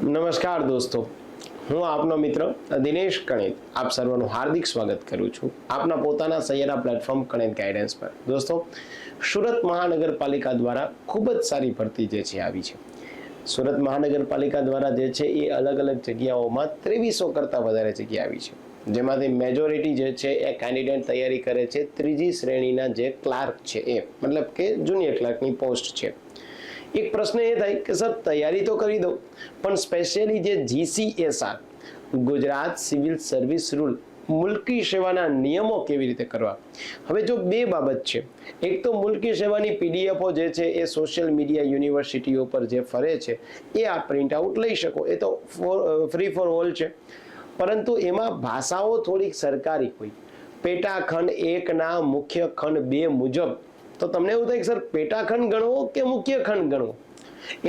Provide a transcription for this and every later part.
નમસ્કાર દોસ્તો, હું આપનો મિત્ર દિનેશ કણેત આપ સર્વનું હાર્દિક સ્વાગત કરું છું આપના પોતાના સૈયરા પ્લેટફોર્મ કણેત ગાઈડન્સ પર। દોસ્તો, સુરત મહાનગરપાલિકા દ્વારા ખૂબ જ સારી ભરતી જે છે આવી છે। સુરત મહાનગરપાલિકા દ્વારા જે છે એ અલગ અલગ જગ્યાઓમાં 2300 કરતાં વધારે જગ્યા આવી છે, જેમાંથી મેજોરિટી જે છે એ કેન્ડિડેટ તૈયારી કરે છે ત્રીજી શ્રેણીના જે ક્લાર્ક છે એ મતલબ કે જુનિયર ક્લાર્કની પોસ્ટ છે। એક પ્રશ્ન એ થાય કે સર તૈયારી તો કરી દઉં, પણ સ્પેશિયલી જે GCSR Gujarat civil service rule મુલ્કી સેવાના નિયમો કેવી રીતે કરવા? હવે જો બે બાબત છે, એક તો મુલ્કી સેવાની પીડીએફઓ જે છે એ સોશિયલ મીડિયા યુનિવર્સિટીઓ પર જે ફરે છે એ આ પ્રિન્ટ આઉટ લઈ શકો, એ તો ફ્રી ફોર ઓલ છે, પરંતુ એમાં ભાષાઓ થોડીક સરકારી હોય। પેટા ખંડ 1 ના મુખ્ય ખંડ 2 મુજબ તો તમને એવું થાય કે સર પેટા ખંડ ગણવો કે મુખ્ય ખંડ ગણવો?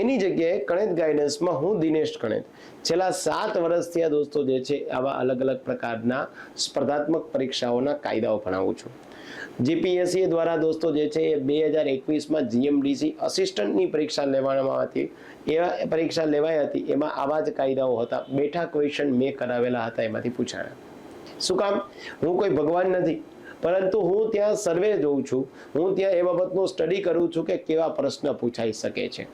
એની જગ્યાએ કણેત ગાઈડન્સમાં હું દિનેશ કણેત છેલ્લા 7 વર્ષથી આ દોસ્તો જે છે આવા અલગ અલગ પ્રકારના સ્પર્ધાત્મક પરીક્ષાઓના કાયદાઓ ભણાવું છું। જીપીએસસી દ્વારા દોસ્તો જે છે એ 2021માં જીએમડીસી અસિસ્ટન્ટની પરીક્ષા લેવામાં હતી, એવા પરીક્ષા લેવાઈ હતી, એમાં આવા જ કાયદાઓ હતા। બેઠા ક્વેશ્ચન મેં કરાવેલા હતા, એમાંથી પૂછાયા। શું કામ? હું કોઈ ભગવાન નથી, પરંતુ હું ત્યાં સર્વે જોઉં છું, હું ત્યાં એ બાબતનું સ્ટડી કરું છું કે કેવા પ્રશ્ન પૂછાઈ શકે છે।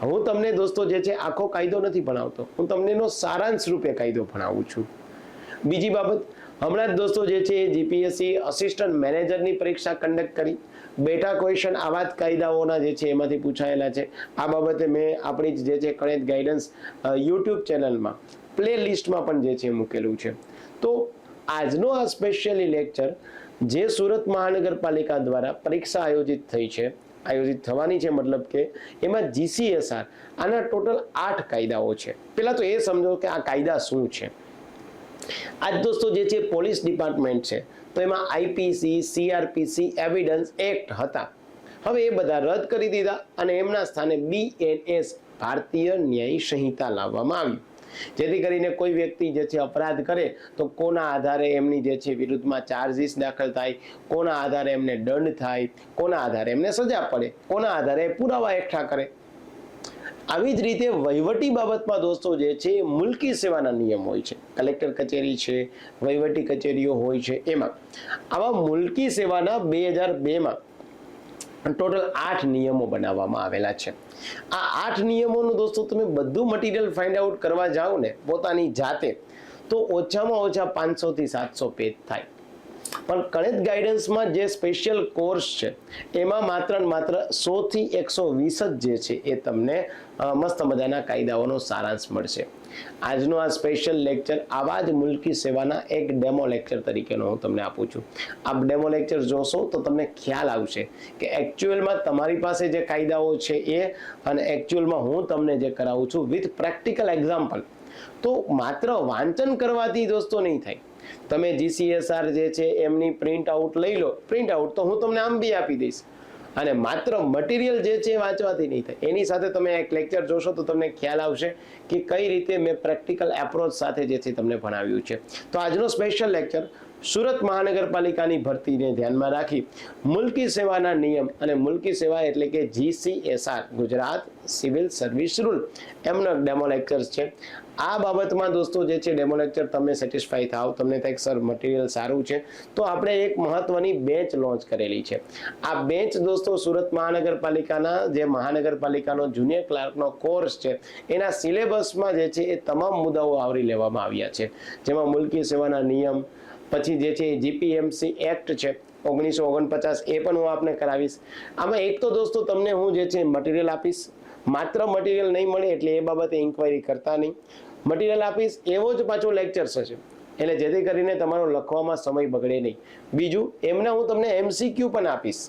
હું તમને દોસ્તો જે છે આખો કાયદો નથી ભણાવતો, હું તમને એનો સારાંશ રૂપે કાયદો ભણાવું છું। બીજી બાબત, હમણાં જ દોસ્તો જે છે જીપીએસસી અસિસ્ટન્ટ મેનેજરની પરીક્ષા કન્ડક્ટ કરી, બેઠા ક્વેશ્ચન આવા જ કાયદાઓના જે છે એમાંથી પૂછાયેલા છે। આ બાબતે મેં આપણી જે છે કણેત ગાઈડન્સ યુટ્યુબ ચેનલમાં પ્લે લિસ્ટમાં પણ જે છે મૂકેલું છે। તો આજનો આ સ્પેશિયલી લેક્ચર જે સુરત મહાનગરપાલિકા દ્વારા પરીક્ષા આયોજિત થવાની છે, મતલબ કે એમાં GCSR આના ટોટલ 8 કાયદાઓ છે। પહેલા તો એ સમજો કે આ કાયદા શું છે। આજ દોસ્તો જે છે પોલીસ ડિપાર્ટમેન્ટ છે, તો એમાં આઈપીસી, CRPC, એવિડન્સ એક્ટ હતા, હવે એ બધા રદ કરી દીધા અને એમના સ્થાને BNS ભારતીય ન્યાય સંહિતા લાવવામાં આવી, જેથી કરીને કોઈ વ્યક્તિ જે છે અપરાધ કરે તો કોના આધારે એમની જે છે વિરુદ્ધમાં ચાર્જીસ દાખલ થાય, કોના આધારે એમને દંડ થાય, કોના આધારે એમને સજા પડે, કોના આધારે પુરાવા એકઠા કરે। આવી જ રીતે વહીવટી બાબતમાં દોસ્તો જે છે મુલ્કી સેવાના નિયમ હોય છે, કલેક્ટર કચેરી છે, વહીવટી કચેરીઓ હોય છે, એમાં આવા મુલ્કી સેવાના 2002માં ટોટલ 8 નિયમો બનાવવામાં આવેલા છે। આ 8 નિયમોનું દોસ્તો તમે બધું મટીરિયલ ફાઇન્ડ આઉટ કરવા જાઓ ને પોતાની જાતે, તો ઓછામાં ઓછા 500 થી 700 પેજ થાય, પણ કણેત ગાઈડન્સમાં જે સ્પેશિયલ કોર્સ છે એમાં માત્ર 100 થી 120 જ જે છે એ તમને મસ્ત મજાના કાયદાઓનો સારાંશ મળશે। આજનો આ સ્પેશિયલ લેક્ચર આવા જ મુલ્કી સેવાના એક ડેમો લેક્ચર તરીકેનો હું તમને આપું છું। આ ડેમો લેક્ચર જોશો તો તમને ખ્યાલ આવશે કે એકચ્યુઅલમાં તમારી પાસે જે કાયદાઓ છે એ અને એકચ્યુઅલમાં હું તમને જે કરાવું છું વિથ પ્રેક્ટિકલ એક્ઝામ્પલ। તો માત્ર વાંચન કરવાથી દોસ્તો નહીં થાય, તમે GCSR જે છે એમની પ્રિન્ટ આઉટ લઈ લો, પ્રિન્ટ આઉટ તો હું તમને આમ બી આપી દઈશ, અને માત્ર મટીરિયલ જે છે વાંચવાથી નહીં થાય, એની સાથે તમે એક લેક્ચર જોશો તો તમને ખ્યાલ આવશે કે કઈ રીતે મેં પ્રેક્ટિકલ એપ્રોચ સાથે જે છે તમને ભણાવ્યું છે। તો આજનો સ્પેશિયલ લેક્ચર સુરત મહાનગરપાલિકાની ભરતીને ધ્યાનમાં રાખી મુલ્કી સેવાના નિયમ અને મુલ્કી સેવા એટલે કે GCSR Gujarat civil service rule એમનો ડેમો લેક્ચર છે। આ બાબતમાં દોસ્તો જે છે ડેમો લેક્ચર તમે સેટિસ્ફાઈ થાવ, તમને થાય સર મટીરિયલ સારું છે, તો આપણે એક મહત્વની બેચ લોન્ચ કરેલી છે। આ બેચ દોસ્તો સુરત મહાનગરપાલિકાના જે મહાનગરપાલિકાનો જુનિયર ક્લાર્કનો કોર્સ છે એના સિલેબસમાં જે છે એ તમામ મુદ્દાઓ આવરી લેવામાં આવ્યા છે, જેમાં મુલ્કી સેવાના નિયમ, પછી જે છે GPMC એક્ટ છે 1949, એ પણ હું આપને કરાવીશ। આમાં એક તો દોસ્તો તમને હું જે છે મટીરિયલ આપીશ, માત્ર મટીરિયલ નહીં મળે એટલે એ બાબતે ઇન્ક્વાયરી કરતા નહીં, મટીરિયલ આપીશ એવો જ પાછો લેક્ચર્સ હશે, એટલે જેથી કરીને તમારો લખવામાં સમય બગડે નહીં। બીજું, એમના હું તમને MCQ પણ આપીશ,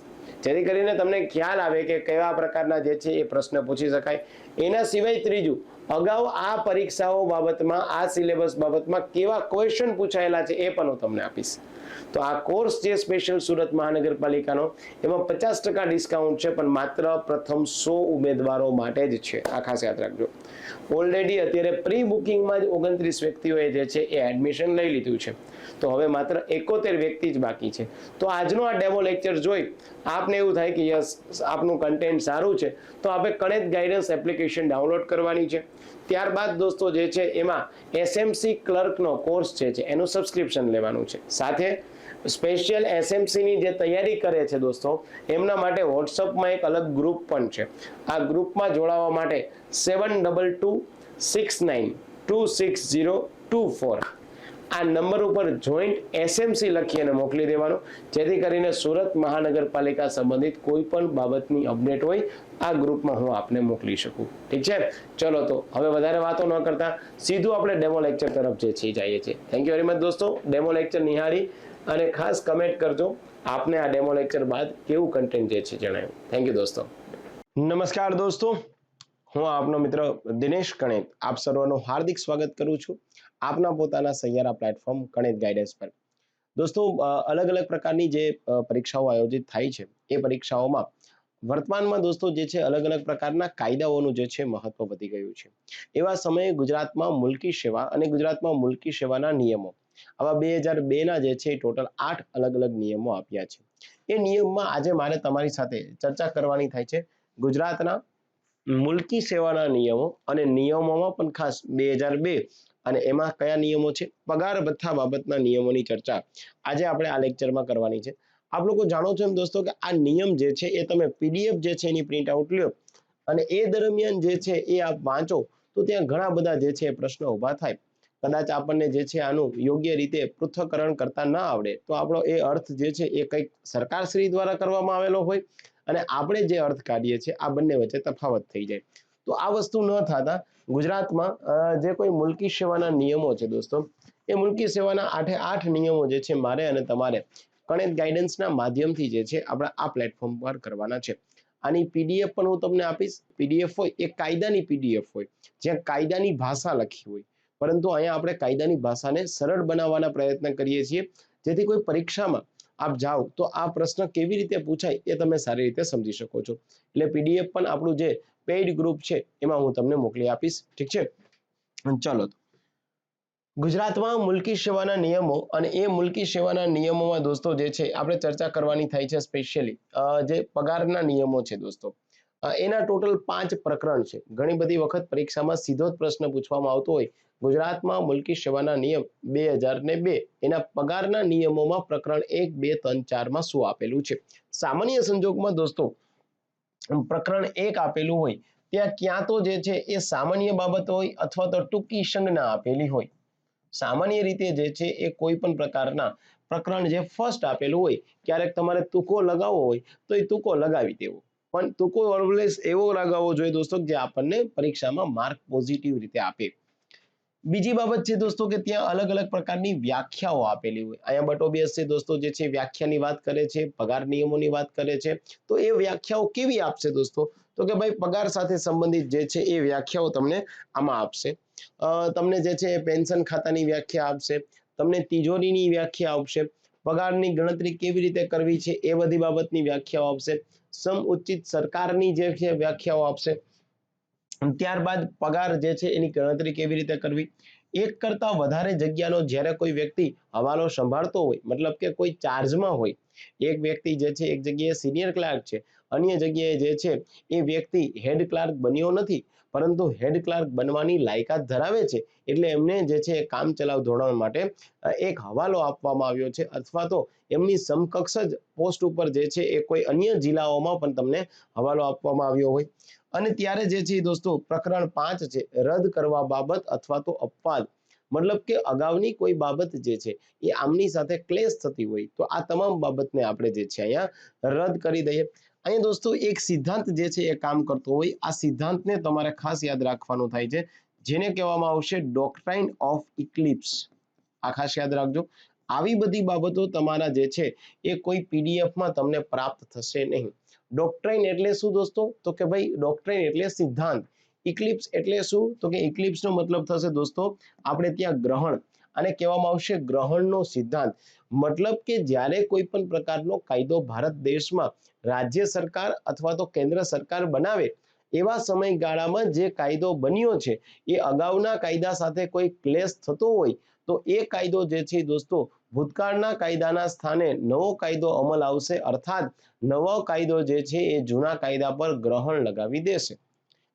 જેથી કરીને તમને ખ્યાલ આવે કે કેવા પ્રકારના જે છે એ પ્રશ્ન પૂછી શકાય। એના સિવાય ત્રીજું, અગાઉ આ પરીક્ષાઓ બાબતમાં આ સિલેબસ બાબતમાં કેવા ક્વેશ્ચન પૂછાયેલા છે એ પણ હું તમને આપીશ। તો આ કોર્સ જે સ્પેશિયલ સુરત મહાનગરપાલિકાનો એમાં 50% ડિસ્કાઉન્ટ છે, પણ માત્ર પ્રથમ 100 ઉમેદવારો માટે જ છે, આ ખાસ યાદ રાખજો। ઓલરેડી અત્યારે પ્રી બુકિંગમાં જ 29 વ્યક્તિઓએ જે છે એ એડમિશન લઈ લીધું છે, તો હવે માત્ર 71 વ્યક્તિ જ બાકી છે। તો આજનો આ ડેમો લેક્ચર જોઈ આપને એવું થાય કે યસ આપનું કન્ટેન્ટ સારું છે, તો આપણે કણેત ગાઈડન્સ એપ્લિકેશન ડાઉનલોડ કરવાની છે। ત્યારબાદ દોસ્તો જે છે એમાં એસએમસી ક્લર્કનો કોર્સ છે એનું સબસ્ક્રિપ્શન લેવાનું છે. સાથે સ્પેશિયલ એસએમસીની જે તૈયારી કરે છે દોસ્તો એમના માટે વોટ્સઅપમાં એક અલગ ગ્રુપ પણ છે. આ ગ્રુપમાં જોડાવા માટે 7226926024 આ નંબર ઉપર જોઈન્ટ એસએમસી લખી અને મોકલી દેવાનું, જેથી કરીને સુરત મહાનગરપાલિકા સંબંધિત કોઈ પણ બાબતની અપડેટ હોય આ ગ્રુપમાં હું આપને મોકલી શકું. ઠીક છે, ચલો તો હવે વધારે વાતો ન કરતા સીધું આપણે ડેમો લેક્ચર તરફ જે છે જઈએ છીએ. થેન્ક યુ વેરી મચ દોસ્તો. ડેમો લેક્ચર નિહાળી અને ખાસ કમેન્ટ કરજો આપને આ ડેમો લેક્ચર બાદ કેવું કન્ટેન્ટ જે છે જણાવ્યું. થેન્ક યુ દોસ્તો. નમસ્કાર દોસ્તો, હું આપનો મિત્ર દિનેશ કણેત આપ સર્વનું હાર્દિક સ્વાગત કરું છું આપના પોતાના સૈયારા પ્લેટફોર્મ કણેત ગાઈડન્સ પર. દોસ્તો અલગ અલગ પ્રકારની જે પરીક્ષાઓ આયોજિત થાય છે એ પરીક્ષાઓમાં વર્તમાનમાં દોસ્તો જે છે અલગ અલગ પ્રકારના કાયદાઓનું જે છે મહત્વ વધી ગયું છે. એવા સમયે ગુજરાતમાં મુલકી સેવા અને ગુજરાતમાં મુલકી સેવાના નિયમો આવા 2002 ના જે છે ટોટલ 8 અલગ અલગ નિયમો આપ્યા છે. એ નિયમમાં આજે મારે તમારી સાથે ચર્ચા કરવાની થાય છે ગુજરાતના મુલકી સેવાના નિયમો અને નિયમોમાં પણ ખાસ 2002 અને એમાં કયા નિયમો છે, પગાર ભથ્થા બાબતના નિયમોની ચર્ચા આજે આપણે આ લેક્ચરમાં કરવાની છે. આપ લોકો જાણો છો એમ દોસ્તો કે આ નિયમ જે છે એ તમે પીડીએફ જે છે એની પ્રિન્ટ આઉટ લ્યો અને એ દરમિયાન જે છે એ આપ વાંચો તો ત્યાં ઘણા બધા જે છે પ્રશ્નો ઊભા થાય. કદાચ આપણને જે છે આનું યોગ્ય રીતે પૃથ્થકરણ કરતા ન આવડે તો આપણો એ અર્થ જે છે એ કંઈક સરકારશ્રી દ્વારા કરવામાં આવેલો હોય અને આપણે જે અર્થ કાઢીએ છીએ આ બંને વચ્ચે તફાવત થઈ જાય. તો આ વસ્તુ ન થતા ગુજરાતમાં જે કોઈ મુલકી સેવાના નિયમો છે દોસ્તો એ મુલકી સેવાના 8 નિયમો જે છે મારે અને તમારે કણેત ગાઈડન્સના માધ્યમથી જે છે આપણે આ પ્લેટફોર્મ પર કરવાના છે. આની પીડીએફ પણ હું તમને આપીશ. પીડીએફ હોય એ કાયદાની પીડીએફ હોય જ્યાં કાયદાની ભાષા લખી હોય, પરંતુ અહીંયા આપણે કાયદાની ભાષાને સરળ બનાવવાના પ્રયત્ન કરીએ છીએ જેથી કોઈ પરીક્ષામાં આપ જાઓ તો આ પ્રશ્ન કેવી રીતે પૂછાય એ તમે સારી રીતે સમજી શકો છો. એટલે પીડીએફ પણ આપણું જે પેઇડ ગ્રુપ છે એમાં હું તમને મોકલી આપીશ. ઠીક છે, ચલો. ગુજરાતમાં મુલકી સેવાના નિયમો અને એ મુલકી સેવાના નિયમોમાં દોસ્તો જે છે આપણે ચર્ચા કરવાની થાય છે સ્પેશિયલી જે પગારના નિયમો છે દોસ્તો એના ટોટલ 5 પ્રકરણ છે. ઘણી બધી વખત પરીક્ષામાં સીધો જ પ્રશ્ન પૂછવામાં આવતો હોય ગુજરાતમાં મુલકી સેવાના નિયમ 2002 એના પગારના નિયમોમાં પ્રકરણ 1, 2, 3, 4 માં શું આપેલું છે. સામાન્ય સંજોગમાં દોસ્તો પ્રકરણ 1 આપેલું હોય ત્યાં ક્યાં તો જે છે એ સામાન્ય બાબત હોય અથવા તો ટૂંકી સંજ્ઞા આપેલી હોય. સામાન્ય રીતે જે છે એ કોઈ પણ પ્રકારના પ્રકરણ જે ફર્સ્ટ આપેલું હોય ક્યારેક તમારે તુકો લગાવવો હોય તો એ તુકો લગાવી દેવો, પણ તુકો ઓલવેઝ એવો લગાવવો જોઈએ દોસ્તો જે આપણને પરીક્ષામાં માર્ક પોઝિટિવ રીતે આપે. બીજી બાબત છે દોસ્તો કે ત્યાં અલગ અલગ પ્રકારની વ્યાખ્યાઓ આપેલી હોય. અહીંયા બટોબિયસ છે દોસ્તો જે છે વ્યાખ્યાની વાત કરે છે, પગાર નિયમોની વાત કરે છે. તો એ વ્યાખ્યાઓ કેવી આપશે દોસ્તો? તો કે ભાઈ પગાર સાથે સંબંધિત જે છે એ વ્યાખ્યાઓ તમને આમાં આપશે. તમને જે છે પેન્શન ખાતાની વ્યાખ્યા આપશે, તમને તિજોરીની વ્યાખ્યા આપશે, પગારની ગણતરી કેવી રીતે કરવી છે એ બધી બાબતની વ્યાખ્યાઓ આપશે, સમઉચિત સરકારની જે છે વ્યાખ્યાઓ આપશે. ત્યારબાદ પગાર જે છે એની ગણતરી કેવી રીતે કરવી, એક કરતા વધારે જગ્યાનો જ્યારે કોઈ વ્યક્તિ હવાલો સંભાળતો હોય મતલબ કે કોઈ ચાર્જમાં હોય, એક વ્યક્તિ જે છે એક જગ્યાએ સિનિયર ક્લાર્ક છે, અન્ય જગ્યાએ જે છે એ વ્યક્તિ હેડ ક્લાર્ક બન્યો નથી પરંતુ હેડ ક્લાર્ક બનવાની લાયકાત ધરાવે છે એટલે એમને જે છે કામ ચલાવ ધોરણ માટે એક હવાલો આપવામાં આવ્યો છે અથવા તો એમની સમકક્ષ જ પોસ્ટ ઉપર જે છે એ કોઈ અન્ય જિલ્લાઓમાં પણ તમને હવાલો આપવામાં આવ્યો હોય. અને ત્યારે જે છે દોસ્તો પ્રકરણ 5 છે રદ કરવા બાબત અથવા તો અપવાદ, મતલબ કે અગાઉની કોઈ બાબત જે છે એ આમની સાથે ક્લેશ થતી હોય તો આ તમામ બાબતને આપણે જે છે અહીંયા રદ કરી દઈએ. અહીંયા દોસ્તો એક સિદ્ધાંત જે છે એ કામ કરતો હોય, આ સિદ્ધાંતને તમારે ખાસ યાદ રાખવાનું થાય છે જેને કહેવામાં આવશે ડોક્ટ્રાઇન ઓફ ઇક્લિપ્સ. આ ખાસ યાદ રાખજો. આવી બધી બાબતો તમારા જે છે એ કોઈ પીડીએફમાં તમને પ્રાપ્ત થશે નહીં. ડોક્ટ્રાઇન એટલે શું દોસ્તો? તો કે ભાઈ ડોક્ટ્રાઇન એટલે સિદ્ધાંત. ઇક્લિપ્સ એટલે શું? તો કે ઇક્લિપ્સનો મતલબ થશે દોસ્તો આપણે ત્યાં ગ્રહણ, અને કહેવામાં આવશે ગ્રહણનો સિદ્ધાંત. મતલબ કે જ્યારે કોઈ પણ પ્રકારનો કાયદો ભારત દેશમાં રાજ્ય સરકાર અથવા તો કેન્દ્ર સરકાર બનાવે એવા સમયગાળામાં જે કાયદો બન્યો છે એ અગાઉના કાયદા સાથે કોઈ ક્લેશ થતો હોય તો એ કાયદો જે છે દોસ્તો ભૂતકાળના કાયદાના સ્થાને નવો કાયદો અમલ આવશે, અર્થાત નવો કાયદો જે છે એ જૂના કાયદા પર ગ્રહણ લગાવી દેશે.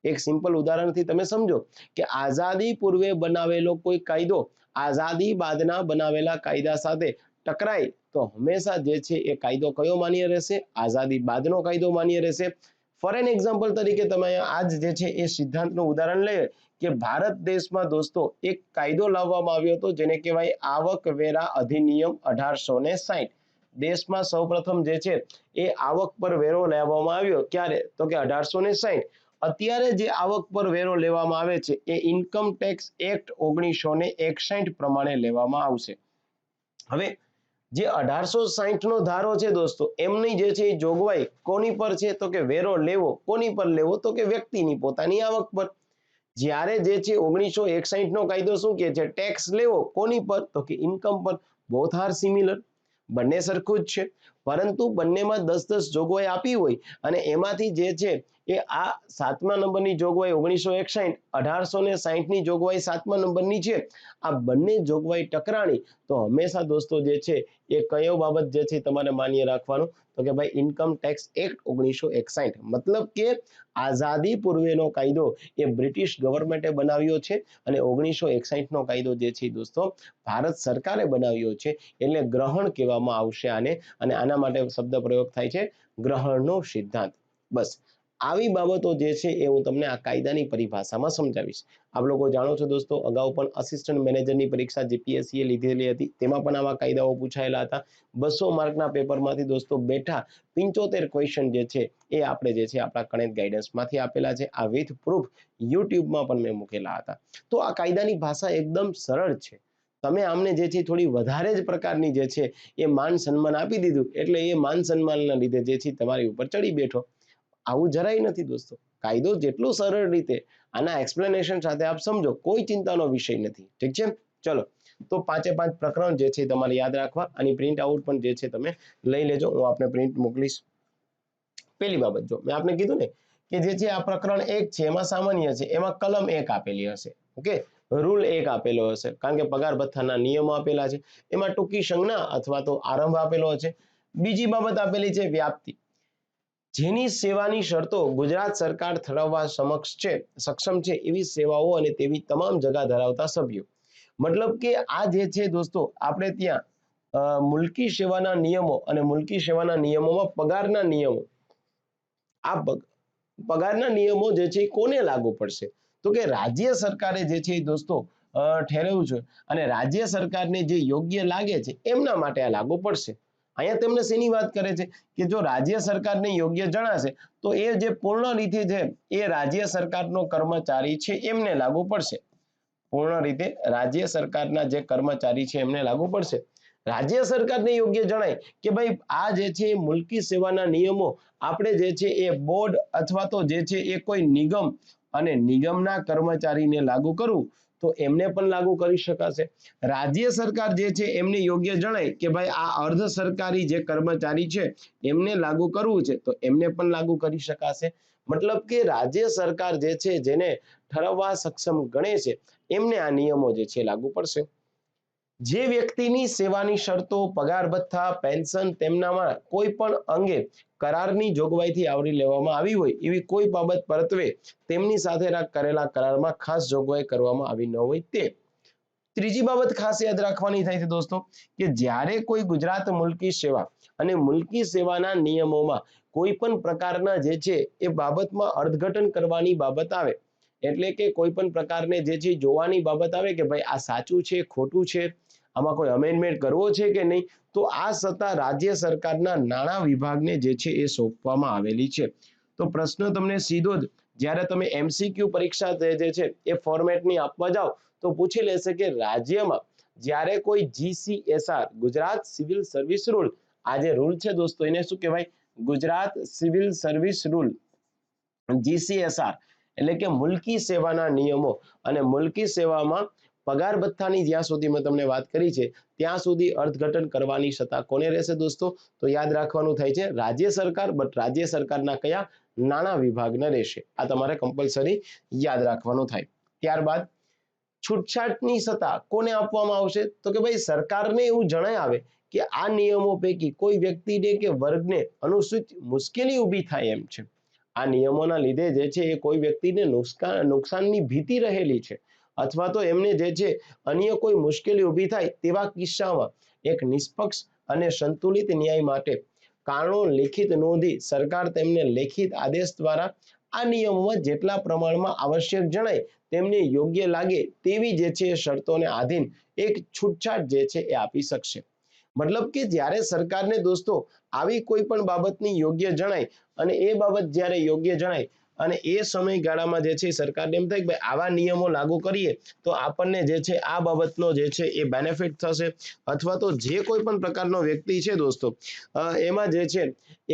એક સિમ્પલ ઉદાહરણથી તમે સમજો કે આઝાદી પૂર્વે બનાવેલો કોઈ કાયદો આઝાદી બાદના બનાવેલા કાયદા સાથે ટકરાય તો હંમેશા જે છે એ કાયદો કયો માન્ય રહેશે? આઝાદી બાદનો કાયદો માન્ય રહેશે. ફોર એન એક્ઝામ્પલ તરીકે તમે આજ જે છે એ સિદ્ધાંતનું ઉદાહરણ લઈએ કે ભારત દેશમાં દોસ્તો એક કાયદો લાવવામાં આવ્યો હતો જેને કહેવાય આવકવેરા અધિનિયમ 1860. દેશમાં સૌપ્રથમ જે છે એ આવક પર વેરો લેવામાં આવ્યો. ક્યારે? તો કે 1860. અત્યારે જે આવક પર વેરો લેવામાં આવે છે એ ઇન્કમ ટેક્સ એક્ટ 1961 પ્રમાણે લેવામાં આવશે. હવે જે 1860 નો ધારો છે દોસ્તો, એમની જે છે એ જોગવાઈ કોની પર છે? તો કે વેરો લેવો. કોની પર લેવો? તો કે વ્યક્તિની પોતાની આવક પર. જ્યારે જે છે 1961 નો કાયદો શું કહે છે? ટેક્સ લેવો. કોની પર? તો કે ઇન્કમ પર. બોથ આર સિમિલર, બંને સરખું જ છે, પરંતુ બંનેમાં 10-10 જોગવાઈ આપી હોય અને એમાંથી જે છે એ આ 7મા નંબરની જોગવાઈ 1961, 1860 ની જોગવાઈ 7મા નંબરની છે. આ બંને જોગવાઈ ટકરાણી તો હંમેશા દોસ્તો જે છે એ કયો બાબત જે છે તમારે માન્ય રાખવાનું? તો કે ભાઈ ઇન્કમ ટેક્સ એક્ટ 1961. મતલબ કે આઝાદી પૂર્વેનો કાયદો એ બ્રિટિશ ગવર્મેન્ટે બનાવ્યો છે અને 1961 નો કાયદો જે છે દોસ્તો ભારત સરકારે બનાવ્યો છે. એટલે ગ્રહણ કહેવામાં આવશે આને, અને આના માટે શબ્દ પ્રયોગ થાય છે ગ્રહણનો સિદ્ધાંત. બસ આવી બાબતો જે છે એ હું તમને આ કાયદાની પરિભાષામાં સમજાવીશ. આપ લોકો જાણો છો દોસ્તો, અગાઉ પણ અસિસ્ટન્ટ મેનેજરની પરીક્ષા જીપીએસસી એ લીધેલી હતી, તેમાં પણ આવા કાયદાઓ પૂછાયેલા હતા. 200 માર્કના પેપરમાંથી દોસ્તો બેઠા 75 ક્વેશ્ચન જે છે એ આપણે જે છે આપણા કણેક ગાઈડન્સમાંથી આપેલા છે. આ વિથ પ્રૂફ યુટ્યુબમાં પણ મેં મૂકેલા હતા. તો આ કાયદાની ભાષા એકદમ સરળ છે. તમે આમને જે છે થોડી વધારે જ પ્રકારની જે છે એ માન સન્માન આપી દીધું એટલે એ માન સન્માનના લીધે જે છે તમારી ઉપર ચડી બેઠો. આવું જરાય નથી દોસ્તો. કાયદો જેટલું સરળ રીતે આના એક્સપ્લેનેશન સાથે આપ સમજો, કોઈ ચિંતાનો વિષય નથી. ઠીક છે, ચલો તો 5 પ્રકરણ જે છે તમારે યાદ રાખવા. આની પ્રિન્ટ આઉટ પણ જે છે તમે લઈ લેજો, હું આપને પ્રિન્ટ મોકલીશ. પહેલી બાબત, જો મેં આપને કીધું ને કે જે છે આ પ્રકરણ 1 છે એમાં સામાન્ય છે, એમાં કલમ 1 આપેલી હશે. ઓકે, રૂલ 1 આપેલો હશે, કારણ કે પગાર ભથ્થાના નિયમો આપેલા છે. એમાં ટૂંકી સંજ્ઞા અથવા તો આરંભ આપેલો છે. બીજી બાબત આપેલી છે વ્યાપ્તિ, જેની સેવાની શરતો ગુજરાત સરકાર ઠરાવવા સક્ષમ છે એવી સેવાઓ અને તેવી તમામ જગા ધરાવતા સભ્યો. મતલબ કે આ જે છે દોસ્તો આપણે ત્યાં મુલકી સેવાના નિયમો અને મુલકી સેવાના નિયમોમાં પગારના નિયમો, આ પગારના નિયમો જે છે કોને લાગુ પડશે? તો કે રાજ્ય સરકારે જે છે દોસ્તો ઠેરવ્યું છે અને રાજ્ય સરકારને જે યોગ્ય લાગે છે એમના માટે આ લાગુ પડશે. અહીંયા તેમને શેની વાત કરે છે કે જો રાજ્ય સરકારને યોગ્ય જણાશે તો એ જે પૂર્ણ રીતે છે એ રાજ્ય સરકારનો કર્મચારી છે એમને લાગુ પડશે. પૂર્ણ રીતે રાજ્ય સરકારના જે કર્મચારી છે એમને લાગુ પડશે. રાજ્ય સરકારને યોગ્ય જણાય કે ભાઈ આ જે છે મુલકી સેવાના નિયમો આપણે જે છે એ બોર્ડ અથવા તો જે છે એ કોઈ નિગમ અને નિગમના કર્મચારીને લાગુ કરવું તો એમને પણ લાગુ કરી શકાશે. રાજ્ય સરકાર જે છે એમને યોગ્ય જણાય કે ભાઈ આ અર્ધ સરકારી જે કર્મચારી છે એમને લાગુ કરવું છે તો એમને પણ લાગુ કરી શકાશે. મતલબ કે રાજ્ય સરકાર જે છે જેને ઠરાવવા સક્ષમ ગણે છે એમને આ નિયમો જે છે લાગુ પડશે. જે વ્યક્તિની સેવાની શરતો, પગાર ભથ્થા, પેન્શન તેમનામાં કોઈ પણ અંગે કરારની જોગવાઈથી આવરી લેવામાં આવી હોય એવી કોઈ બાબત પરત્વે તેમની સાથે કરેલા કરારમાં ખાસ જોગવાઈ કરવામાં આવી ન હોય તે. ત્રીજી બાબત ખાસ યાદ રાખવાની થાય છે દોસ્તો કે જ્યારે કોઈ ગુજરાત મુલકી સેવા અને મુલકી સેવાના નિયમોમાં કોઈ પણ પ્રકારના જે છે એ બાબતમાં અર્થઘટન કરવાની બાબત આવે, એટલે કે કોઈ પણ પ્રકારને જે છે જોવાની બાબત આવે કે ભાઈ આ સાચું છે, ખોટું છે, આમાં કોઈ અમેન્ડમેન્ટ કરવો છે કે નહીં, તો આ સત્તા રાજ્ય સરકારના નાણાં વિભાગને જે છે એ સોંપવામાં આવેલી છે. તો પ્રશ્ન તમને સીધો જ જ્યારે તમે MCQ પરીક્ષા જે છે એ ફોર્મેટની આપવા જાઓ તો પૂછી લેશે કે રાજ્યમાં જ્યારે કોઈ GCSR Gujarat civil service rule, આ જે રૂલ છે દોસ્તો એને શું કહેવાય? Gujarat civil service rule, GCSR એટલે કે મુલકી સેવાના નિયમો. અને મુલકી સેવામાં પગાર ભથ્થાની જ્યાં સુધી મેં તમને વાત કરી છે ત્યાં સુધી અર્થઘટન કરવાની સત્તા કોને રહેશે દોસ્તો? તો યાદ રાખવાનું થાય છે રાજ્ય સરકાર, બટ રાજ્ય સરકારના કયા? નાણાં વિભાગને રહેશે. આ તમારે કમ્પલસરી યાદ રાખવાનું થાય. ત્યારબાદ છૂટછાટની સત્તા કોને આપવામાં આવશે? તો કે ભાઈ સરકારને એવું જણાય આવે કે આ નિયમો પૈકી કોઈ વ્યક્તિને કે વર્ગને અનુસૂચિત મુશ્કેલી ઊભી થાય એમ છે, આ નિયમોના લીધે જે છે એ કોઈ વ્યક્તિને નુકસાનની ભીતિ રહેલી છે અથવા તો એમને જે છે અન્ય કોઈ મુશ્કેલી ઊભી થાય તેવા કિસ્સામાં એક નિષ્પક્ષ અને સંતુલિત ન્યાય માટે કારણો લેખિત નોંધી સરકાર તેમને લેખિત આદેશ દ્વારા આ નિયમોમાં જેટલા પ્રમાણમાં આવશ્યક જણાય તેમને યોગ્ય લાગે તેવી જે છે શરતોને આધીન એક છૂટછાટ જે છે એ આપી શકશે. મતલબ કે જ્યારે સરકારને દોસ્તો આવી કોઈ પણ બાબતની યોગ્ય જણાય અને એ બાબત જ્યારે યોગ્ય જણાય અને એ સમયગાળામાં જે છે સરકારને એમ થાય કે ભાઈ આવા નિયમો લાગુ કરીએ તો આપણને જે છે આ બાબતનો જે છે એ બેનિફિટ થશે અથવા તો જે કોઈ પણ પ્રકારનો વ્યક્તિ છે દોસ્તો એમાં જે છે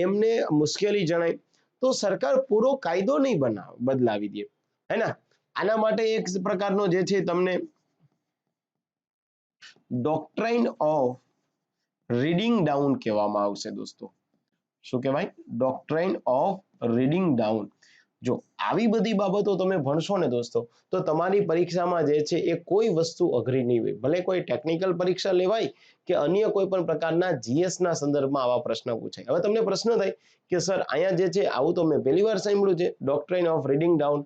એમને મુશ્કેલી જણાય તો સરકાર પૂરો કાયદો નહીં બદલાવી દે, હે ને. આના માટે એક પ્રકારનો જે છે તમને ડોક્ટ્રાઇન ઓફ રીડિંગ ડાઉન કહેવામાં આવશે દોસ્તો. શું કહેવાય? ડોક્ટ્રાઇન ઓફ રીડિંગ ડાઉન. જો આવી બધી બાબતો તમે ભણશો ને દોસ્તો તો તમારી પરીક્ષામાં જે છે એ કોઈ વસ્તુ અઘરી નહીં હોય. ભલે કોઈ ટેકનિકલ પરીક્ષા લેવાય કે અન્ય કોઈ પણ પ્રકારના જીએસ ના સંદર્ભમાં આવા પ્રશ્ન પૂછાય. હવે તમને પ્રશ્ન થાય કે સર અહીંયા જે છે આવું તો મેં પહેલી વાર સાંભળ્યું છે, doctrine of reading down.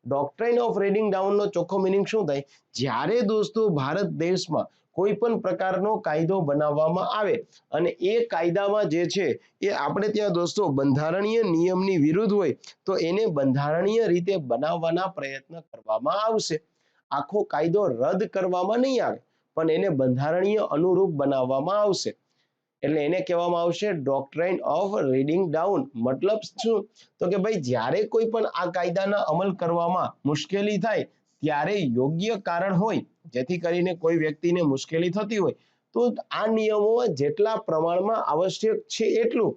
Doctrine of reading ડાઉનનો ચોખ્ખો મિનિંગ શું થાય? જ્યારે દોસ્તો ભારત દેશમાં કોઈ પણ પ્રકારનો કાયદો બનાવવામાં આવે અને એ કાયદામાં જે છે એ આપણે ત્યાં દોસ્તો બંધારણીય નિયમની વિરુદ્ધ હોય તો એને બંધારણીય રીતે બનાવવાના પ્રયત્ન કરવામાં આવશે. આખો કાયદો રદ કરવામાં નહીં આવે પણ એને બંધારણીય અનુરૂપ બનાવવામાં આવશે. એટલે એને કહેવામાં આવશે ડોક્ટ્રાઇન ઓફ રીડિંગ ડાઉન. મતલબ શું? તો કે ભાઈ જ્યારે કોઈ પણ આ કાયદાના અમલ કરવામાં મુશ્કેલી થાય ત્યારે યોગ્ય કારણ હોય જેથી કરીને કોઈ વ્યક્તિને મુશ્કેલી થતી હોય તો આ નિયમોમાં જેટલા પ્રમાણમાં આવશ્યક છે એટલું,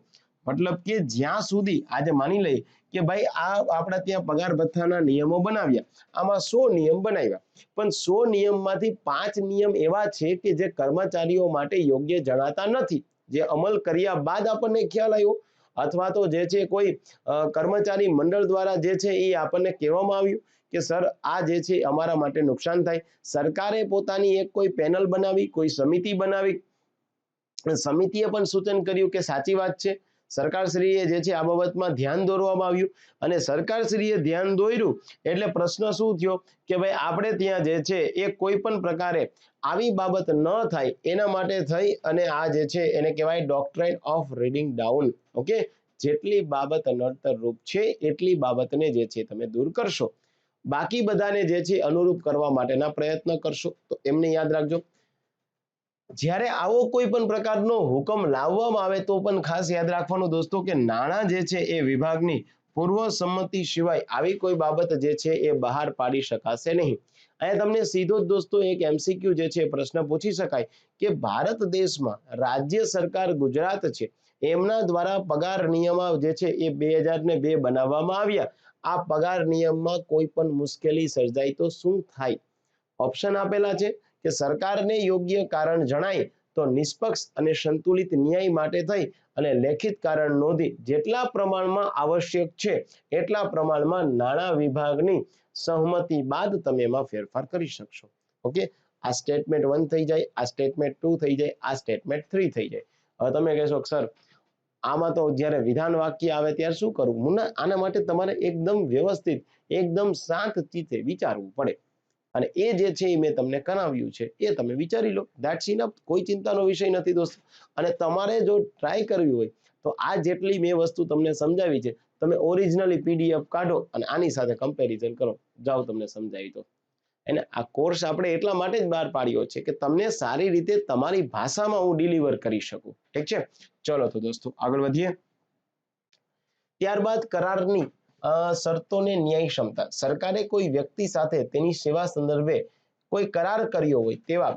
મતલબ કે જ્યાં સુધી આજે માની લઈએ કે ભાઈ આ આપણા ત્યાં પગાર ભથ્થાના નિયમો બનાવ્યા, આમાં 100 નિયમ બનાવ્યા પણ 100 નિયમમાંથી 5 નિયમ એવા છે કે જે કર્મચારીઓ માટે યોગ્ય જણાતા નથી, જે અમલ કર્યા બાદ આપણને ખ્યાલ આવ્યો અથવા તો જે છે કોઈ કર્મચારી મંડળ દ્વારા જે છે એ આપણને કહેવામાં આવ્યું કે સર આ જે છે અમારા માટે નુકસાન થાય. સરકારે પોતાની એક કોઈ પેનલ બનાવી, કોઈ સમિતિ બનાવી, સમિતિએ પણ સૂચન કર્યું કે સાચી વાત છે, સરકારશ્રીએ જે છે આ બાબતમાં ધ્યાન દોરવામાં આવ્યું અને સરકારશ્રીએ ધ્યાન દોર્યું એટલે પ્રશ્ન શું થયો કે ભાઈ આપણે ત્યાં જે છે એ કોઈ પણ પ્રકારે આવી બાબત ન થાય એના માટે થઈ અને આ જે છે એને કહેવાય ડોક્ટ્રાઇન ઓફ રીડિંગ ડાઉન. ઓકે, જેટલી બાબત નડતર રૂપ છે એટલી બાબતને જે છે તમે દૂર કરશો, બાકી બધાને જે છે અનુરૂપ કરવા માટેના પ્રયત્ન કરશો. તો એમને યાદ રાખજો, જ્યારે આવો કોઈ પણ પ્રકારનો હુકમ લાવવામાં આવે તો પણ ખાસ યાદ રાખવાનું દોસ્તો કે નાણાં જે છે એ વિભાગની પૂર્વ સંમતિ સિવાય આવી કોઈ બાબત જે છે એ બહાર પાડી શકાશે નહીં. અહીંયા તમને સીધો જ દોસ્તો એક એમસીક્યુ જે છે પ્રશ્ન પૂછી શકાય કે ભારત દેશમાં રાજ્ય સરકાર ગુજરાત છે એમના દ્વારા પગાર નિયમ જે છે એ 2002 બનાવવામાં આવ્યા. આ પગાર નિયમમાં કોઈ પણ મુશ્કેલી સર્જાય તો શું થાય? ઓપ્શન આપેલા છે કે સરકારને યોગ્ય કારણ જણાય તો નિષ્પક્ષ અને સંતુલિત ન્યાય માટે થઈ અને લેખિત કારણ નોંધી જેટલા પ્રમાણમાં આવશ્યક છે એટલા પ્રમાણમાં નાણાં વિભાગની સહમતિ બાદ તમે એમાં ફેરફાર કરી શકશો. ઓકે, આ સ્ટેટમેન્ટ 1 થઈ જાય, આ સ્ટેટમેન્ટ 2 થઈ જાય, આ સ્ટેટમેન્ટ 3 થઈ જાય. હવે તમે કહેશો સર આમાં તો જ્યારે વિધાન વાક્ય આવે ત્યારે શું કરવું? આના માટે તમારે એકદમ વ્યવસ્થિત, એકદમ શાંત ચિત્તે વિચારવું પડે અને એ જે છે એ મેં તમને કરાવ્યું છે એ તમે વિચારી લો. That's enough. કોઈ ચિંતાનો વિષય નથી દોસ્તો. અને તમારે જો ટ્રાય કરવી હોય તો આ જેટલી મેં વસ્તુ તમને સમજાવી છે તમે ઓરિજિનલી પીડીએફ કાઢો અને આની સાથે કમ્પેરિઝન કરો, જાઓ તમને સમજાવી તો. અને આ કોર્સ આપણે એટલા માટે જ બહાર પાડ્યો છે કે તમને સારી રીતે તમારી ભાષામાં હું ડિલિવર કરી શકું. ઠીક છે, ચલો તો દોસ્તો આગળ વધીએ. ત્યારબાદ કરારની શરતોને ન્યાય ક્ષમતા. સરકારે કોઈ વ્યક્તિ સાથે તેની સેવા સંદર્ભે કોઈ કરાર કર્યો હોય તેવા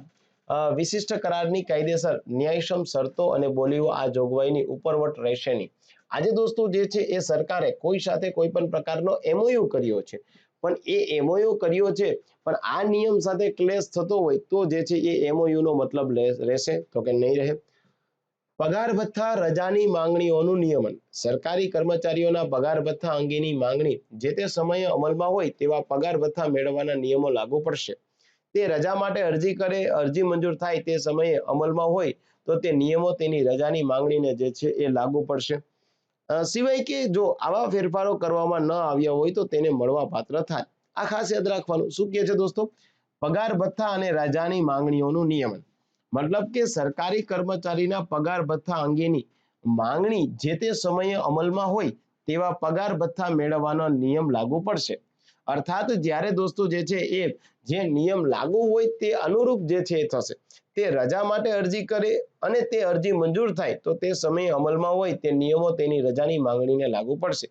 વિશિષ્ટ કરારની કાયદેસર ન્યાયક્ષમ શરતો અને બોલીઓ આ જોગવાઈની ઉપરવટ રહેશે નહીં. આજે દોસ્તો જે છે એ સરકારે કોઈ સાથે કોઈ પણ પ્રકારનો એમઓયુ કર્યો છે પણ એ એમઓયુ કર્યો છે પણ આ નિયમ સાથે ક્લેશ થતો હોય તો જે છે એ એમઓયુ નો મતલબ રહેશે તો કે નહીં રહે. પગાર ભથ્થા રજાની માંગણીઓનું નિયમન. સરકારી કર્મચારીઓના પગાર ભથ્થા અંગેની માંગણી જે તે સમયે અમલમાં હોય તેવા પગાર ભથ્થા મેળવવાના નિયમો લાગુ પડશે. તે રજા માટે અરજી કરે, અરજી મંજૂર થાય તે સમયે અમલમાં હોય તો તે નિયમો તેની રજાની માંગણીને જે છે એ લાગુ પડશે. સિવાય કે જો આવા ફેરફારો કરવામાં ન આવ્યા હોય તો તેને મળવા પાત્ર થાય. આ ખાસ યાદ રાખવાનું. શું કહે છે દોસ્તો? પગાર ભથ્થા અને રજાની માંગણીઓનું નિયમન. મતલબ કે સરકારી કર્મચારીના પગાર ભથ્થા અંગેની માંગણી જે તે સમયે અમલમાં હોય તેવા પગાર ભથ્થા મેળવવાનો નિયમ લાગુ પડશે. અર્થાત જ્યારે દોસ્તો જે છે એ જે નિયમ લાગુ હોય તે અનુરૂપ જે છે એ થશે. તે રજા માટે અરજી કરે અને તે અરજી મંજૂર થાય તો તે સમયે અમલમાં હોય તે નિયમો તેની રજાની માંગણીને લાગુ પડશે.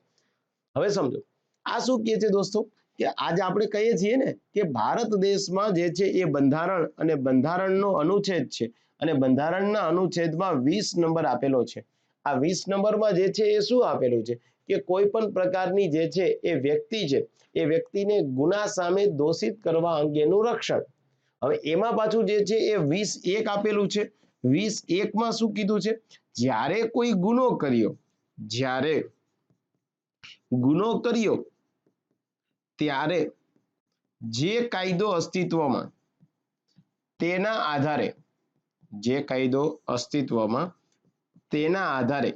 હવે સમજો આ શું કહે છે દોસ્તો કે આજે આપણે કહીએ છીએ ને કે ભારત દેશમાં જે છે એ બંધારણ અને બંધારણનો અનુચ્છેદ છે અને બંધારણના અનુચ્છેદમાં 20 નંબર આપેલો છે. આ 20 નંબરમાં જે છે એ શું આપેલું છે કે કોઈ પણ પ્રકારની જે છે એ વ્યક્તિ છે એ વ્યક્તિને ગુના સામે દોષિત કરવા અંગેનું રક્ષણ. હવે એમાં પાછું જે છે એ 20(1) આપેલું છે. 20(1) શું કીધું છે? જ્યારે કોઈ ગુનો કર્યો, જ્યારે ગુનો કર્યો ત્યારે જે કાયદો અસ્તિત્વમાં તેના આધારે, જે કાયદો અસ્તિત્વમાં તેના આધારે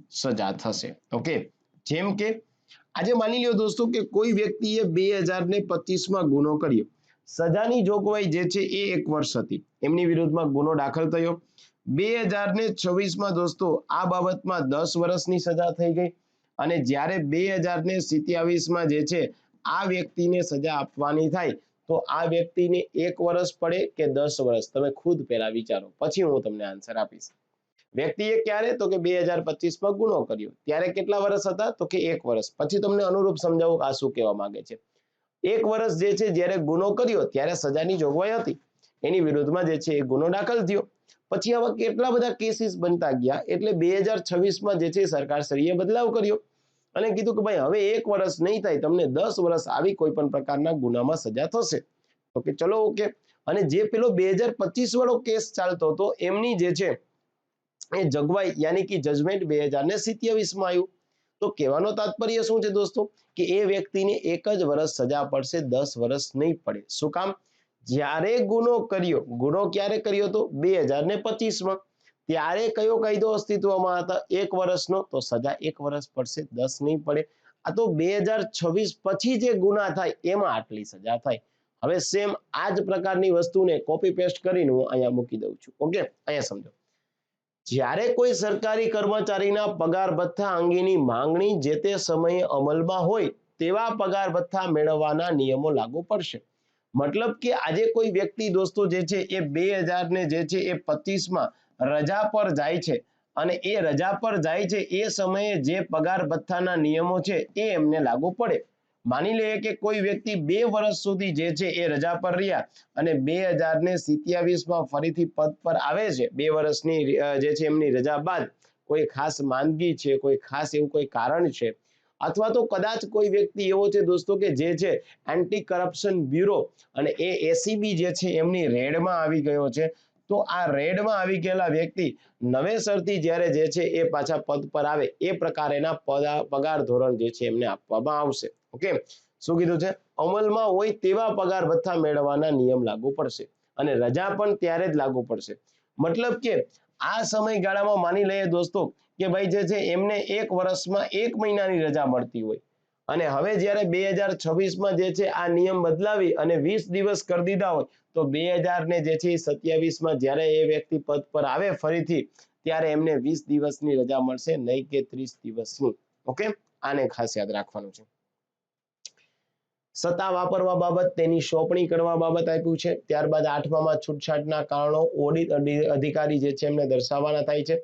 સજા થશે. ઓકે, જેમ કે આજે માની લ્યો દોસ્તો કે કોઈ વ્યક્તિએ 2025માં ગુનો કર્યો, સજાની જોગવાઈ જે છે એ 1 વર્ષ હતી, એમની વિરુદ્ધમાં ગુનો દાખલ થયો. 2026માં દોસ્તો આ બાબતમાં 10 વર્ષની સજા થઈ ગઈ અને જ્યારે 2027માં જે છે આ વ્યક્તિને સજા આપવાની થાય તો આ વ્યક્તિને 1 વર્ષ પડે કે 10 વર્ષ, તમે ખુદ પહેલા વિચારો, પછી હું તમને આન્સર આપીશ. વ્યક્તિએ ક્યારે? તો કે 2025માં ગુનો કર્યો, ત્યારે કેટલા વર્ષ હતા? તો કે 1 વર્ષ. પછી તમને અનુરૂપ સમજાવું આ શું કહેવા માંગે છે. 1 વર્ષ જે છે જ્યારે ગુનો કર્યો ત્યારે સજાની જોગવાઈ હતી, એની વિરુદ્ધમાં જે છે એ ગુનો દાખલ થયો. પછી આવા કેટલા બધા કેસીસ બનતા ગયા એટલે 2026માં જે છે સરકારશ્રીએ બદલાવ કર્યો અને કીધું કે ભાઈ હવે 1 વર્ષ નહીં થાય, તમને 10 વર્ષ આવી કોઈ પણ પ્રકારના ગુનામાં સજા થશે. ઓકે, ચલો ઓકે. અને જે પેલો 2025 વાળો કેસ ચાલતો હતો એમની જે છે એ જોગવાઈ યાની કે જજમેન્ટ 2027માં આવ્યું. તો કહેવાનો તાત્પર્ય શું છે દોસ્તો કે એ વ્યક્તિને 1 જ વર્ષ સજા પડશે, 10 વર્ષ નહીં પડે. શું કામ? જ્યારે ગુનો કર્યો, ગુનો ક્યારે કર્યો હતો? 2025માં. ત્યારે કયો કાયદો અસ્તિત્વમાં હતા? 1 વર્ષનો, તો સજા 1 વર્ષ પડશે, 10 નહીં પડે. આ તો 2026 પછી જે ગુના થાય એમાં આટલી સજા થાય. હવે સેમ આ જ પ્રકારની વસ્તુને કોપી પેસ્ટ કરીને હું અહીંયા મૂકી દઉં છું. ઓકે, અહીંયા સમજો. જ્યારે કોઈ સરકારી કર્મચારીના પગાર ભથ્થા અંગેની માંગણી જે તે સમયે અમલમાં હોય તેવા પગાર ભથ્થા મેળવવાના નિયમો લાગુ પડશે. મતલબ કે આજે કોઈ વ્યક્તિ દોસ્તો જે છે એ 2025માં રજા પર જાય છે અને એ રજા પર જાય છે એ સમયે જે પગાર ભથ્થાના નિયમો છે એ એમને લાગુ પડે. માની લઈએ કે કોઈ વ્યક્તિ 2 વર્ષ સુધી જે છે એ રજા પર રહ્યા અને 2027માં ફરીથી પદ પર આવે છે. 2 વર્ષની જે છે એમની રજા બાદ કોઈ ખાસ માંદગી છે, કોઈ ખાસ એવું કોઈ કારણ છે, અથવા તો કદાચ કોઈ વ્યક્તિ એવો છે દોસ્તો કે જે છે એન્ટી કરપ્શન બ્યુરો અને એ એસીબી જે છે એમની રેડમાં આવી ગયો છે. તો આ રેડમાં આવી ગયેલા વ્યક્તિ નવેસરથી જ્યારે જે છે એ પાછા પદ પર આવે એ પ્રકારેના પગાર ધોરણ જે છે એમને આપવામાં આવશે. ઓકે, શું કીધું છે? અમલમાં હોય તેવા પગાર ભથ્થા મેળવવાના નિયમ લાગુ પડશે અને રજા પણ ત્યારે જ લાગુ પડશે. મતલબ કે આ સમયગાળામાં માની લઈએ દોસ્તો કે ભાઈ જે છે એમને 1 વર્ષમાં 1 મહિનાની રજા મળતી હોય અને હવે જ્યારે 2026માં જે છે આ નિયમ બદલાવી અને 20 દિવસ કરી દીધા હોય તો 2027માં જ્યારે એ વ્યક્તિ પદ પર આવે ફરીથી ત્યારે એમને 20 દિવસની રજા મળશે, નહીં કે 30 દિવસની. ઓકે, આને ખાસ યાદ રાખવાનું છે. સત્તા વાપરવા બાબત, તેની સોંપણી કરવા બાબત આપ્યું છે. ત્યારબાદ 8મામાં છૂટછાટના કારણો ઓડિટ અધિકારી જે છે એમને દર્શાવવાના થાય છે.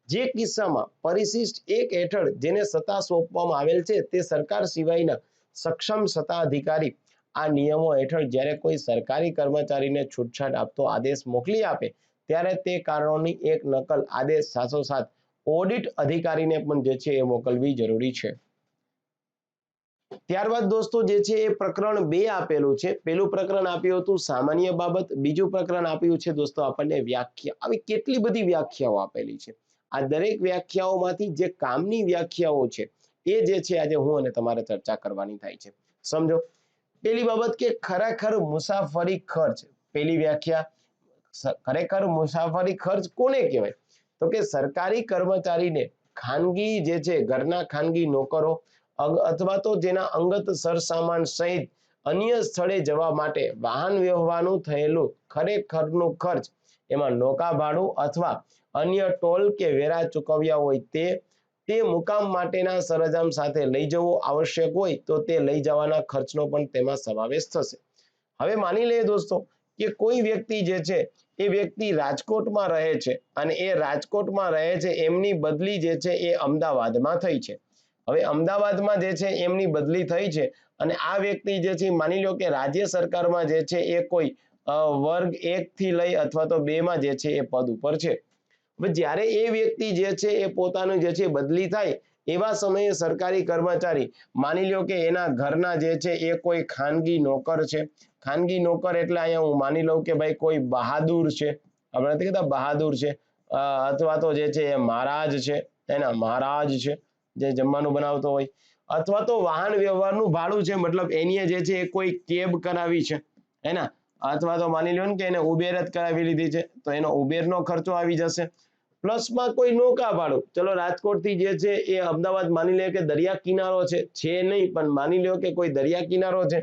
જે કિસ્સામાં પરિશિષ્ટ 1 હેઠળ જેને સત્તા સોંપવામાં આવેલ છે તે સરકાર સિવાયના સક્ષમ સત્તા અધિકારી આ નિયમો હેઠળ જ્યારે કોઈ સરકારી કર્મચારીને છૂટછાટ આપતો આદેશ મોકલી આપે ત્યારે તે કારણોની એક નકલ આદેશ સાથોસાથ ઓડિટ અધિકારીને પણ જે છે એ મોકલવી જરૂરી છે. ત્યારબાદ દોસ્તો જે છે એ પ્રકરણ 2 આપેલું છે. પહેલું પ્રકરણ આપ્યું હતું સામાન્ય બાબત, બીજું પ્રકરણ આપ્યું છે દોસ્તો આપણને વ્યાખ્યા. આવી કેટલી બધી વ્યાખ્યાઓ આપેલી છે. આ દરેક વ્યાખ્યાઓમાંથી જે કામની વ્યાખ્યાઓ છે એ જે છે આજે હું અને તમારે ચર્ચા કરવાની થાય છે. સમજો, પેલી બાબત કે ખરેખર મુસાફરી ખર્ચ, પેલી વ્યાખ્યા ખરેખર મુસાફરી ખર્ચ કોને કહેવાય? તો કે સરકારી કર્મચારીને ખાનગી જે છે ઘરના ખાનગી નોકરો અથવા તો જેના અંગત સરસામાન સહિત અન્ય સ્થળે જવા માટે વાહન વ્યવહારનું થયેલું ખરેખરનું ખર્ચ, એમાં નૌકા ભાડું અથવા અન્ય ટોલ કે વેરા ચૂકવ્યા હોય તે મુકામ માટેના સરંજામ સાથે લઈ જવો આવશ્યક હોય તો તે લઈ જવાના ખર્ચનો પણ તેમાં સમાવેશ થશે. હવે માની લઈએ દોસ્તો કે કોઈ વ્યક્તિ જે છે એ વ્યક્તિ રાજકોટમાં રહે છે અને એ રાજકોટમાં રહે છે, એમની બદલી જે છે એ અમદાવાદમાં થઈ છે. હવે અમદાવાદમાં જે છે એમની બદલી થઈ છે અને આ વ્યક્તિ જે છે માની લો કે રાજ્ય સરકારમાં જે છે એ કોઈ વર્ગ 1 થી લઈ અથવા તો 2 માં જે છે એ પદ ઉપર છે. જ્યારે એ વ્યક્તિ જે છે એ પોતાનું જે છે બદલી થાય એવા સમયે સરકારી કર્મચારી માની લો કે એના ઘરના જે છે એ કોઈ ખાનગી નોકર છે. ખાનગી નોકર એટલે અહીંયા હું માની લઉં કે ભાઈ કોઈ બહાદુર છે, આપણે નથી કહેતા બહાદુર છે, અથવા તો જે છે એ મહારાજ છે, એના મહારાજ છે જે જમવાનું બનાવતો હોય, અથવા તો વાહન વ્યવહારનું ભાડું છે, મતલબ એની જે છે એ કોઈ કેબ કરાવી છે એના, અથવા તો માની લો ને કે એને ઉબેર જ કરાવી લીધી છે તો એનો ઉબેરનો ખર્ચો આવી જશે. પ્લસમાં કોઈ નૌકા ભાડું, ચલો રાજકોટથી જે છે એ અમદાવાદ માની લે કે દરિયા કિનારો છે નહીં પણ માની લો કે કોઈ દરિયા કિનારો છે,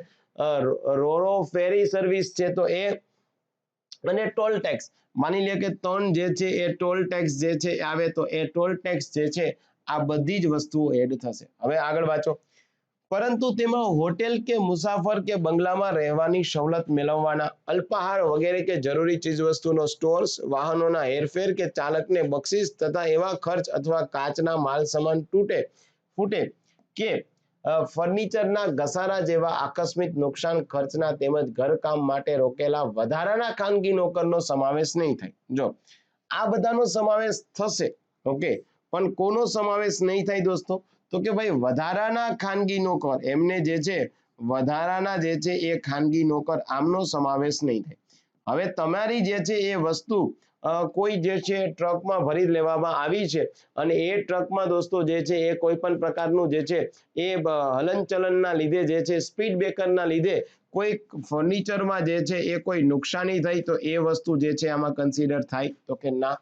રોરો ફેરી સર્વિસ છે તો એ, અને ટોલ ટેક્સ માની લે કે 3 જે છે એ ટોલ ટેક્સ જે છે આવે તો એ ટોલ ટેક્સ જે છે આ બધી જ વસ્તુઓ એડ થશે. હવે આગળ વાંચો. પરંતુ તેમાં હોટેલ કે મુસાફર કે બંગલામાં રહેવાની સવલત મેળવવાના, અલ્પાહાર વગેરે કે જરૂરી ચીજવસ્તુનો સ્ટોર્સ, વાહનોના હેરફેર કે ચાલકને બક્ષિસ તથા એવા ખર્ચ અથવા કાચના માલ સામાન ફૂટે કે ફર્નિચરના ઘસારા જેવા આકસ્મિક નુકસાન ખર્ચના તેમજ ઘરકામ માટે રોકેલા વધારાના ખાનગી નોકરનો સમાવેશ નહીં થાય. જો આ બધાનો સમાવેશ થશે, ઓકે, પણ કોનો સમાવેશ નહીં થાય દોસ્તો? તો કે ભાઈ વધારાના ખાનગી નોકર, એમને જે છે વધારાના જે છે એ ખાનગી નોકર, આમનો સમાવેશ નહીં થાય. હવે તમારી જે છે એ વસ્તુ કોઈ જે છે ટ્રકમાં ભરી લેવામાં આવી છે અને એ ટ્રકમાં દોસ્તો જે છે એ કોઈ પણ પ્રકારનું જે છે એ હલનચલનના લીધે જે છે સ્પીડ બ્રેકરના લીધે કોઈ ફર્નિચરમાં જે છે એ કોઈ નુકસાની થઈ તો એ વસ્તુ જે છે આમાં કન્સિડર થાય? તો કે ના.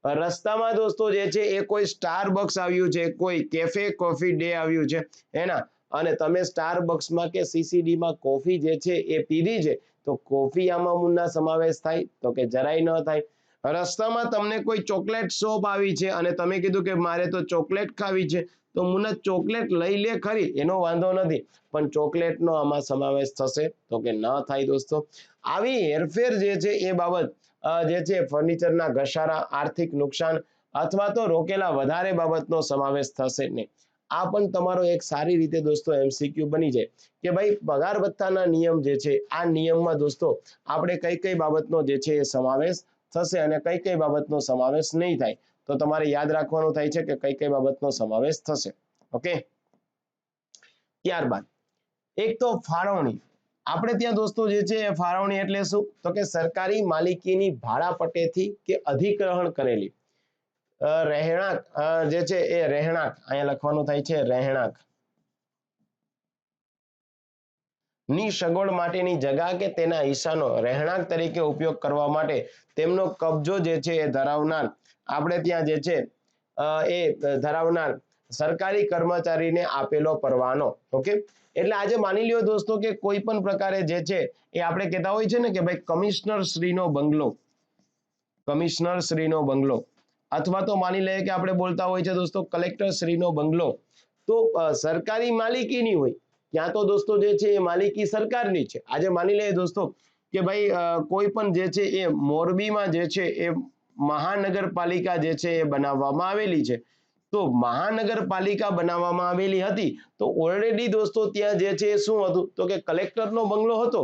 રસ્તામાં દોસ્તો જે છે એ કોઈ સ્ટારબક્સ આવ્યું છે, કોઈ કેફે કોફી ડે આવ્યું છે એના, અને તમે સ્ટારબક્સમાં કે સીસીડીમાં કોફી જે છે એ પીધી છે તો કોફી આમાં મુન્ના સમાવેશ થાય? તો કે જરાય ન થાય. રસ્તામાં તમને કોઈ ચોકલેટ શોપ આવી છે અને તમે કીધું કે મારે તો ચોકલેટ ખાવી છે તો મુન્ના ચોકલેટ લઈ લે ખરી, એનો વાંધો નથી, પણ ચોકલેટનો આમાં સમાવેશ થશે? તો કે ન થાય દોસ્તો. આવી હેરફેર જે છે એ બાબત જે છે ફર્નિચરના ઘસારા, આર્થિક નુકસાન અથવા તો રોકેલા વધારે બાબતનો સમાવેશ થશે નહીં. આ પણ તમારો એક સારી રીતે દોસ્તો MCQ બની જાય કે ભાઈ પગાર ભથ્થાના નિયમ જે છે આ નિયમમાં દોસ્તો આપણે કઈ કઈ બાબતનો જે છે એ સમાવેશ થશે અને કઈ કઈ બાબતનો સમાવેશ નહીં થાય. તો તમારે યાદ રાખવાનું થાય છે કે કઈ કઈ બાબતનો સમાવેશ થશે. ઓકે, ત્યારબાદ એક તો ફાળવણી. આપણે ત્યાં દોસ્તો જે છે ફાળવણી એટલે શું? તો કે સરકારી માલિકીની ભાડાપટ્ટેથી કે અધિગ્રહણ કરેલી રહેણાંક જે છે એ રહેણાંક, અહીંયા લખવાનું થાય છે રહેણાંક ની સગવડ માટેની જગા કે તેના હિસ્સાનો રહેણાંક તરીકે ઉપયોગ કરવા માટે તેમનો કબજો જે છે એ ધરાવનાર, આપણે ત્યાં જે છે એ ધરાવનાર સરકારી કર્મચારીને આપેલો પરવાનો. ઓકે, એટલે આજે માની લ્યો દોસ્તો કે કોઈ પણ પ્રકારે જે છે એ આપણે કહેતા હોય છે ને કે ભાઈ કમિશનર શ્રીનો બંગલો, કમિશનર શ્રીનો બંગલો, અથવા તો માની લઈએ કે આપણે બોલતા હોય છે દોસ્તો કલેક્ટર શ્રીનો બંગલો, તો સરકારી માલિકીની હોય ત્યાં તો દોસ્તો જે છે એ માલિકી સરકારની છે. આજે માની લઈએ દોસ્તો કે ભાઈ કોઈ પણ જે છે એ મોરબીમાં જે છે એ મહાનગરપાલિકા જે છે એ બનાવવામાં આવેલી છે, તો મહાનગરપાલિકા બનાવવામાં આવેલી હતી તો ઓલરેડી દોસ્તો ત્યાં જે છે શું હતું? તો કે કલેક્ટરનો બંગલો હતો,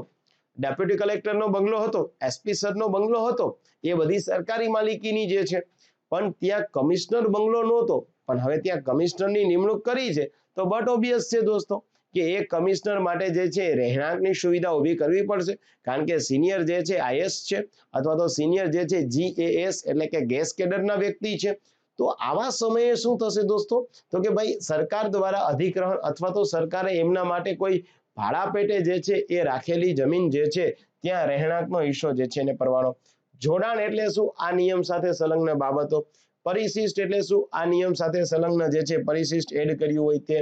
ડેપ્યુટી કલેક્ટરનો બંગલો હતો, એસપી સરનો બંગલો હતો, એ બધી સરકારી માલિકીની જે છે. પણ ત્યાં કમિશનર બંગલો નહોતો, પણ હવે ત્યાં કમિશનરની નિમણૂક કરી છે તો બટ ઓબ્વિયસ છે દોસ્તો કે એ કમિશનર માટે જે છે રહેણાંકની સુવિધા ઊભી કરવી પડશે, કારણ કે સિનિયર જે છે IS છે અથવા તો સિનિયર જે છે GAS એટલે કે ગેસ કેડરના વ્યક્તિ છે. તો આવા સમયે શું થશે દોસ્તો? તો કે ભાઈ સરકાર દ્વારા અધિગ્રહણ અથવા તો સરકારે એમના માટે કોઈ ભાડા પેટે જે છે એ રાખેલી જમીન જે છે ત્યાં રહેણાંકનો હિસ્સો જે છે એને પરવાનો. જોડાણ એટલે શું? આ નિયમ સાથે સંલગ્ન બાબતો. પરિશિષ્ટ એટલે શું? આ નિયમ સાથે સંલગ્ન જે છે પરિશિષ્ટ એડ કર્યું હોય તે.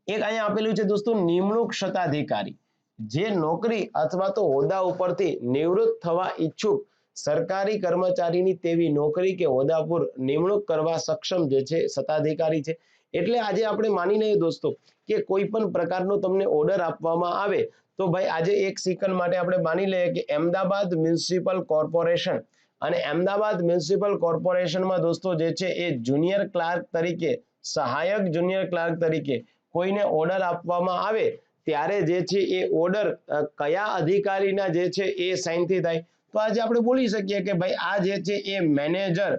એક અહીંયા આપેલું છે દોસ્તો નિમણૂક શતાધિકારી, જે નોકરી અથવા તો હોદ્દા ઉપરથી નિવૃત્ત થવા ઈચ્છુક સરકારી કર્મચારીની તેવી નોકરી કે હોદ્દા પર નિમણૂક કરવા સક્ષમ જે છે સત્તાધિકારી છે. એટલે આજે આપણે માની લઈએ દોસ્તો કે કોઈ પણ પ્રકારનો તમને ઓર્ડર આપવામાં આવે તો ભાઈ આજે એક સેકન્ડ માટે આપણે માની લઈએ કે અમદાવાદ મ્યુનિસિપલ કોર્પોરેશન, અને અમદાવાદ મ્યુનિસિપલ કોર્પોરેશનમાં દોસ્તો જે છે એ જુનિયર ક્લાર્ક તરીકે, સહાયક જુનિયર ક્લાર્ક તરીકે કોઈને ઓર્ડર આપવામાં આવે ત્યારે જે છે એ ઓર્ડર કયા અધિકારીના જે છે એ સાઇનથી થાય? તો આજે આપણે બોલી શકીએ કે ભાઈ આ જે છે એ મેનેજર,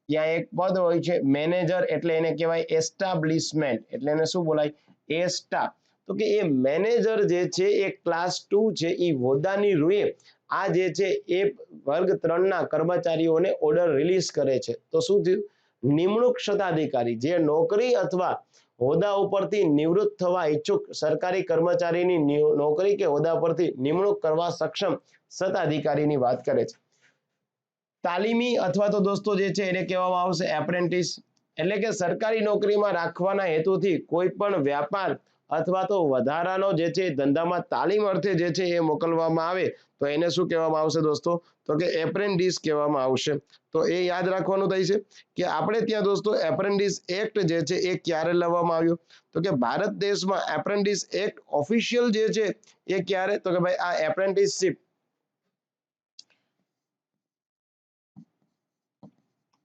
ત્યાં એક પદ હોય છે મેનેજર, એટલે એને કહેવાય એસ્ટાબ્લિશમેન્ટ, એટલે એને શું બોલાય? એસ્ટા. તો કે એ મેનેજર જે છે એ ક્લાસ 2 છે એ હોદ્દાની રૂએ આ જે છે એ વર્ગ 3 ના કર્મચારીઓને ઓર્ડર રિલીઝ કરે છે. તો શું થયું? નિમણૂક શતાધિકારી, જે નોકરી અથવા હોદ્દા ઉપરથી નિવૃત્ત થવા ઈચ્છુક સરકારી કર્મચારીની નોકરી કે હોદ્દા પરથી નિમણૂક કરવા સક્ષમ સત્તાધિકારીની વાત કરે છે. તાલીમી અથવા તો દોસ્તો જે છે એને કહેવામાં આવશે એપ્રેન્ટિસ, એટલે કે સરકારી નોકરીમાં રાખવાના હેતુથી કોઈ પણ વ્યાપાર અથવા તો વધારાનો જે છે ધંધામાં તાલીમ અર્થે જે છે એ મોકલવામાં આવે તો એને શું કહેવામાં આવશે દોસ્તો? તો કે એપ્રેન્ટિસ કહેવામાં આવશે. તો એ યાદ રાખવાનું થાય છે કે આપણે ત્યાં દોસ્તો એપ્રેન્ટિસ એક્ટ જે છે એ ક્યારે લાવવામાં આવ્યો? તો કે ભારત દેશમાં એપ્રેન્ટિસ એક્ટ ઓફિશિયલ જે છે એ ક્યારે? તો કે ભાઈ આ એપ્રેન્ટિસશિપ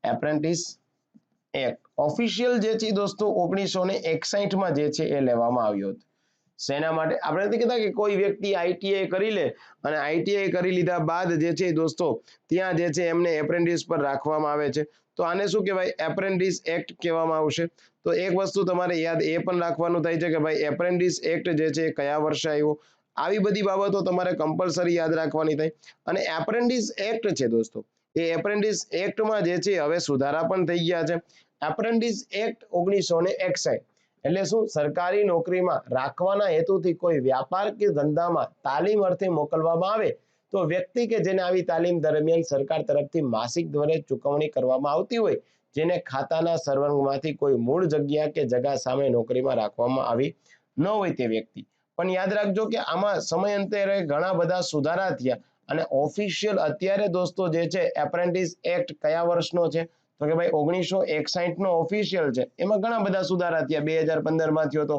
એપ્રેન્ટિસ એક્ટ ઓફિશિયલ જે છે દોસ્તો 1961 માં જે છે એ લેવામાં આવ્યો હતો. શેના માટે? આપણે નથી કહેતા કે કોઈ વ્યક્તિ આઈટીઆઈ કરી લે અને આઈટીઆઈ કરી લીધા બાદ જે છે દોસ્તો ત્યાં જે છે એમને એપ્રેન્ટિસ પર રાખવામાં આવે છે, તો આને શું કહેવાય? એપ્રેન્ટિસ એક્ટ કહેવામાં આવશે. તો એક વસ્તુ તમારે યાદ એ પણ રાખવાનું થાય છે કે ભાઈ એપ્રેન્ટિસ એક્ટ જે છે એ કયા વર્ષે આવ્યો, આવી બધી બાબતો તમારે કમ્પલસરી યાદ રાખવાની થાય. અને એપ્રેન્ટિસ એક્ટ છે દોસ્તો, એ એપ્રેન્ટિસ એક્ટમાં જે છે હવે સુધારા પણ થઈ ગયા છે. એપ્રેન્ટિસ એક્ટ 1961 એટલે શું? સરકારી નોકરીમાં રાખવાના હેતુથી કોઈ વ્યાપાર કે ધંધામાં તાલીમ અર્થે મોકલવામાં આવે તો વ્યક્તિ કે જેને આવી તાલીમ દરમિયાન સરકાર તરફથી માસિક ધોરણે ચૂકવણી કરવામાં આવતી હોય, જેને ખાતાના સરવંગમાંથી કોઈ મૂળ જગ્યા કે જગા સામે નોકરીમાં રાખવામાં આવી ન હોય તે વ્યક્તિ. પણ યાદ રાખજો કે આમાં સમયાંતરે ઘણા બધા સુધારા થયા અને ઓફિશિયલ અત્યારે દોસ્તો જે છે એપ્રેન્ટિસ એક્ટ કયા વર્ષનો છે? તો કે ભાઈ 1961 નો ઓફિશિયલ છે. એમાં ઘણા બધા સુધારા થયા, 2015 માં થયો તો,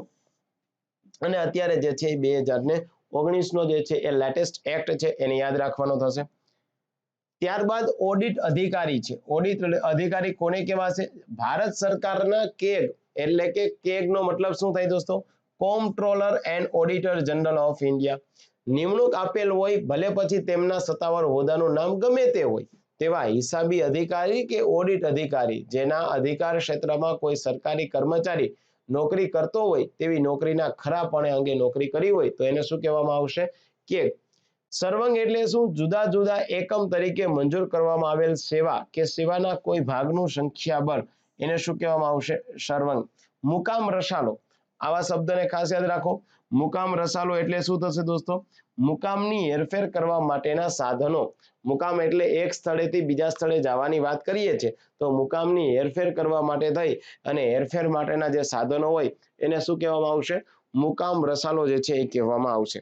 અને અત્યારે જે છે 2019 નો જે છે એ લેટેસ્ટ એક્ટ છે, એને યાદ રાખવાનો થશે. ત્યારબાદ ઓડિટ અધિકારી છે. ઓડિટ અધિકારી કોને કહેવાશે? ભારત સરકારના કેગ, એટલે કે કેગ નો મતલબ શું થાય દોસ્તો? કોમ્પ્ટ્રોલર and auditor general of India. નિમણૂક આપેલ હોય ભલે પછી તેમના સત્તાવાર હોદ્દાનું નામ ગમે તે હોય, તેવા હિસાબી અધિકારી કે ઓડિટ અધિકારી જેના અધિકાર ક્ષેત્રમાં કોઈ સરકારી કર્મચારી નોકરી કરતો હોય તેવી નોકરીના ખરાપણે અંગે નોકરી કરી હોય તો એને શું કહેવામાં આવશે? કે સર્વંગ એટલે શું? જુદા જુદા એકમ તરીકે મંજૂર કરવામાં આવેલ સેવા કે સેવાના કોઈ ભાગનું સંખ્યાબળ, એને શું કહેવામાં આવશે? સર્વંગ. મુકામ રસાલો, આવા શબ્દને ખાસ યાદ રાખો. મુકામ રસાલો એટલે શું થશે દોસ્તો? મુકામની હેરફેર કરવા માટેના સાધનો. મુકામ એટલે એક સ્થળેથી બીજા સ્થળે જવાની વાત કરીએ છીએ, તો મુકામની હેરફેર કરવા માટે થઈ અને હેરફેર માટેના જે સાધનો હોય એને શું કહેવામાં આવશે? મુકામ રસાલો જે છે એ કહેવામાં આવશે.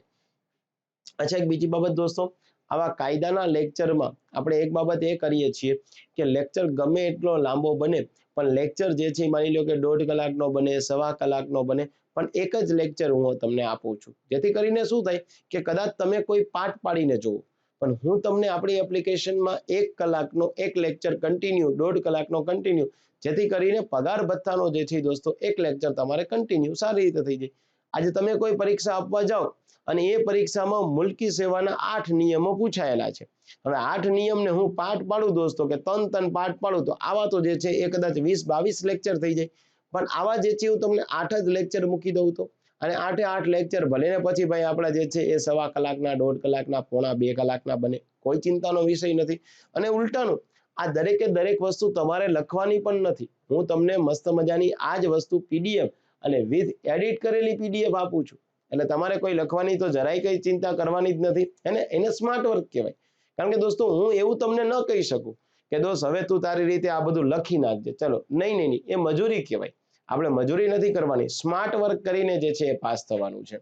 અચ્છા, એક બીજી બાબત દોસ્તો, આવા કાયદાના લેક્ચરમાં આપણે એક બાબત એ કરીએ છીએ કે લેક્ચર ગમે એટલો લાંબો બને પણ લેક્ચર જે છે માની લો કે 1.5 કલાકનો બને, 1.25 કલાકનો બને, પણ એક જ લેક્ચર હું તમને આપું છું, જેથી કરીને શું થાય કે કદાચ તમે કોઈ પાઠ પાડીને જોવો પણ હું તમને આપણી એપ્લિકેશનમાં 1 કલાકનો એક લેક્ચર કન્ટિન્યુ, 1.5 કલાકનો કન્ટિન્યુ, જેથી કરીને પગાર ભથ્થાનો જે છે દોસ્તો એક લેક્ચર તમારે કન્ટિન્યુ સારી રીતે થઈ જાય. આજે તમે કોઈ પરીક્ષા આપવા જાઓ અને એ પરીક્ષામાં મુલકી સેવાના 8 નિયમો પૂછાયેલા છે. હવે 8 નિયમને હું પાઠ પાડું દોસ્તો કે 3 પાઠ પાડું તો આવા તો જે છે એ કદાચ 20-22 લેક્ચર થઈ જાય. પણ આવા જે છે હું તમને 8 જ લેક્ચર મૂકી દઉં તો, અને 8 લેક્ચર ભલે ને પછી ભાઈ આપણા જે છે એ 1.25 કલાકના, 1.5 કલાકના, 1.5-2 કલાકના બને, કોઈ ચિંતાનો વિષય નથી. અને ઉલટાનું આ દરેકે દરેક વસ્તુ તમારે લખવાની પણ નથી. હું તમને મસ્ત મજાની આ જ વસ્તુ પીડીએફ અને વિથ એડિટ કરેલી પીડીએફ આપું છું. એટલે તમારે કોઈ લખવાની તો જરાય કઈ ચિંતા કરવાની જ નથી, એને સ્માર્ટ વર્ક કહેવાય. કારણ કે દોસ્તો હું એવું તમને ન કહી શકું કે દોસ્ત હવે તું તારી રીતે આ બધું લખી નાખજે, ચલો નહીં, એ મજૂરી કહેવાય. આપણે મજૂરી નથી કરવાની, સ્માર્ટ વર્ક કરીને જે છે એ પાસ થવાનું છે.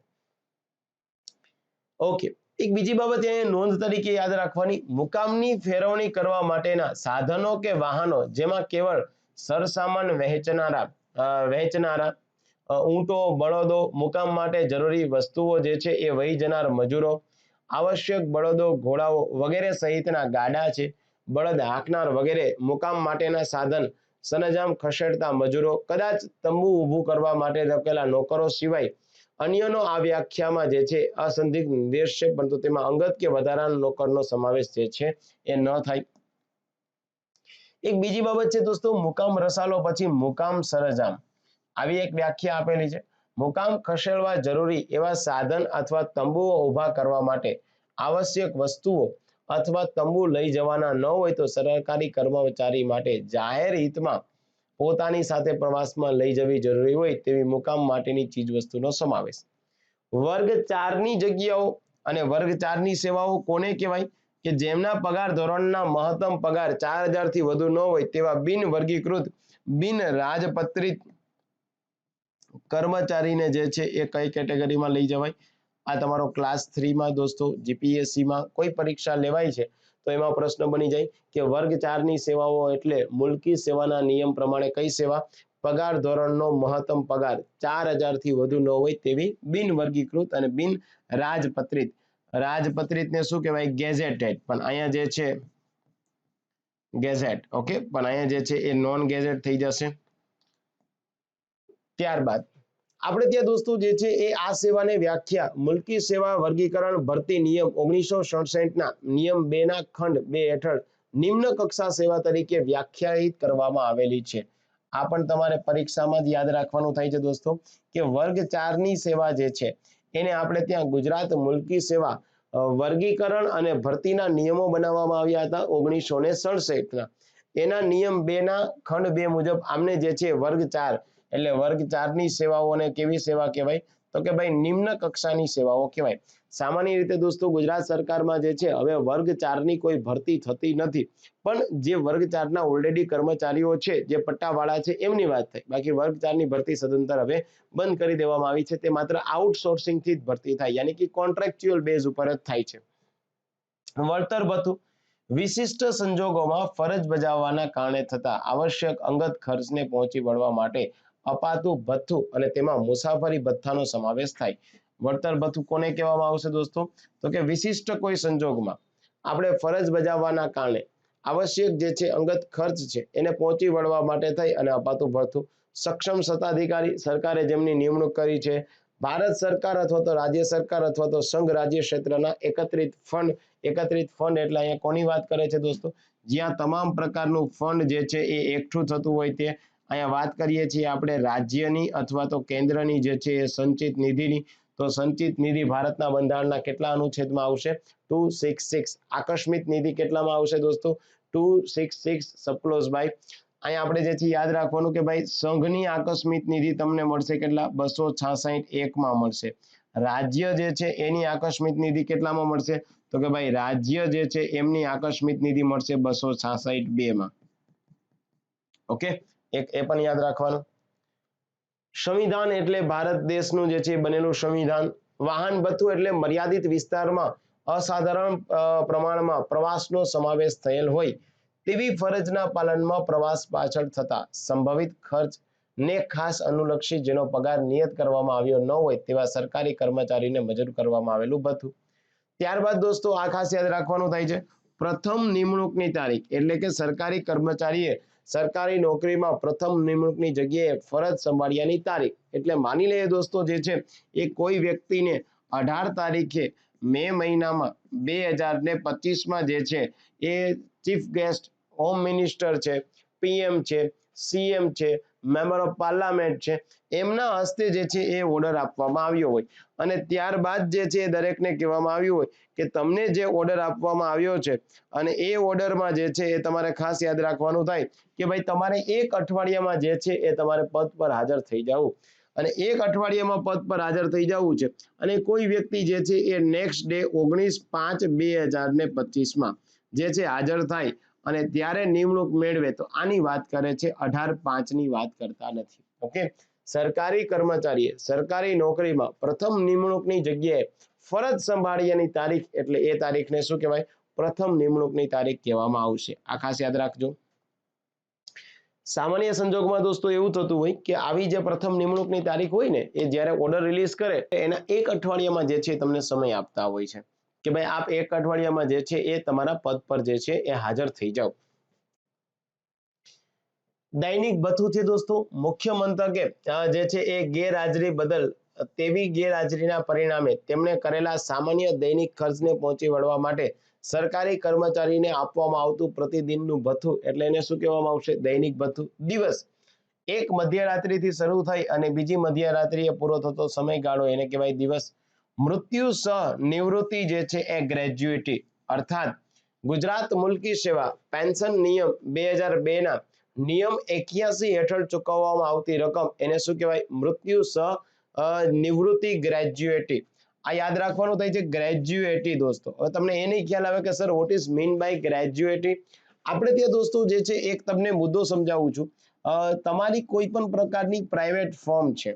ઓકે, એક બીજી બાબત અહીંયા નોંધ તરીકે યાદ રાખવાની, મુકામની ફેરવણી કરવા માટેના સાધનો કે વાહનો જેમાં કેવળ સરસામાન વહેંચનારા ઊંટો, બળદો, મુકામ માટે જરૂરી વસ્તુઓ જે છે એ વહી જનાર મજૂરો, આવશ્યક બળદો, ઘોડાઓ વગેરે સહિતના ગાડા છે, બળદ હાંકનાર વગેરે મુકામ માટેના સાધન સરંજામ ખસેડતા મજૂરો, કદાચ તંબુ ઊભું કરવા માટે રખેલા નોકરો સિવાય અન્યનો આ વ્યાખ્યામાં જે છે અસંદિગ્ધ નિર્દેશ છે, પરંતુ તેમાં અંગત કે વધારાના નોકરનો સમાવેશ જે છે એ ન થાય. એક બીજી બાબત છે દોસ્તો, મુકામ રસાલો પછી મુકામ સરંજામ, આવી એક વ્યાખ્યા આપેલી છે. મુકામ ખસેડવા જરૂરી એવા સાધન અથવા તંબુઓ ઊભા કરવા માટે આવશ્યક વસ્તુઓ અથવા તંબુ લઈ જવાના ન હોય તો સરકારી કર્મચારી માટે જાહેર હિતમાં પોતાની સાથે પ્રવાસમાં લઈ જવી જરૂરી હોય તેવી મુકામ માટેની ચીજ વસ્તુનો સમાવેશ. વર્ગ 4 ની જગ્યાઓ અને વર્ગ 4 ની સેવાઓ કોને કહેવાય? કે જેમના પગાર ધોરણના મહત્તમ પગાર 4000 થી વધુ ન હોય તેવા બિન વર્ગીકૃત બિન રાજપત્રિત કર્મચારીને જે છે એ કઈ કેટેગરીમાં લઈ જવાય? આ તમારો ક્લાસ 3 માં દોસ્તો જીપીએસસી માં કોઈ પરીક્ષા લેવાય છે તો એમાં પ્રશ્ન બની જાય કે વર્ગ 4 ની સેવાઓ એટલે મુલકી સેવાના નિયમ પ્રમાણે કઈ સેવા? પગાર ધોરણનો મહત્તમ પગાર 4000 થી વધુ ન હોય તેવી બિન વર્ગીકૃત અને બિન રાજપત્રિત, રાજપત્રિતને શું કહેવાય? ગેઝેટેડ, પણ અહીંયા જે છે ગેઝેટ, ઓકે, પણ અહીંયા જે છે એ નોન ગેઝેટ થઈ જશે. ત્યારબાદ આપણે ત્યાં દોસ્તો જે છે એ આ સેવાને વ્યાખ્યા મુલકી સેવા વર્ગીકરણ ભરતી નિયમ 1967 ના નિયમ 2 ના ખંડ 2 હેઠળ નિમ્ન કક્ષા સેવા તરીકે વ્યાખ્યાયિત કરવામાં આવેલી છે. આ પણ તમારે પરીક્ષામાં જ યાદ રાખવાનું થાય છે દોસ્તો કે વર્ગ 4 ની સેવા જે છે એને આપણે ત્યાં ગુજરાત મુલકી સેવા વર્ગીકરણ અને ભરતીના નિયમો બનાવવામાં આવ્યા હતા 1967 ના. એના નિયમ 2 ના ખંડ 2 મુજબ આમને જે છે વર્ગ 4 એટલે વર્ગ 4 ની સેવાઓને કેવી સેવા કહેવાય? તો કે ભાઈ નિમ્ન કક્ષાની સેવાઓ કહેવાય. સામાન્ય રીતે દોસ્તો ગુજરાત સરકારમાં જે છે હવે વર્ગ 4 ની કોઈ ભરતી થતી નથી, પણ જે વર્ગ 4 ના ઓલરેડી કર્મચારીઓ છે જે પટ્ટાવાળા છે એમની વાત થઈ, બાકી વર્ગ 4 ની ભરતી સદંતર હવે બંધ કરી દેવામાં આવી છે. તે માત્ર આઉટસોર્સિંગ થી જ ભરતી થાય, યાની કે કોન્ટ્રાક્ચ્યુઅલ બેઝ ઉપર જ થાય છે. વળતર ભથ્થું વિશિષ્ટ સંજોગોમાં ફરજ બજાવવાના કારણે થતા આવશ્યક અંગત ખર્ચને પહોંચી વળવા માટે અપાતું ભથ્થું અને તેમાં મુસાફરી ભથ્થાનો સમાવેશ થાય. વળતર ભથ્થું કોને કહેવામાં આવશે દોસ્તો? તો કે વિશિષ્ટ કોઈ સંજોગમાં આપણે ફરજ બજાવવાના કારણે આવશ્યક જે છે અંગત ખર્ચ છે એને પહોંચી વળવા માટે થઈ અને અપાતું ભથ્થું. સક્ષમ સત્તાધિકારી સરકારે જેમની નિમણૂક કરી છે, ભારત સરકાર અથવા તો રાજ્ય સરકાર અથવા તો સંઘ રાજ્ય ક્ષેત્રના એકત્રિત ફંડ એટલે અહીંયા કોની વાત કરે છે દોસ્તો? જ્યાં તમામ પ્રકારનું ફંડ જે છે એ એકઠું થતું હોય તે. અહીંયા વાત કરીએ છીએ આપણે રાજ્યની અથવા તો કેન્દ્રની જે છે એ સંચિત નિધિની. તો સંચિત નિધિ ભારતના બંધારણના કેટલા અનુચ્છેદમાં આવશે? 266. આકસ્મિક નિધિ કેટલામાં આવશે દોસ્તો? 266 સબક્લોઝ બાય. અહીંયા આપણે જે છે યાદ રાખવાનું કે ભાઈ સંઘની આકસ્મિક નિધિ તમને મળશે કેટલા? 266 માં મળશે. રાજ્ય જે છે એની આકસ્મિક નિધિ કેટલામાં મળશે? તો કે ભાઈ રાજ્ય જે છે એમની આકસ્મિક નિધિ મળશે 266 માં. ઓકે, એક એ પણ યાદ રાખવાનું. સંવિધાન એટલે ભારત દેશનું જે છે બનેલું સંવિધાન. વાહન ભથ્થું એટલે મર્યાદિત વિસ્તારમાં અસાધારણ પ્રમાણમાં પ્રવાસનો સમાવેશ થયેલ હોય તેવી ફરજના પાલનમાં પ્રવાસ પાછળ થતા સંભવિત ખર્ચ ને ખાસ અનુલક્ષી જેનો પગાર નિયત કરવામાં આવ્યો ન હોય તેવા સરકારી કર્મચારીને મજૂર કરવામાં આવેલું ભથ્થું. ત્યારબાદ દોસ્તો આ ખાસ યાદ રાખવાનું થાય છે પ્રથમ નિમણૂકની તારીખ, એટલે કે સરકારી કર્મચારીએ સરકારી નોકરીમાં પ્રથમ નિમણૂકની જગ્યાએ ફરજ સંભાળ્યાની તારીખ. એટલે માની લઈએ દોસ્તો જે છે એ કોઈ વ્યક્તિને 18 તારીખે મે મહિનામાં 2025માં જે છે એ ચીફ ગેસ્ટ, હોમ મિનિસ્ટર છે, પીએમ છે, સીએમ છે, મેમ્બર ઓફ પાર્લામેન્ટ છે, એમના હસ્તે જે છે એ ઓર્ડર આપવામાં આવ્યો હોય અને ત્યારબાદ જે છે દરેકને કહેવામાં આવ્યું હોય કે તમને જે ઓર્ડર આપવામાં આવ્યો છે અને એ ઓર્ડરમાં જે છે એ તમારે ખાસ યાદ રાખવાનું થાય કે ભાઈ તમારે 1 અઠવાડિયામાં જે છે એ તમારે પદ પર હાજર થઈ જવું. અને 1 અઠવાડિયામાં પદ પર હાજર થઈ જવું છે અને કોઈ વ્યક્તિ જે છે એ નેક્સ્ટ ડે 19/5/2025 જે છે હાજર થાય અને ત્યારે નિમણૂક મેળવે તો આની વાત કરે છે, 18/5 ની વાત કરતા નથી. ઓકે, સરકારી કર્મચારીએ સરકારી નોકરીમાં પ્રથમ નિમણૂકની જગ્યાએ ફરજ સંભાળ્યાની તારીખ એટલે એ તારીખને શું કહેવાય? પ્રથમ નિમણૂકની તારીખ કહેવામાં આવશે. આ ખાસ યાદ રાખજો. સામાન્ય સંજોગમાં દોસ્તો એવું થતું હોય કે આવી જે પ્રથમ નિમણૂકની તારીખ હોય ને એ જ્યારે ઓર્ડર રિલીઝ કરે એના 1 અઠવાડિયામાં જે છે તમને સમય આપતા હોય છે કે ભાઈ આપ 1 અઠવાડિયામાં જે છે એ તમારા પદ પર જે છે એ હાજર થઈ જાઓ. દૈનિક ભથ્થું છે દોસ્તો, મુખ્ય મંતકે જે છે એ ગેરહાજરી બદલ તેવી ગેરહાજરીના પરિણામે તેમણે કરેલા સામાન્ય દૈનિક ખર્ચને પહોંચી વળવા માટે સરકારી કર્મચારીને આપવામાં આવતું પ્રતિદિનનું ભથ્થું એટલે એને શું કહેવામાં આવશે? દૈનિક ભથ્થું. દિવસ, એક મધ્યરાત્રિથી શરૂ થઈ અને બીજી મધ્યરાત્રિએ પૂરો થતો સમયગાળો એને કહેવાય દિવસ. મૃત્યુ સહ નિવૃત્તિ જે છે એ ગ્રેજ્યુઇટી અર્થાત ગુજરાત મુલ્કી સેવા પેન્શન નિયમ 2002 ના નિયમ 81 હેઠળ ચૂકવવામાં આવતી રકમ એને શું કહેવાય? મૃત્યુ સહ નિવૃત્તિ ગ્રેજ્યુઇટી. આ યાદ રાખવાનું થાય છે ગ્રેજ્યુએટી દોસ્તો. હવે તમને એ નહીં ખ્યાલ આવે કે sir what is mean by gratuity? આપણે ત્યાં દોસ્તો જે છે એક તમને મુદ્દો સમજાવું છું. તમારી કોઈ પણ પ્રકારની પ્રાઇવેટ ફર્મ છે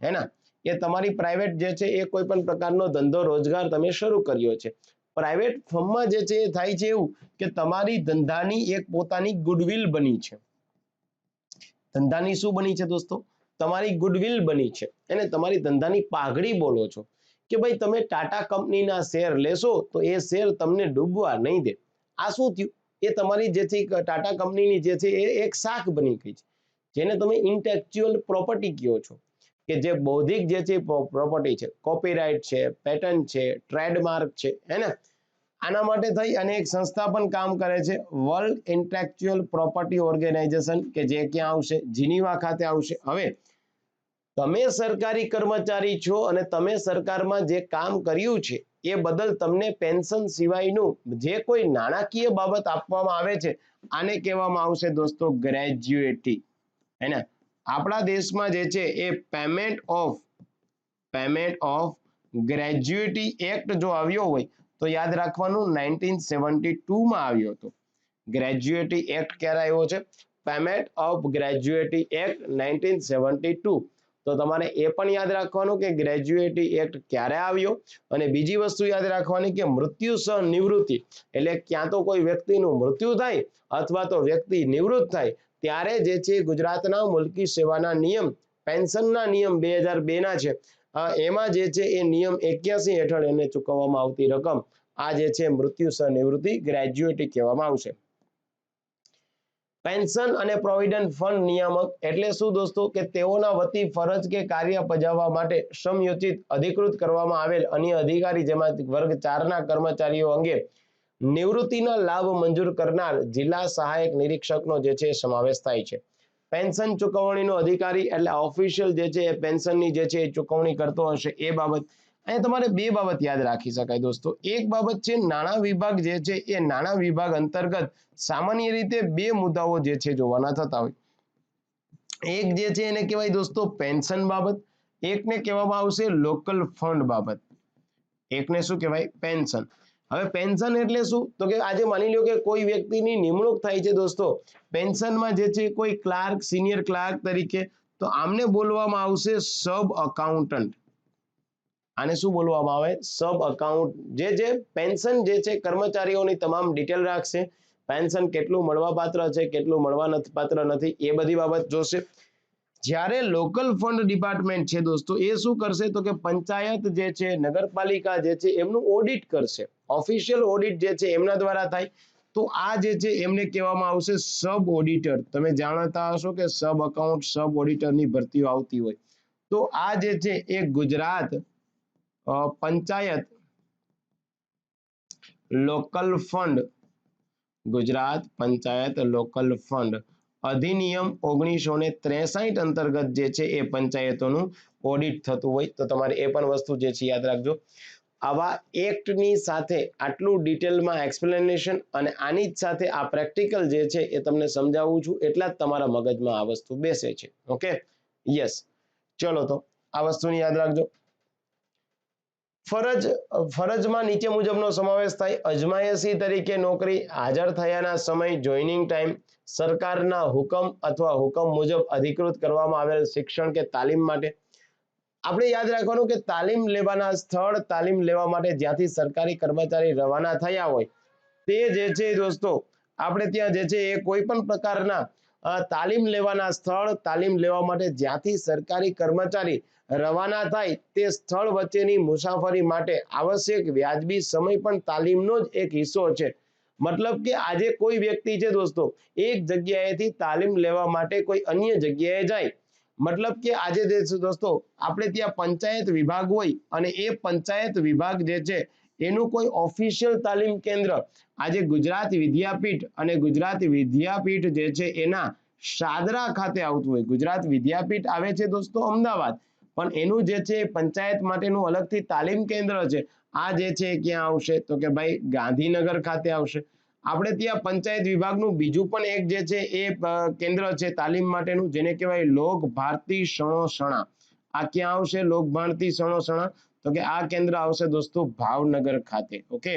હે ને, એ તમારી પ્રાઇવેટ જે છે એ કોઈ પણ પ્રકારનો ધંધો રોજગાર તમે શરૂ કર્યો છે. પ્રાઇવેટ ફર્મમાં જે છે એ થાય છે એવું કે તમારી ધંધાની એક પોતાની ગુડવિલ બની છે. ધંધાની શું બની છે દોસ્તો? તમારી ગુડવિલ બની છે અને તમારી ધંધાની પાઘડી બોલો છો કે ભાઈ તમે ટાટા કંપનીના શેર લેશો તો એ શેર તમને ડૂબવા નહીં દે. આ શું થયું? એ તમારી જે છે ટાટા કંપનીની જે છે એ એક શાખ બની ગઈ છે જેને તમે ઇન્ટેલેક્ચ્યુઅલ પ્રોપર્ટી કહો છો કે જે બૌદ્ધિક જે છે પ્રોપર્ટી છે, કોપીરાઇટ છે, પેટન્ટ છે, ટ્રેડમાર્ક છે હે ને. આના માટે થઈ અને એક સંસ્થા પણ કામ કરે છે, વર્લ્ડ ઇન્ટેલેક્ચ્યુઅલ પ્રોપર્ટી ઓર્ગેનાઇઝેશન, કે જે ક્યાં આવશે? જીનીવા ખાતે આવશે. હવે તમે સરકારી કર્મચારી છો અને તમે સરકારમાં જે કામ કર્યું છે એ બદલ તમને પેન્શન સિવાયનું જે કોઈ નાણાકીય બાબત આપવામાં આવે છે આને કહેવામાં આવશે દોસ્તો ગ્રેજ્યુએટી. હે ને, આપણા દેશમાં જે છે એ પેમેન્ટ ઓફ ગ્રેજ્યુએટી એક્ટ જો આવ્યો હોય તો યાદ રાખવાનું 1972 માં આવ્યો હતો. ગ્રેજ્યુએટી એક્ટ ક્યારે આવ્યો છે? Payment of gratuity act 1972. તો તમારે એ પણ યાદ રાખવાનું કે ગ્રેજ્યુએટી એક્ટ ક્યારે આવ્યો. અને બીજી વસ્તુ યાદ રાખવાની કે મૃત્યુ સહ નિવૃત્તિ એટલે ક્યાં તો કોઈ વ્યક્તિનું મૃત્યુ થાય અથવા તો વ્યક્તિ નિવૃત્ત થાય ત્યારે જે છે ગુજરાતના મુલ્કી સેવાના નિયમ પેન્શનના નિયમ 2002 ના છે એમાં જે છે એ નિયમ 81 હેઠળ એને ચૂકવવામાં આવતી રકમ આ જે છે મૃત્યુ સહ નિવૃત્તિ ગ્રેજ્યુએટી કહેવામાં આવશે. પેન્શન અને પ્રોવિડન્ટ ફંડ નિયામક એટલે શું દોસ્તો? કે તેઓના વતી ફરજ કે કાર્ય બજાવવા માટે સમયોચિત અધિકૃત કરવામાં આવેલ અન્ય અધિકારી જેમાં વર્ગ 4 ના કર્મચારીઓ અંગે નિવૃત્તિના લાભ મંજૂર કરનાર જિલ્લા સહાયક નિરીક્ષકનો જે છે સમાવેશ થાય છે. પેન્શન ચૂકવણીનો અધિકારી એટલે ઓફિશિયલ જે છે એ પેન્શનની જે છે એ ચૂકવણી કરતો હશે એ બાબત. અહીંયા તમારે બે બાબત યાદ રાખી શકાય દોસ્તો. એક બાબત છે નાણાં વિભાગ જે છે એ નાણાં વિભાગ અંતર્ગત સામાન્ય રીતે બે મુદ્દાઓ જે છે જોવાના થતા હોય. એક જે છે એને કહેવાય દોસ્તો પેન્શન બાબત, એકને કહેવામાં આવશે લોકલ ફંડ બાબત. એકને શું કહેવાય? પેન્શન. હવે પેન્શન એટલે શું? તો કે આજે માની લો કે કોઈ વ્યક્તિની નિમણૂક થાય છે દોસ્તો પેન્શનમાં જે છે કોઈ ક્લાર્ક, સિનિયર ક્લાર્ક તરીકે, તો આમને બોલવામાં આવશે સબ અકાઉન્ટન્ટ. આને શું બોલવામાં આવે? સબ અકાઉન્ટ. જે પેન્શન જે છે કર્મચારીઓની તમામ ડિટેલ રાખશે, પેન્શન કેટલું મળવાપાત્ર છે, કેટલું મળવા પાત્ર નથી એ બધી બાબત જોશે. જ્યારે લોકલ ફંડ ડિપાર્ટમેન્ટ છે દોસ્તો એ શું કરશે? તો કે પંચાયત જે છે, નગરપાલિકા જે છે એમનું ઓડિટ કરશે. ઓફિશિયલ ઓડિટ જે છે એમના દ્વારા થાય. તો આ જે છે એમને કહેવામાં આવશે સબ ઓડિટર. તમે જાણતા હશો કે સબ અકાઉન્ટ, સબ ઓડિટરની ભરતીઓ આવતી હોય. તો આ જે છે એ Gujarat panchayat local fund, Gujarat panchayat local fund અધિનિયમ 1963 અંતર્ગત જે છે એ પંચાયતોનું ઓડિટ થતું હોય. તો તમારે એ પણ વસ્તુ જે છે યાદ રાખજો. આવા એક્ટની સાથે આટલું ડિટેલમાં એક્સપ્લેનેશન અને આની જ સાથે આ પ્રેક્ટિકલ જે છે એ તમને સમજાવું છું એટલા જ તમારા મગજમાં આ વસ્તુ બેસે છે. Okay, yes. ચલો તો આ વસ્તુને યાદ રાખજો. ફરજમાં નીચે મુજબનો સમાવેશ થાય. અજમાયશી તરીકે નોકરી, હાજર થયાના સમય, જોઈનિંગ ટાઈમ, સરકારના હુકમ અથવા હુકમ મુજબ અધિકૃત કરવામાં આવેલ શિક્ષણ કે તાલીમ માટે. આપણે યાદ રાખવાનું કે તાલીમ લેવાના સ્થળ, તાલીમ લેવા માટે જ્યાંથી સરકારી કર્મચારી રવાના થયા હોય તે જે છે દોસ્તો આપણે ત્યાં જે છે એ કોઈ પણ પ્રકારના તાલીમ લેવાના સ્થળ, તાલીમ લેવા માટે જ્યાંથી સરકારી કર્મચારી રવાના થાય તે સ્થળ વચ્ચેની મુસાફરી માટે આવશ્યક વ્યાજબી સમય પણ તાલીમનો જ એક હિસ્સો છે. મતલબ કે આજે કોઈ વ્યક્તિ છે દોસ્તો એક જગ્યાએથી તાલીમ લેવા માટે કોઈ અન્ય જગ્યાએ જાય, મતલબ કે આજે જે દોસ્તો આપણે ત્યાં પંચાયત વિભાગ હોય અને એ પંચાયત વિભાગ જે છે એનું કોઈ ઓફિશિયલ તાલીમ કેન્દ્ર આજે ગુજરાત વિદ્યાપીઠ અને ગુજરાત વિદ્યાપીઠ જે છે એના શાદરા ખાતે આવતું હોય. ગુજરાત વિદ્યાપીઠ આવે છે દોસ્તો અમદાવાદ, પણ એનું જે છે પંચાયત માટેનું અલગથી તાલીમ કેન્દ્ર છે. આ જે છે ક્યાં આવશે તો કે ભાઈ ગાંધીનગર ખાતે આવશે. આપણે ત્યાં પંચાયત વિભાગનું બીજું પણ એક જે છે એ કેન્દ્ર છે તાલીમ માટેનું, જેને કહેવાય લોક ભારતી સણોસણા. આ ક્યાં આવશે? લોક ભારતી સણોસણા, તો કે આ કેન્દ્ર આવશે દોસ્તો ભાવનગર ખાતે. ઓકે,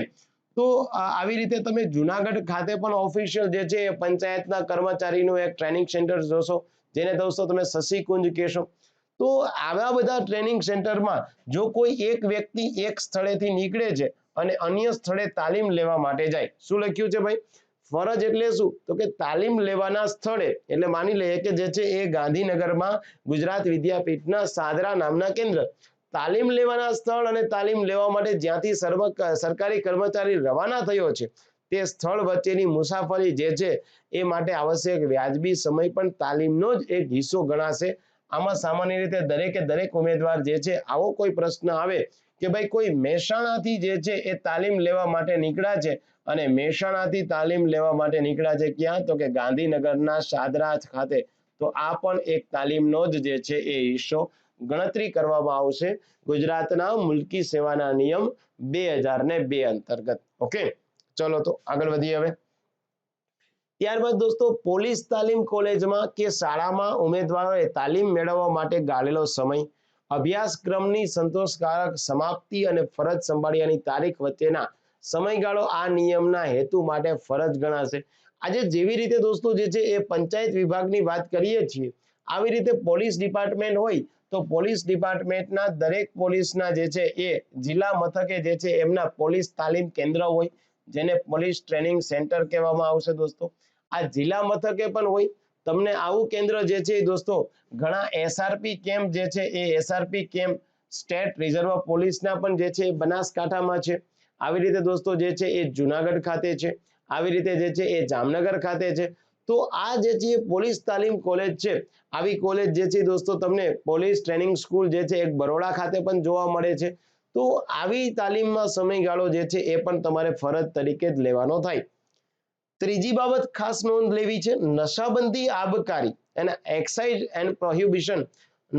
તો આવી રીતે તમે જુનાગઢ ખાતે પણ ઓફિશિયલ જે છે પંચાયતના કર્મચારીનું એક ટ્રેનિંગ સેન્ટર જોશો, જેને દોસ્તો તમે શશિકુંજ કહેશો. તો આવા બધા ટ્રેનિંગ સેન્ટરમાં જો કોઈ એક વ્યક્તિ એક સ્થળેથી નીકળે છે અને અન્ય સ્થળે તાલીમ લેવા માટે જાય, શું લખ્યું છે ભાઈ? ફરજ એટલે શું? તો કે તાલીમ લેવાના સ્થળે, એટલે માની લઈએ કે જે છે એ ગાંધીનગરમાં ગુજરાત વિદ્યાપીઠના સાદરા નામના કેન્દ્ર, તાલીમ લેવાના સ્થળ અને તાલીમ લેવા માટે જ્યાંથી સરકારી કર્મચારી રવાના થયો છે તે સ્થળ વચ્ચેની મુસાફરી જે છે એ માટે આવશ્યક વ્યાજબી સમય પણ તાલીમનો જ એક હિસ્સો ગણાશે. આમાં સામાન્ય રીતે દરેકે દરેક ઉમેદવાર જે છે આવો કોઈ પ્રશ્ન આવે કે ભાઈ કોઈ મહેસાણાથી જે છે એ તાલીમ લેવા માટે નીકળ્યા છે અને મહેસાણાથી તાલીમ લેવા માટે નીકળ્યા છે ક્યાં? તો કે ગાંધીનગરના શાદરા ખાતે, તો આ પણ એક તાલીમનો જ જે છે એ હિસ્સો ગણતરી કરવામાં આવશે ગુજરાતના મુલકી સેવાના નિયમ 2002 અંતર્ગત. ઓકે, ચલો તો આગળ વધીએ હવે. ત્યારબાદ દોસ્તો પોલીસ તાલીમ કોલેજમાં કે શાળામાં ઉમેદવારોએ તાલીમ મેળવવા માટે ગાળેલો સમય, અભ્યાસક્રમની સંતોષકારક સમાપ્તિ અને ફરજ સંભાળ્યાની તારીખ વચ્ચેના સમયગાળો આ નિયમના હેતુ માટે ફરજ ગણાશે. આજે જેવી રીતે દોસ્તો જે છે એ પંચાયત વિભાગની વાત કરીએ છીએ, આવી રીતે પોલીસ ડિપાર્ટમેન્ટ હોય તો પોલીસ ડિપાર્ટમેન્ટના દરેક પોલીસના જે છે એ જિલ્લા મથકે જે છે એમના પોલીસ તાલીમ કેન્દ્ર હોય, જેને પોલીસ ટ્રેનિંગ સેન્ટર કહેવામાં આવશે દોસ્તો. આ જિલ્લા મથકે પણ હોય. તમને આવું કેન્દ્ર જે છે દોસ્તો ઘણા એસઆરપી કેમ્પ જે છે એ એસઆરપી કેમ્પ સ્ટેટ રિઝર્વ પોલીસના પણ જે છે એ બનાસકાંઠામાં છે. આવી રીતે દોસ્તો જે છે એ જુનાગઢ ખાતે છે, આવી રીતે જે છે એ જામનગર ખાતે છે. તો આ જે છે પોલીસ તાલીમ કોલેજ છે, આવી કોલેજ જે છે દોસ્તો તમને પોલીસ ટ્રેનિંગ સ્કૂલ જે છે એક બરોડા ખાતે પણ જોવા મળે છે. તો આવી તાલીમમાં સમયગાળો જે છે એ પણ તમારે ફરજ તરીકે જ લેવાનો થાય. ત્રીજી બાબત ખાસ નોંધ લેવી છે, નશાબંધી આબકારી અને એક્સાઇઝ એન્ડ પ્રોહિબિશન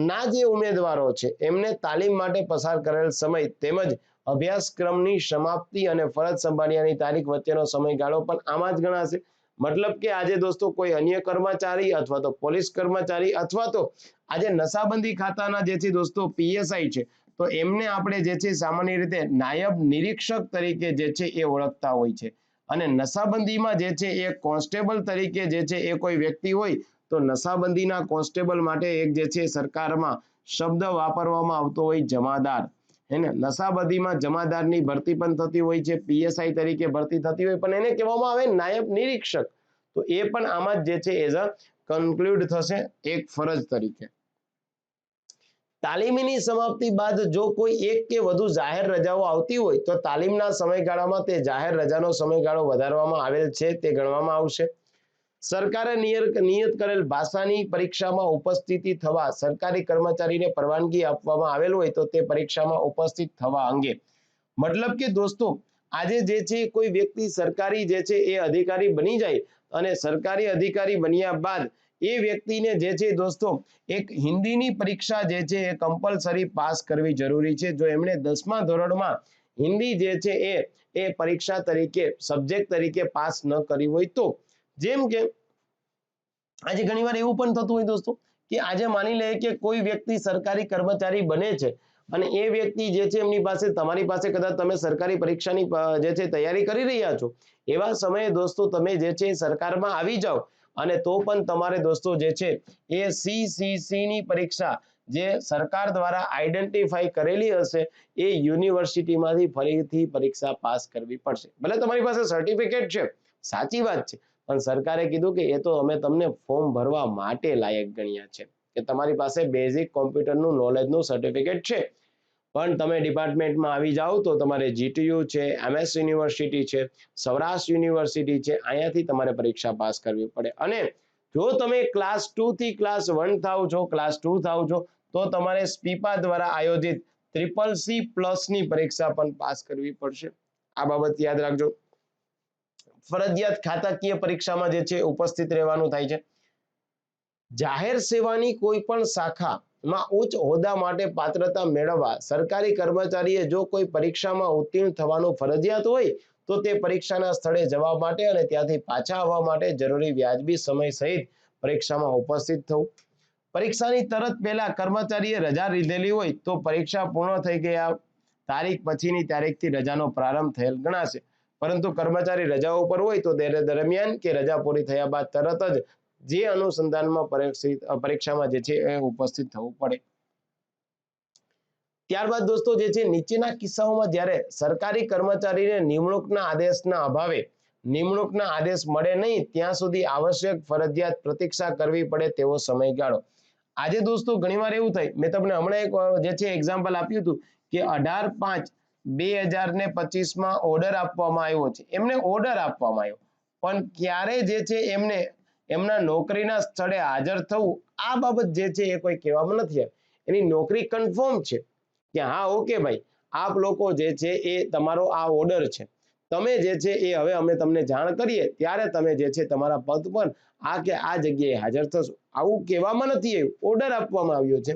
ના જે ઉમેદવારો છે એમને તાલીમ માટે પસાર કરેલ સમય તેમજ અભ્યાસક્રમની સમાપ્તિ અને ફરજ સંભાળ્યાની તારીખ વચ્ચેનો સમયગાળો પણ આમાં જ ગણાશે. મતલબ કે આજે દોસ્તો કોઈ અન્ય કર્મચારી અથવા તો પોલીસ કર્મચારી અથવા તો આજે નશાબંધી ખાતાના જે છે દોસ્તો પીએસઆઈ છે, તો એમને આપણે જે છે સામાન્ય રીતે નાયબ નિરીક્ષક તરીકે જે છે એ ઓળખતા હોય છે. અને નશાબંધીમાં જે છે એ કોન્સ્ટેબલ તરીકે જે છે એ કોઈ વ્યક્તિ હોય તો નશાબંધીના કોન્સ્ટેબલ માટે એક જે છે સરકારમાં શબ્દ વાપરવામાં આવતો હોય જમાદાર. એને નશાબંધીમાં જમાદારની ભરતી પણ થતી હોય છે, પીએસઆઈ તરીકે ભરતી થતી હોય, પણ એને કહેવામાં આવે નાયબ નિરીક્ષક. તો એ પણ આમાં જ જે છે એઝ અ કન્ક્લુડ થશે એક ફરજ તરીકે. તાલીમની સમાપ્તિ બાદ જો કોઈ એક કે વધુ જાહેર રજાઓ આવતી હોય તો તાલીમના સમયગાળામાં તે જાહેર રજાનો સમયગાળો વધારવામાં આવેલ છે તે ગણવામાં આવશે. સરકારે નિયત કરેલ ભાષાની પરીક્ષામાં ઉપસ્થિતિ થવા સરકારી કર્મચારીને પરવાનગી આપવામાં આવેલ હોય તો તે પરીક્ષામાં ઉપસ્થિત થવા અંગે. મતલબ કે દોસ્તો આજે જે છે કોઈ વ્યક્તિ સરકારી જે છે એ અધિકારી બની જાય અને સરકારી અધિકારી બન્યા બાદ એ વ્યક્તિને જે છે દોસ્તો એક હિન્દીની પરીક્ષા જે છે એ કમ્પલસરી પાસ કરવી જરૂરી છે. જો એમણે 10મા ધોરણમાં હિન્દી જે છે એ પરીક્ષા તરીકે સબ્જેક્ટ તરીકે પાસ ન કરી હોય તો. જેમ કે આજે ઘણીવાર એવું પણ થતું હોય દોસ્તો કે આજે માની લે કે કોઈ વ્યક્તિ સરકારી કર્મચારી બને છે અને એ વ્યક્તિ જે છે એમની પાસે તમારી પાસે કદાચ તમે સરકારી પરીક્ષાની જે છે તૈયારી કરી રહ્યા છો, એવા સમયે દોસ્તો તમે જે છે સરકારમાં આવી જાઓ અને તો પણ તમારે દોસ્તો જે છે એ CCC ની પરીક્ષા જે સરકાર દ્વારા આઈડેન્ટિફાઈ કરેલી હશે એ યુનિવર્સિટીમાંથી ફરીથી પરીક્ષા પાસ કરવી પડશે. ભલે તમારી પાસે સર્ટિફિકેટ છે, સાચી વાત છે, પણ સરકારે કીધું કે એ તો અમે તમને ફોર્મ ભરવા માટે લાયક ગણ્યા છે કે તમારી પાસે બેઝિક કોમ્પ્યુટરનું નોલેજનું સર્ટિફિકેટ છે, પણ તમે ડિપાર્ટમેન્ટમાં આવી જાઓ તો તમારે GTU છે, MS યુનિવર્સિટી છે, સૌરાષ્ટ્ર યુનિવર્સિટી છે, અહીંયાથી તમારે પરીક્ષા પાસ કરવી પડે. અને જો તમે ક્લાસ 2 થી ક્લાસ 1 થાવ છો, ક્લાસ 2 થાવ છો, તો તમારે સ્પીપા દ્વારા આયોજિત CCC+ ની પરીક્ષા પણ પાસ કરવી પડશે. આ બાબત યાદ રાખજો. ફરજિયાત ખાતાકીય પરીક્ષામાં જે છે ઉપસ્થિત રહેવાનું થાય છે. જાહેર સેવાની કોઈ પણ શાખામાં ઉચ્ચ હોદ્દા માટે પાત્રતા મેળવવા સરકારી કર્મચારીએ જો કોઈ પરીક્ષામાં ઉત્તીર્ણ થવાનું ફરજિયાત હોય તો તે પરીક્ષાના સ્થળે જવા માટે અને ત્યાંથી પાછા આવવા માટે જરૂરી વ્યાજબી સમય સહિત પરીક્ષામાં ઉપસ્થિત થવું. પરીક્ષાની તરત પહેલા કર્મચારીએ રજા લીધેલી હોય તો પરીક્ષા પૂર્ણ થઈ ગયા તારીખ પછીની તારીખથી રજાનો પ્રારંભ થયેલ ગણાશે. પરંતુ કર્મચારી રજાઓ પર હોય તો તે દરમિયાન કે રજા પૂરી થયા બાદ તરત જ જે અનુસંધાનમાં પરીક્ષામાં જે છે એ ઉપસ્થિત થવું પડે. ત્યારબાદ દોસ્તો જે છે નીચેના કિસ્સાઓમાં જ્યારે સરકારી કર્મચારીને નિમણૂકના આદેશના અભાવે નિમણૂકના આદેશ મળે નહીં ત્યાં સુધી આવશ્યક ફરજિયાત પ્રતીક્ષા કરવી પડે તેવો સમયગાળો. આજે દોસ્તો ઘણીવાર એવું થાય, મેં તમને હમણાં એક જે છે એક્ઝામ્પલ આપ્યું હતું કે 18/5/2025 માં ઓર્ડર આપવામાં આવ્યો છે. એમને ઓર્ડર આપવામાં આવ્યો, પણ ક્યારે જે છે એમને એમના નોકરીના સ્થળે હાજર થવું આ બાબત જે છે એ કોઈ કહેવામાં નથી. એની નોકરી કન્ફર્મ છે કે હા ઓકે ભાઈ આપ લોકો જે છે એ તમારો આ ઓર્ડર છે, તમે જે છે એ હવે અમે તમને જાણ કરીએ ત્યારે તમે જે છે તમારા પદ પર આ કે આ જગ્યાએ હાજર થશો. આવું કહેવામાં નથી આવ્યું, ઓર્ડર આપવામાં આવ્યો છે.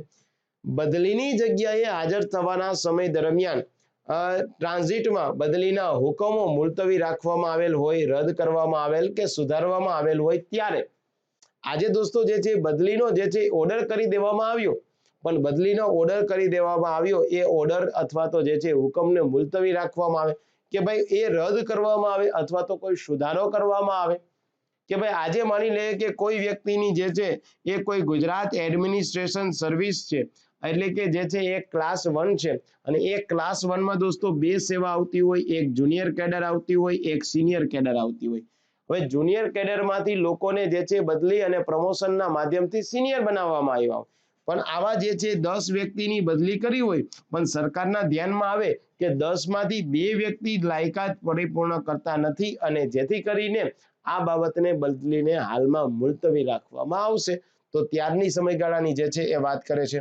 બદલીની જગ્યાએ હાજર થવાના સમય દરમિયાન ટ્રાન્ઝિટમાં બદલીના હુકમો મુલતવી રાખવામાં આવેલ હોય, રદ કરવામાં આવેલ કે સુધારવામાં આવેલ હોય ત્યારે આજે દોસ્તો જે છે બદલીનો જે છે ઓર્ડર કરી દેવામાં આવ્યો, પણ બદલીનો ઓર્ડર કરી દેવામાં આવ્યો એ ઓર્ડર અથવા તો જે છે હુકમને મુલતવી રાખવામાં આવે કે ભાઈ એ રદ કરવામાં આવે અથવા તો કોઈ સુધારો કરવામાં આવે. કે ભાઈ આજે માની લે કે કોઈ વ્યક્તિની જે છે એ કોઈ ગુજરાત એડમિનિસ્ટ્રેશન સર્વિસ છે, એટલે કે જે છે એ ક્લાસ 1 છે અને એ ક્લાસ 1 માં દોસ્તો બે સેવા આવતી હોય, એક જુનિયર કેડર આવતી હોય, એક સિનિયર કેડર આવતી હોય. હવે જુનિયર કેડરમાંથી લોકોને જે છે બદલી અને પ્રમોશનના માધ્યમથી સિનિયર બનાવવામાં આવ્યા, પણ આવા જે છે 10 વ્યક્તિની બદલી કરી હોય પણ સરકારના ધ્યાનમાં આવે કે 10 માંથી 2 વ્યક્તિ લાયકાત પરિપૂર્ણ કરતા નથી અને જેથી કરીને આ બાબતને બદલીને હાલમાં મુલતવી રાખવામાં આવશે. તો ત્યારની સમયગાળાની જે છે એ વાત કરે છે.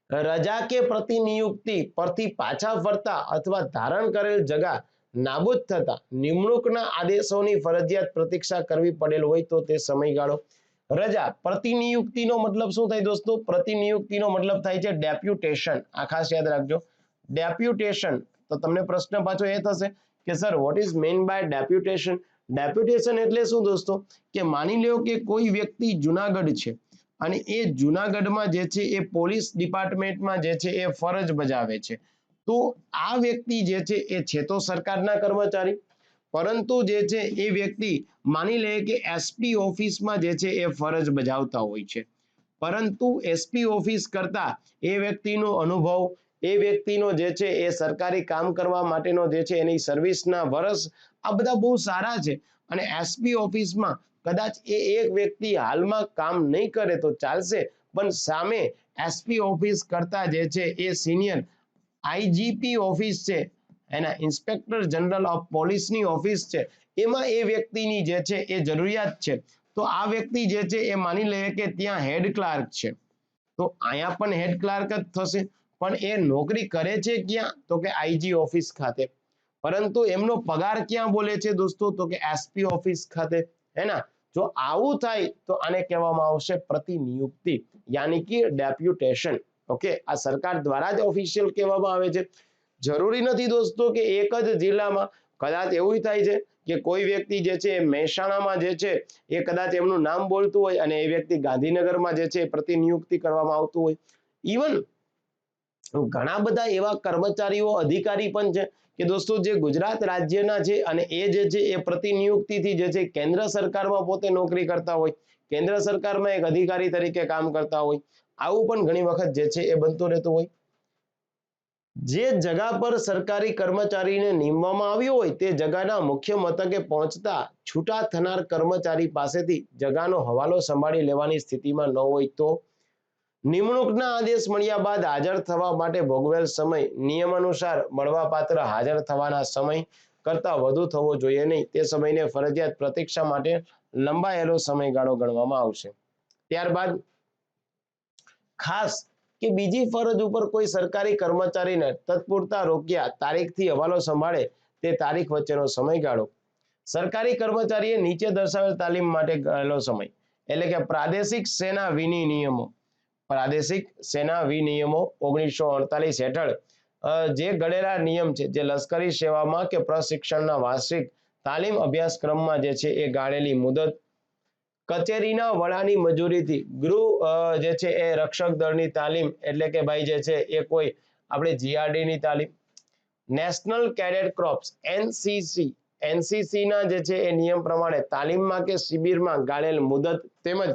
રજા કે પ્રતિનિયુક્તિ પરથી પાછા ફરતા અથવા ધારણ કરેલ જગા નાબૂદ થતા નિમણૂકના આદેશોની ફરજિયાત પ્રતીક્ષા કરવી પડેલ હોય તો તે સમયગાળો. રજા પ્રતિનિયુક્તિનો મતલબ શું થાય દોસ્તો? પ્રતિનિયુક્તિનો મતલબ થાય છે ડેપ્યુટેશન. આ ખાસ યાદ રાખજો, ડેપ્યુટેશન. તો તમને પ્રશ્ન પાછો એ થશે કે sir what is mean by deputation? Deputation એટલે શું દોસ્તો? કે માની લો કે કોઈ વ્યક્તિ જુનાગઢ છે અને એ જુનાગઢમાં જે છે એ પોલીસ ડિપાર્ટમેન્ટમાં જે છે એ ફરજ બજાવે છે, તો આ વ્યક્તિ જે છે તો સરકારના કર્મચારી, પરંતુ જે છે એ વ્યક્તિ માની લે કે SP ઓફિસમાં જે છે એ ફરજ બજાવતા હોય છે, પરંતુ SP ઓફિસ કરતા એ વ્યક્તિનો અનુભવ, એ વ્યક્તિનો જે છે એ સરકારી કામ કરવા માટેનો જે છે એની સર્વિસના વર્ષ આ બધા બહુ સારા છે અને SP ઓફિસમાં કદાચ એ એક વ્યક્તિ હાલમાં કામ નહીં કરે તો ચાલશે, પણ સામે SP ઓફિસ કરતા જે છે એ સિનિયર IGP ઓફિસ છે, એના ઇન્સ્પેક્ટર જનરલ ઓફ પોલીસની ઓફિસ છે, એમાં એ વ્યક્તિની જે છે એ જરૂરિયાત છે. તો આ વ્યક્તિ જે છે એ માની લે કે ત્યાં હેડ ક્લાર્ક છે, તો અહીંયા પણ હેડ ક્લાર્ક જ થશે, પણ એ નોકરી કરે છે ક્યાં? તો કે IG ઓફિસ ખાતે, પરંતુ એમનો પગાર ક્યાં બોલે છે દોસ્તો? તો કે SP ઓફિસ ખાતે, હે ના? જો આવું થાય તો આને કહેવામાં આવશે પ્રતિનિયુક્તિ, યાની કે ડેપ્યુટેશન. ઓકે, આ સરકાર દ્વારા જ ઓફિશિયલ કહેવામાં આવે છે. જરૂરી નથી દોસ્તો કે એક જ જિલ્લામાં, કદાચ એવું થાય છે કે કોઈ વ્યક્તિ જે છે એ મહેસાણામાં જે છે એ કદાચ એમનું નામ બોલતું હોય અને એ વ્યક્તિ ગાંધીનગરમાં જે છે પ્રતિનિયુક્તિ કરવામાં આવતું હોય. ઇવન ઘણા બધા એવા કર્મચારીઓ અધિકારી પણ છે કે દોસ્તો જે ગુજરાત રાજ્યના છે અને એ જે છે એ પ્રતિનિયુક્તિથી જે છે કેન્દ્ર સરકારમાં પોતે નોકરી કરતા હોય, કેન્દ્ર સરકારમાં એક અધિકારી તરીકે કામ કરતા હોય. આવું પણ ઘણી વખત જે છે એ બનતું રહેતું હોય. જે જગા પર સરકારી કર્મચારીને નીમવામાં આવ્યો હોય તે જગાના મુખ્ય મથકે પહોંચતા છૂટા થનાર કર્મચારી પાસેથી જગાનો હવાલો સંભાળી લેવાની સ્થિતિમાં ન હોય તો નિમણૂકના આદેશ મળ્યા બાદ હાજર થવા માટે ભોગવેલ સમય નિયમ અનુસાર મળવાપાત્ર હાજર થવાના સમય કરતા વધુ થવો જોઈએ નહીં. તે સમયને ફરજિયાત પ્રતીક્ષા માટે લંબાયેલો સમયગાળો ગણવામાં આવશે. ત્યારબાદ ખાસ કે બીજી ફરજ ઉપર કોઈ સરકારી કર્મચારીને તત્પૂરતા રોક્યા તારીખથી હવાલો સંભાળે તે તારીખ વચ્ચેનો સમયગાળો સરકારી કર્મચારીએ નીચે દર્શાવેલ તાલીમ માટે ગયેલો સમય એટલે કે પ્રાદેશિક સેના વિનિયમો 1948 હેઠળ જે ઘડેલા નિયમ છે જે લશ્કરી સેવામાં કે પ્રશિક્ષણના વાર્ષિક તાલીમ અભ્યાસક્રમમાં જે છે એ ગાળેલી મુદત કચેરીના વડાની મજૂરીથી ગૃહ જે છે એ રક્ષક દળની તાલીમ એટલે કે ભાઈ જે છે એ કોઈ આપણે જીઆરડી ની તાલીમ નેશનલ કેડેટ કોર્પ્સ એનસીસી ના જે છે એ નિયમ પ્રમાણે તાલીમમાં કે શિબિરમાં ગાળેલ મુદત તેમજ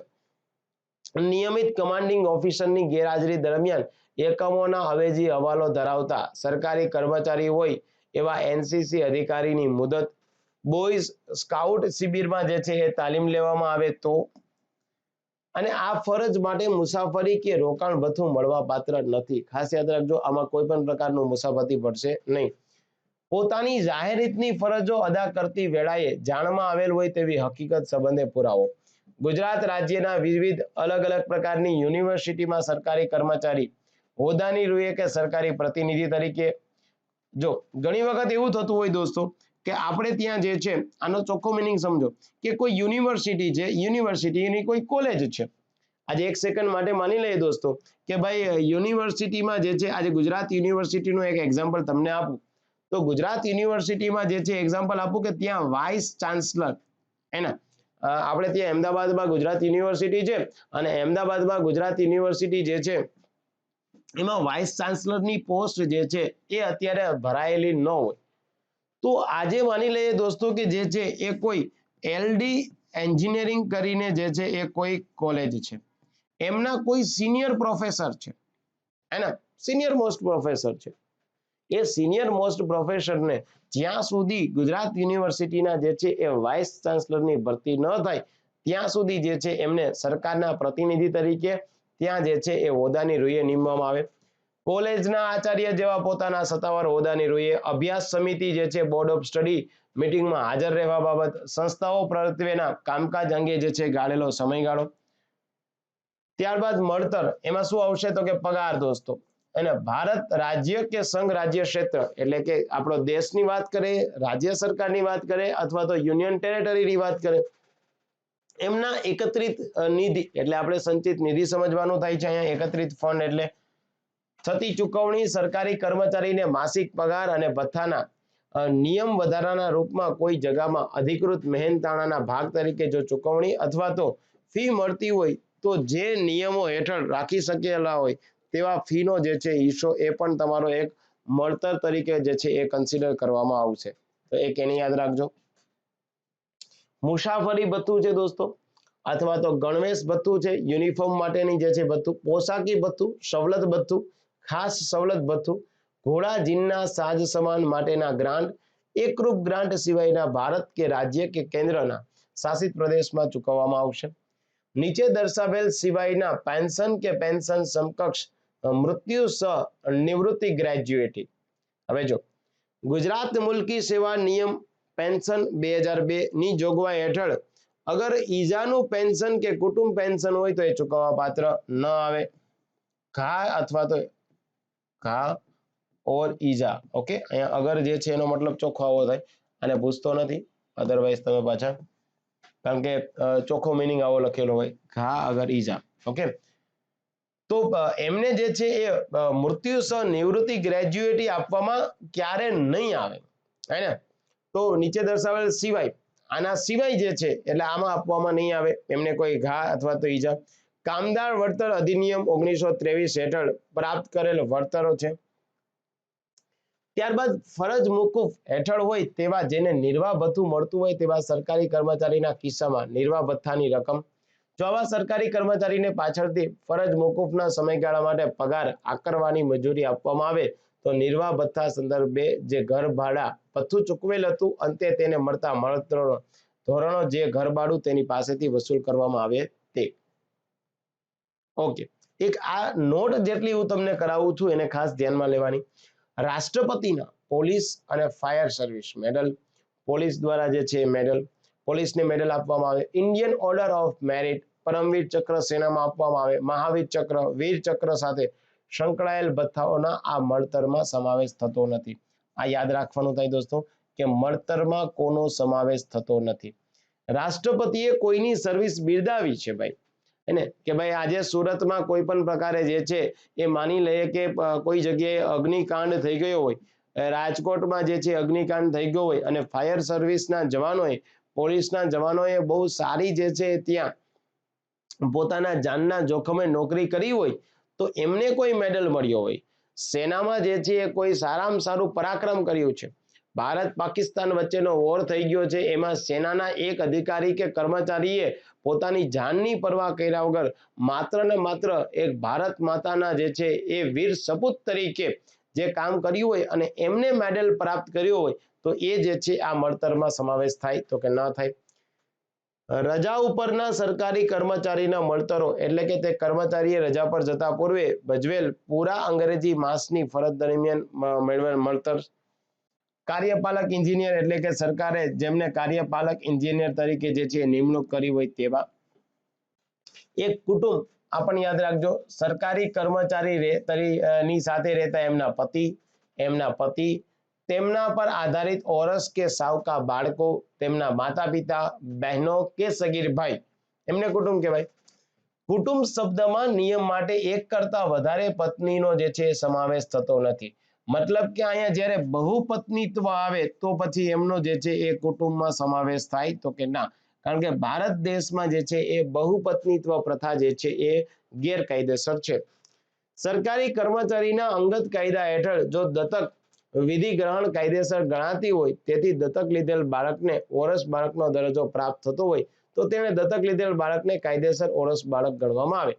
નિયમિત કમાન્ડિંગ ઓફિસરની ગેરહાજરી દરમિયાન એકમોના અવેજી હવાલો ધરાવતા સરકારી કર્મચારી હોય એવા એનસીસી અધિકારીની મુદત બોયઝ સ્કાઉટ શિબિરમાં જે છે એ તાલીમ લેવામાં આવે તો અને આ ફરજ માટે મુસાફરી કે રોકાણ ભથ્થું મળવા પાત્ર નથી. ખાસ યાદ રાખજો, આમાં કોઈ પણ પ્રકારનું મુસાફરી પડશે નહીં. પોતાની જાહેર રીતની ફરજો અદા કરતી વેળાએ જાણમાં આવેલ હોય તેવી હકીકત સંબંધે પુરાવો ગુજરાત રાજ્યના વિવિધ અલગ અલગ પ્રકારની યુનિવર્સિટીમાં સરકારી કર્મચારી હોદ્દાની રૂએ કે સરકારી પ્રતિનિધિ તરીકે જો ઘણી વખત એવું થતું હોય દોસ્તો કે આપણે ત્યાં જે છે આનો ચોખ્ખો મિનિંગ સમજો કે કોઈ યુનિવર્સિટી છે, યુનિવર્સિટીની કોઈ કોલેજ છે. આજે એક સેકન્ડ માટે માની લઈએ દોસ્તો કે ભાઈ યુનિવર્સિટીમાં જે છે આજે ગુજરાત યુનિવર્સિટીનું એક એક્ઝામ્પલ તમને આપું તો ગુજરાત યુનિવર્સિટીમાં જે છે એક્ઝામ્પલ આપું કે ત્યાં વાઇસ ચાન્સલર એના આપણે ત્યાં અમદાવાદમાં ગુજરાત યુનિવર્સિટી છે અને અમદાવાદમાં ગુજરાત યુનિવર્સિટી જે છે એમાં વાઇસ ચાન્સલરની પોસ્ટ જે છે એ અત્યારે ભરાયેલી ન હોય તો આજે માની લઈએ દોસ્તો કે જે છે એ કોઈ એલડી એન્જિનિયરિંગ કરીને જે છે એ કોઈ કોલેજ છે, એમના કોઈ સિનિયર પ્રોફેસર છે, એના સિનિયર મોસ્ટ પ્રોફેસર છે. એ સિનિયર મોસ્ટ પ્રોફેસરને જ્યાં સુધી ગુજરાત યુનિવર્સિટીના જે છે એ વાઇસ ચાન્સલરની ભરતી ન થાય ત્યાં સુધી જે છે એમને સરકારના પ્રતિનિધિ તરીકે ત્યાં જે છે એ હોદ્દાની રૂએ નીમવામાં આવે. કોલેજના આચાર્ય જેવા પોતાના સત્તાવાર હોદ્દાની રૂએ અભ્યાસ સમિતિ જે છે બોર્ડ ઓફ સ્ટડી મીટિંગમાં હાજર રહેવા બાબત સંસ્થાઓ પ્રત્યેના કામકાજ અંગે જે છે ગાળેલો સમયગાળો. ત્યારબાદ મળતર એમાં શું આવશે તો કે પગાર દોસ્તો અને ભારત રાજ્ય કે સંઘ રાજ્ય ક્ષેત્ર એટલે કે આપણો દેશની વાત કરે, રાજ્ય સરકારની વાત કરે અથવા તો યુનિયન ટેરેટરીની વાત કરે એમના એકત્રિત નિધિ એટલે આપણે સંચિત નિધિ સમજવાનું થાય છે. અહીંયા એકત્રિત ફંડ એટલે થતી ચૂકવણી સરકારી કર્મચારીને માસિક પગાર અને ભથ્થાના નિયમ વધારાના રૂપમાં કોઈ જગામાં અધિકૃત મહેનતાણાના ભાગ તરીકે જો ચૂકવણી અથવા તો ફી મળતી હોય તો જે નિયમો હેઠળ રાખી શકેલા હોય તેવા ફીનો જે છે હિસ્સો એ પણ તમારો એક મળતર તરીકે જે છે એ કન્સિડર કરવામાં આવશે. તો એક એને યાદ રાખજો. મુસાફરી ભથ્થું છે દોસ્તો અથવા તો ગણવેશ ભથ્થું છે, યુનિફોર્મ માટેની જે છે ભથ્થું, પોશાકી ભથ્થું, સવલત ભથ્થું, ખાસ સવલત ભથ્થું, ઘોડા જીનના સાજ સમાન માટેના ગ્રાન્ટ, એકરૂપ ગ્રાન્ટ સિવાયના ભારત કે રાજ્ય કે કેન્દ્રના શાસિત પ્રદેશમાં ચૂકવવામાં આવશે. નીચે દર્શાવેલ સિવાયના પેન્શન કે પેન્શન સમકક્ષ મૃત્યુ સહ નિવૃત્તિ ગ્રેજ્યુએટી. હવે જો ગુજરાત મુલ્કી સેવા નિયમ પેન્શન 2002 ની જોગવાઈ હેઠળ અગર ઈજાનું પેન્શન કે કુટુંબ પેન્શન હોય તો એ ચૂકવવા પાત્ર ન આવે. ઘા અથવા તો ઘા ઓર ઈજા. ઓકે, અહીંયા અગર જે છે એનો મતલબ ચોખ્ખો આવો થાય અને પૂછતો નથી, અધરવાઇઝ તમે પાછા કારણ કે ચોખ્ખો મિનિંગ આવો લખેલો હોય ઘા અગર ઈજા. ઓકે, તો એમને જે છે એ મૃત્યુ સહ નિવૃત્તિ ગ્રેજ્યુએટી આપવામાં ક્યારે નહીં આવે હે ને. તો નીચે દર્શાવેલ સિવાય આના સિવાય જે છે એટલે આમાં આપવામાં નહીં આવે એમને કોઈ ઘા અથવા તો ઈજા. કામદાર વળતર અધિનિયમ 1923 હેઠળ પ્રાપ્ત કરેલ વળતરો છે. ત્યારબાદ ફરજ મોકૂફ હેઠળ હોય તેવા જેને નિર્વાહ ભથ્થું મળતું હોય તેવા સરકારી કર્મચારીના કિસ્સામાં નિર્વાહ ભથ્થાની રકમ. જો આવા સરકારી કર્મચારીને પાછળથી ફરજ મોકૂફના સમયગાળા માટે પગાર આકરવાની મજૂરી આપવામાં આવે તો નિર્વાહ ભથ્થા સંદર્ભે જે ઘર ભાડા ભથ્થું ચૂકવેલ હતું અંતે તેને મળતા મળતરો ધોરણો જે ઘર ભાડું તેની પાસેથી વસૂલ કરવામાં આવે તે. ઓકે, એક આ નોટ જેટલી હું તમને કરાવું છું એને ખાસ ધ્યાનમાં લેવાની. રાષ્ટ્રપતિના પોલીસ અને ફાયર સર્વિસ મેડલ, પોલીસ દ્વારા જે છે મેડલ, પોલીસને મેડલ આપવામાં આવે. Indian order of merit, Paramvir Chakra સેનામાં આપવામાં આવે. મહાવીર ચક્ર, વીર ચક્ર સાથે સંકળાયેલ ભથ્થાઓના આ મળતરમાં સમાવેશ થતો નથી. આ યાદ રાખવાનું થાય દોસ્તો કે મળતરમાં કોનો સમાવેશ થતો નથી. રાષ્ટ્રપતિએ કોઈની સર્વિસ બિરદાવી છે ભાઈ, એને કે ભાઈ આજે સુરતમાં કોઈ પણ પ્રકારે જે છે એ માની લઈએ કે કોઈ જગ્યાએ અગ્નિકાંડ થઈ ગયો હોય, રાજકોટમાં જે છે અગ્નિકાંડ થઈ ગયો હોય અને ફાયર સર્વિસના જવાનોએ, પોલીસના જવાનોએ બહુ સારી જે છે ત્યાં પોતાના જાનના જોખમે નોકરી કરી હોય તો એમને કોઈ મેડલ મળ્યો હોય. સેનામાં જે છે એ કોઈ સારામાં સારું પરાક્રમ કર્યું છે. ભારત પાકિસ્તાન વચ્ચેનો વોર થઈ ગયો છે, એમાં સેનાના એક અધિકારી કે કર્મચારીએ પોતાની જાનની પરવા કર્યા વગર માત્ર ને માત્ર એક ભારત માતાના જે છે એ વીર સપૂત તરીકે જે કામ કર્યું હોય અને એમને મેડલ પ્રાપ્ત કર્યો હોય તો એ જે છે આ મળતરમાં સમાવેશ થાય તો કે ન થાય. રજા ઉપરના સરકારી કર્મચારીના મળતરો એટલે કે તે કર્મચારીએ રજા પર જતા પૂર્વે ભજવેલ પૂરા અંગ્રેજી માસની ફરજ દરમિયાન મેળવેલ મળતર. કાર્યપાલક એન્જિનિયર એટલે કે સરકારે જેમને કાર્યપાલક એન્જિનિયર તરીકે જે છે નિમણૂક કરી હોય તેવા. એક કુટુંબ આપણને યાદ રાખજો, સરકારી કર્મચારી ની સાથે રહેતા એમના પતિ, તેમના પર આધારિત ઓરસ કે સાવકા બાળકો, તેમના માતા પિતા, બહેનો કે સગીર ભાઈ, એમને કુટુંબ કહેવાય. કુટુંબ શબ્દમાં નિયમ માટે એક કરતા વધારે પત્નીનો જે છે સમાવેશ થતો નથી. મતલબ કે અહીંયા જ્યારે બહુપત્નીત્વ આવે તો પછી એમનો જે છે એ કુટુંબમાં સમાવેશ થાય તો કે ના, કારણ કે ભારત દેશમાં જે છે એ બહુપત્નીત્વ પ્રથા જે છે એ ગેરકાયદેસર છે. સરકારી કર્મચારીના અંગત કાયદા હેઠળ જો દત્તક વિધિ ગ્રહણ કાયદેસર ગણાતી હોય તેથી દત્તક લીધેલ બાળકને ઓરસ બાળકનો દરજ્જો પ્રાપ્ત થતો હોય તો તેને દત્તક લીધેલ બાળકને કાયદેસર ઓરસ બાળક ગણવામાં આવે.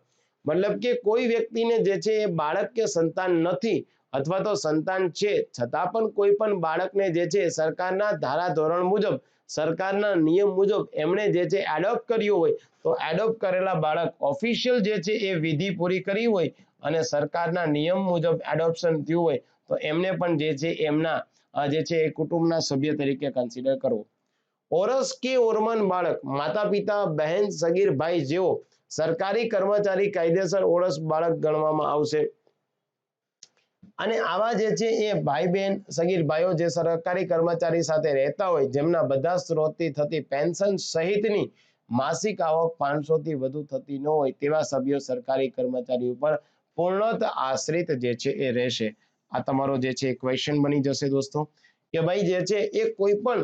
મતલબ કે કોઈ વ્યક્તિને જે છે એ બાળક કે સંતાન નથી અથવા તો સંતાન છે છતાં પણ કોઈ પણ બાળકને જે છે સરકારના ધારા ધોરણ મુજબ, સરકારના નિયમ મુજબ એમણે જે છે એડોપ્ટ કર્યું હોય તો એડોપ્ટ કરેલા બાળક ઓફિશિયલ જે છે એ વિધિ પૂરી કરી હોય અને સરકારના નિયમ મુજબ એડોપ્શન થયું હોય તો એમને પણ જે છે એમના જે છે એ કુટુંબના સભ્ય તરીકે કન્સિડર કરવો. ઓરસ કે ઓરમન બાળક માતા પિતા, બહેન, સગીર ભાઈ જેવો સરકારી કર્મચારી કાયદેસર ઓરસ બાળક ગણવામાં આવશે. અને આવા જે છે એ ભાઈ બહેન સગીર ભાઈઓ જે સરકારી કર્મચારી સાથે રહેતા હોય જેમના બધા સ્ત્રોતથી થતી પેન્શન સહિતની માસિક આવક 500 થી વધુ થતી ન હોય તેવા સભ્યો સરકારી કર્મચારી ઉપર પૂર્ણત આશ્રિત જે છે એ રહેશે. આ તમારો જે છે ક્વેશ્ચન બની જશે દોસ્તો કે ભાઈ જે છે એ કોઈ પણ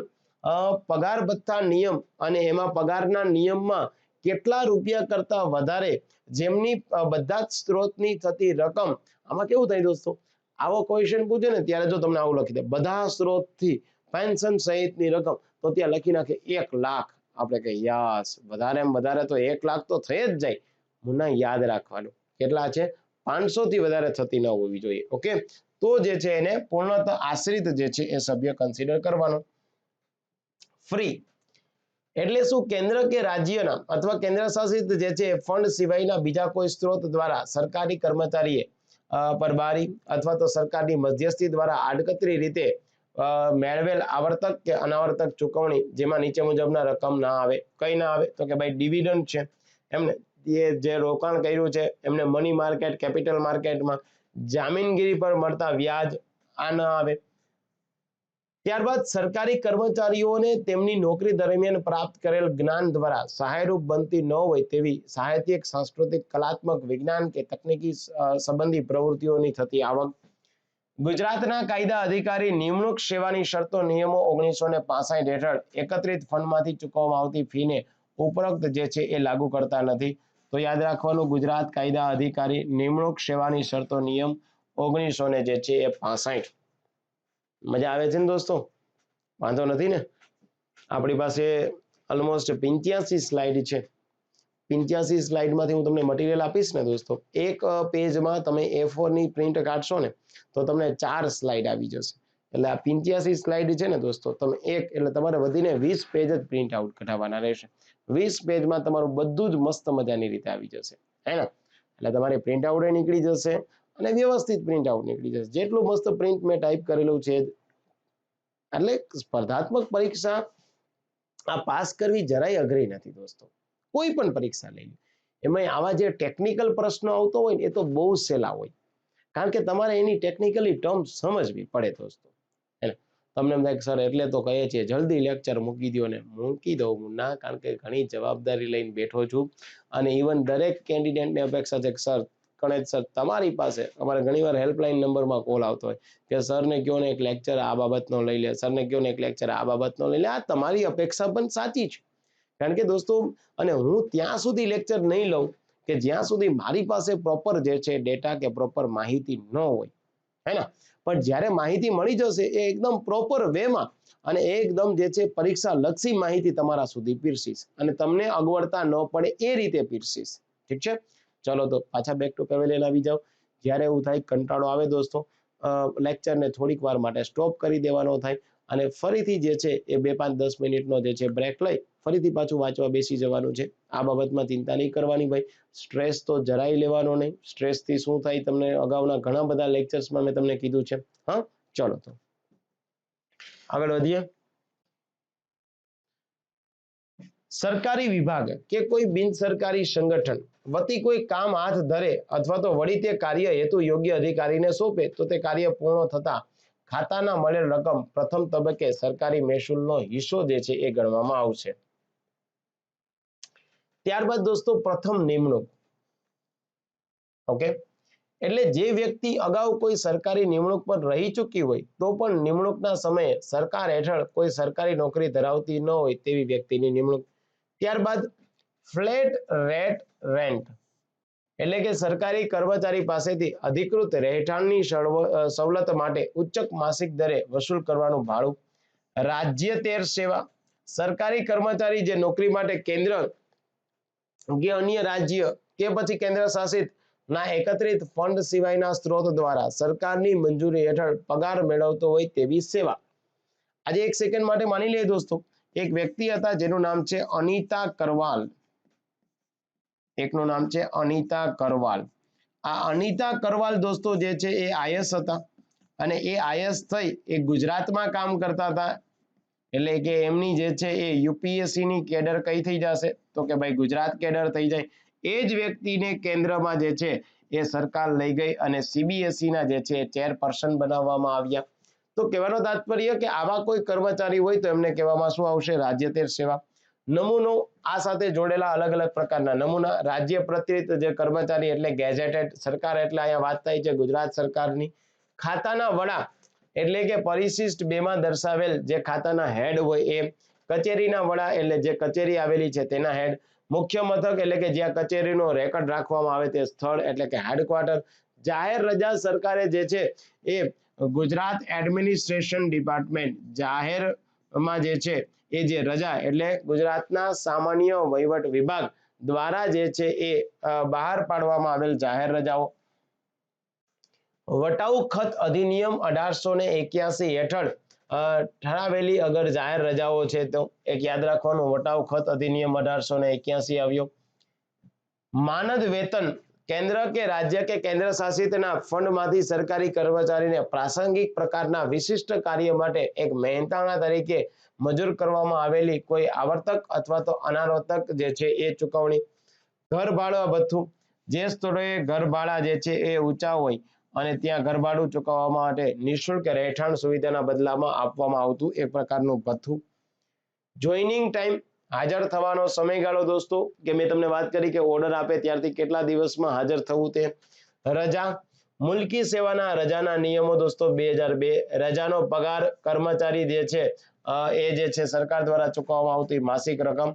પગાર ભથ્થા નિયમ અને એમાં પગારના નિયમમાં કેટલા રૂપિયા કરતા વધારે જેમની બધા જ સ્ત્રોતની થતી રકમ, આમાં કેવું થાય દોસ્તો, આવો ક્વેશ્ચન પૂછે ને ત્યારે જો તમને આવું લખી દે બધા સ્ત્રોતથી પેન્શન સહિતની રકમ તો ત્યાં લખી નાખે 1 લાખ. આપણે કહીએ યસ, વધારે તો 1 લાખ તો થઈ જ જાય. મુન્ના યાદ રાખવાનું કેટલા છે, 500 થી વધારે થતી ન હોવી જોઈએ. ઓકે, તો જે છે એને પૂર્ણતઃ આશ્રિત જે છે એ સભ્ય કન્સિડર કરવાનો. ફ્રી એટલે શું, કેન્દ્ર કે રાજ્યના અથવા કેન્દ્ર શાસિત જે છે ફંડ સિવાયના બીજા કોઈ સ્ત્રોત દ્વારા સરકારી કર્મચારીએ પરબારી અથવા તો સરકારની મધ્યસ્થી દ્વારા આડકતરી રીતે મેળવેલ આવર્તક કે અનાવર્તક ચૂકવણી જેમાં નીચે મુજબના રકમ ના આવે. કઈ ના આવે તો કે ભાઈ ડિવિડન્ડ છે, એમને જે રોકાણ કર્યું છે એમને મની માર્કેટ, કેપિટલ માર્કેટમાં જામીનગીરી પર મળતા વ્યાજ, આ ન આવે. ત્યારબાદ સરકારી કર્મચારીઓને તેમની નોકરી દરમિયાન પ્રાપ્ત કરેલ જ્ઞાન દ્વારા સહાયરૂપ બનતી ન હોય તેવી સાહિત્યિક, સાંસ્કૃતિક, કલાત્મક, વિજ્ઞાન કે તકનીકી સંબંધી પ્રવૃત્તિઓની થતી આવક. ગુજરાતના કાયદા અધિકારી નિમણૂક સેવાની શરતો નિયમો 1965 હેઠળ એકત્રિત ફંડમાંથી ચૂકવવામાં આવતી ફીને ઉપરોક્ત જે છે એ લાગુ કરતા નથી. તો યાદ રાખવાનું, ગુજરાત કાયદા અધિકારી નિમણૂક સેવાની શરતો નિયમ 1965. મજા આવે છે ને દોસ્તો? વાંધો નથી ને? આપણી પાસે ઓલમોસ્ટ 85 સ્લાઇડ છે. 85 સ્લાઇડમાંથી હું તમને મટીરિયલ આપીશ ને દોસ્તો, એક પેજમાં તમે A4 ની પ્રિન્ટ કાઢશો ને તો તમને 4 સ્લાઇડ આવી જશે. એટલે આ 85 સ્લાઇડ છે ને દોસ્તો, તમે એટલે તમારે વધીને 20 પેજ જ પ્રિન્ટ આઉટ કઢાવવાના રહેશે. 20 પેજમાં તમારું બધું જ મસ્ત મજાની રીતે આવી જશે, હે ને? એટલે તમારે પ્રિન્ટ આઉટ નીકળી જશે અને વ્યવસ્થિત પ્રિન્ટ આઉટ નીકળી જશે. જેટલું મસ્ત પ્રિન્ટ મેં ટાઈપ કરેલું છે. એટલે સ્પર્ધાત્મક પરીક્ષા આ પાસ કરવી જરાય અઘરી નથી દોસ્તો. કોઈ પણ પરીક્ષા લઈ લો, એમાં આવા જે ટેકનિકલ પ્રશ્નો આવતો હોય ને એ તો બહુ સહેલા હોય, કારણ કે તમારે એની ટેકનિકલી ટર્મ સમજવી પડે દોસ્તો. તમને એમ થાય સર એટલે તો કહે છે જલ્દી લેક્ચર મૂકી દો ને. મૂકી દઉં ના, કારણ કે ઘણી જવાબદારી લઈને બેઠો છું અને ઇવન દરેક કેન્ડિડેટને અપેક્ષા છે કે સર ગણેશ સર તમારી પાસે, અમારે ઘણીવાર હેલ્પલાઇન નંબરમાં કોલ આવતો હોય કે સરને કહો ને એક લેક્ચર આ બાબતનો લઈ લે, સરને કહો ને એક લેક્ચર આ બાબતનો લઈ લે. આ તમારી અપેક્ષા પણ સાચી છે, કારણ કે દોસ્તો અને હું ત્યાં સુધી લેક્ચર નહીં લઉં કે જ્યાં સુધી મારી પાસે પ્રોપર જે છે ડેટા કે પ્રોપર માહિતી ન હોય, હે ને? પણ જ્યારે માહિતી મળી જશે એ એકદમ પ્રોપર વેમાં અને એકદમ જે છે પરીક્ષા લક્ષી માહિતી તમારા સુધી પીરસીશ અને તમને અગવડતા ન પડે એ રીતે પીરસીશ. ઠીક છે? ચલો તો પાછા બેક ટુ પેવેલિયન આવી જાઓ. જ્યારે એવું થાય કંટાળો આવે દોસ્તો, લેક્ચરને થોડીક વાર માટે સ્ટોપ કરી દેવાનો થાય અને ફરીથી જે છે એ 2-5-10 મિનિટનો જે છે બ્રેક લઈ ફરીથી પાછું વાંચવા બેસી જવાનું છે. આ બાબતમાં ચિંતા નહીં કરવાની ભાઈ. સ્ટ્રેસ તો જરાય લેવાનો નહીં. સ્ટ્રેસથી શું થાય તમને અગાઉના ઘણા બધા લેક્ચર્સમાં મેં તમને કીધું છે. હા, ચલો તો આગળ વધીએ. સરકારી વિભાગ કે કોઈ બિન સરકારી સંગઠન વતી કોઈ કામ હાથ ધરે અથવા તો વળી તે કાર્ય હેતુ યોગ્ય અધિકારીને સોંપે તો તે કાર્ય પૂર્ણ થતા ખાતાના મળેલ રકમ પ્રથમ તબક્કે સરકારી મહેસૂલનો હિસ્સો જે છે એ ગણવામાં આવશે. ત્યારબાદ દોસ્તો પ્રથમ નિમણૂક. ઓકે, એટલે જે વ્યક્તિ અગાઉ કોઈ સરકારી નિમણૂક પર રહી ચૂકી હોય તો પણ નિમણૂકના સમયે સરકાર હેઠળ કોઈ સરકારી નોકરી ધરાવતી ન હોય તેવી વ્યક્તિની નિમણૂક. ત્યારબાદ ફ્લેટ રેટ રેન્ટ, એટલે કે સરકારી કર્મચારી પાસેથી અધિકૃત રહેઠાણની સવલત માટે ઉચ્ચ માસિક દરે વસૂલ કરવાનું ભાડું. રાજ્ય તેર સેવા, સરકારી કર્મચારી જે નોકરી માટે કેન્દ્ર કે અન્ય રાજ્ય કે પછી કેન્દ્ર શાસિત ના એકત્રિત ફંડ સિવાયના સ્ત્રોત દ્વારા સરકારની મંજૂરી હેઠળ પગાર મેળવતો હોય તેવી સેવા. આજે એક સેકન્ડ માટે માની લઈએ દોસ્તો, એક વ્યક્તિ હતા જેનું નામ છે અનિતા કરવાલ. એકનું નામ છે અનિતા કરવાલ. આ અનિતા કરવાલ દોસ્તો જે છે એ આઈએસ હતા અને એ આઈએસ થઈ એ ગુજરાતમાં કામ કરતા હતા. એટલે કે એમની જે છે એ યુપીએસસી ની કેડર કઈ થઈ જશે તો કે ભાઈ ગુજરાત કેડર થઈ જાય. એ જ વ્યક્તિને કેન્દ્રમાં જે છે એ સરકાર લઈ ગઈ અને સીબીએસઈ ના જે છે ચેરપર્સન બનાવવામાં આવ્યા. તો કહેવાનો તાત્પર્ય કે આવા કોઈ કર્મચારી હોય તો એમને કહેવામાં શું આવશે? રાજ્ય તેર સેવા. નમૂનો આ સાથે જોડેલા અલગ અલગ પ્રકારના નમૂના. રાજ્ય પ્રત્યેક જે કર્મચારી એટલે ગેઝેટેડ, સરકાર એટલે અહીંયા વાત થાય છે ગુજરાત સરકારની. ખાતાના વડા એટલે કે પરિશિષ્ટ 2 માં દર્શાવેલ જે ખાતાના હેડ હોય એ. કચેરીના વડા એટલે જે કચેરી આવેલી છે તેના હેડ. મુખ્ય મથક એટલે કે જ્યાં કચેરીનો રેકોર્ડ રાખવામાં આવે તે સ્થળ એટલે કે હેડક્વાર્ટર. જાહેર રજા સરકારે જે છે એ ગુજરાત એડમિનિસ્ટ્રેશન ડિપાર્ટમેન્ટ, જાહેરમાં જે છે એ જે રજા એટલે ગુજરાતના સામાન્ય વહીવટ વિભાગ દ્વારા જે છે એ બહાર પાડવામાં આવેલ જાહેર રજાઓ. વટાઉ ખત અધિનિયમ 1881 હેઠળ ઠરાવેલી અગર જાહેર રજાઓ છે તો એક યાદ રાખવાનું, વટાઉ ખત અધિનિયમ 1881 આવ્યો. માનદ વેતન, કેન્દ્ર કે રાજ્ય કે કેન્દ્ર શાસિતના ફંડમાંથી સરકારી કર્મચારીને પ્રાસંગિક પ્રકારના વિશિષ્ટ કાર્ય માટે એક મહેનતાણા તરીકે મજૂર કરવામાં આવેલી કોઈ આવર્તક અથવા તો અનાવર્તક જે છે એ ચૂકવણી. ઘર ભાડા ભથ્થું, જે સ્થળોએ ઘર ભાડા જે છે એ ઊંચા હોય અને ત્યાં ઘર ભાડું ચૂકવવા માટે નિઃશુલ્ક રહેઠાણ સુવિધાના બદલામાં આપવામાં આવતું એક પ્રકારનું ભથ્થું. જોઈનિંગ ટાઈમ, હાજર થવાનો સમયગાળો દોસ્તો કે મેં તમને વાત કરી કે ઓર્ડર આપે ત્યારથી કેટલા દિવસમાં હાજર થવું તે. રજા, મુલકી સેવાના રજાના નિયમો દોસ્તો 2002, રજાનો પગાર કર્મચારી જે છે એ જે છે સરકાર દ્વારા ચૂકવવામાં આવતી માસિક રકમ,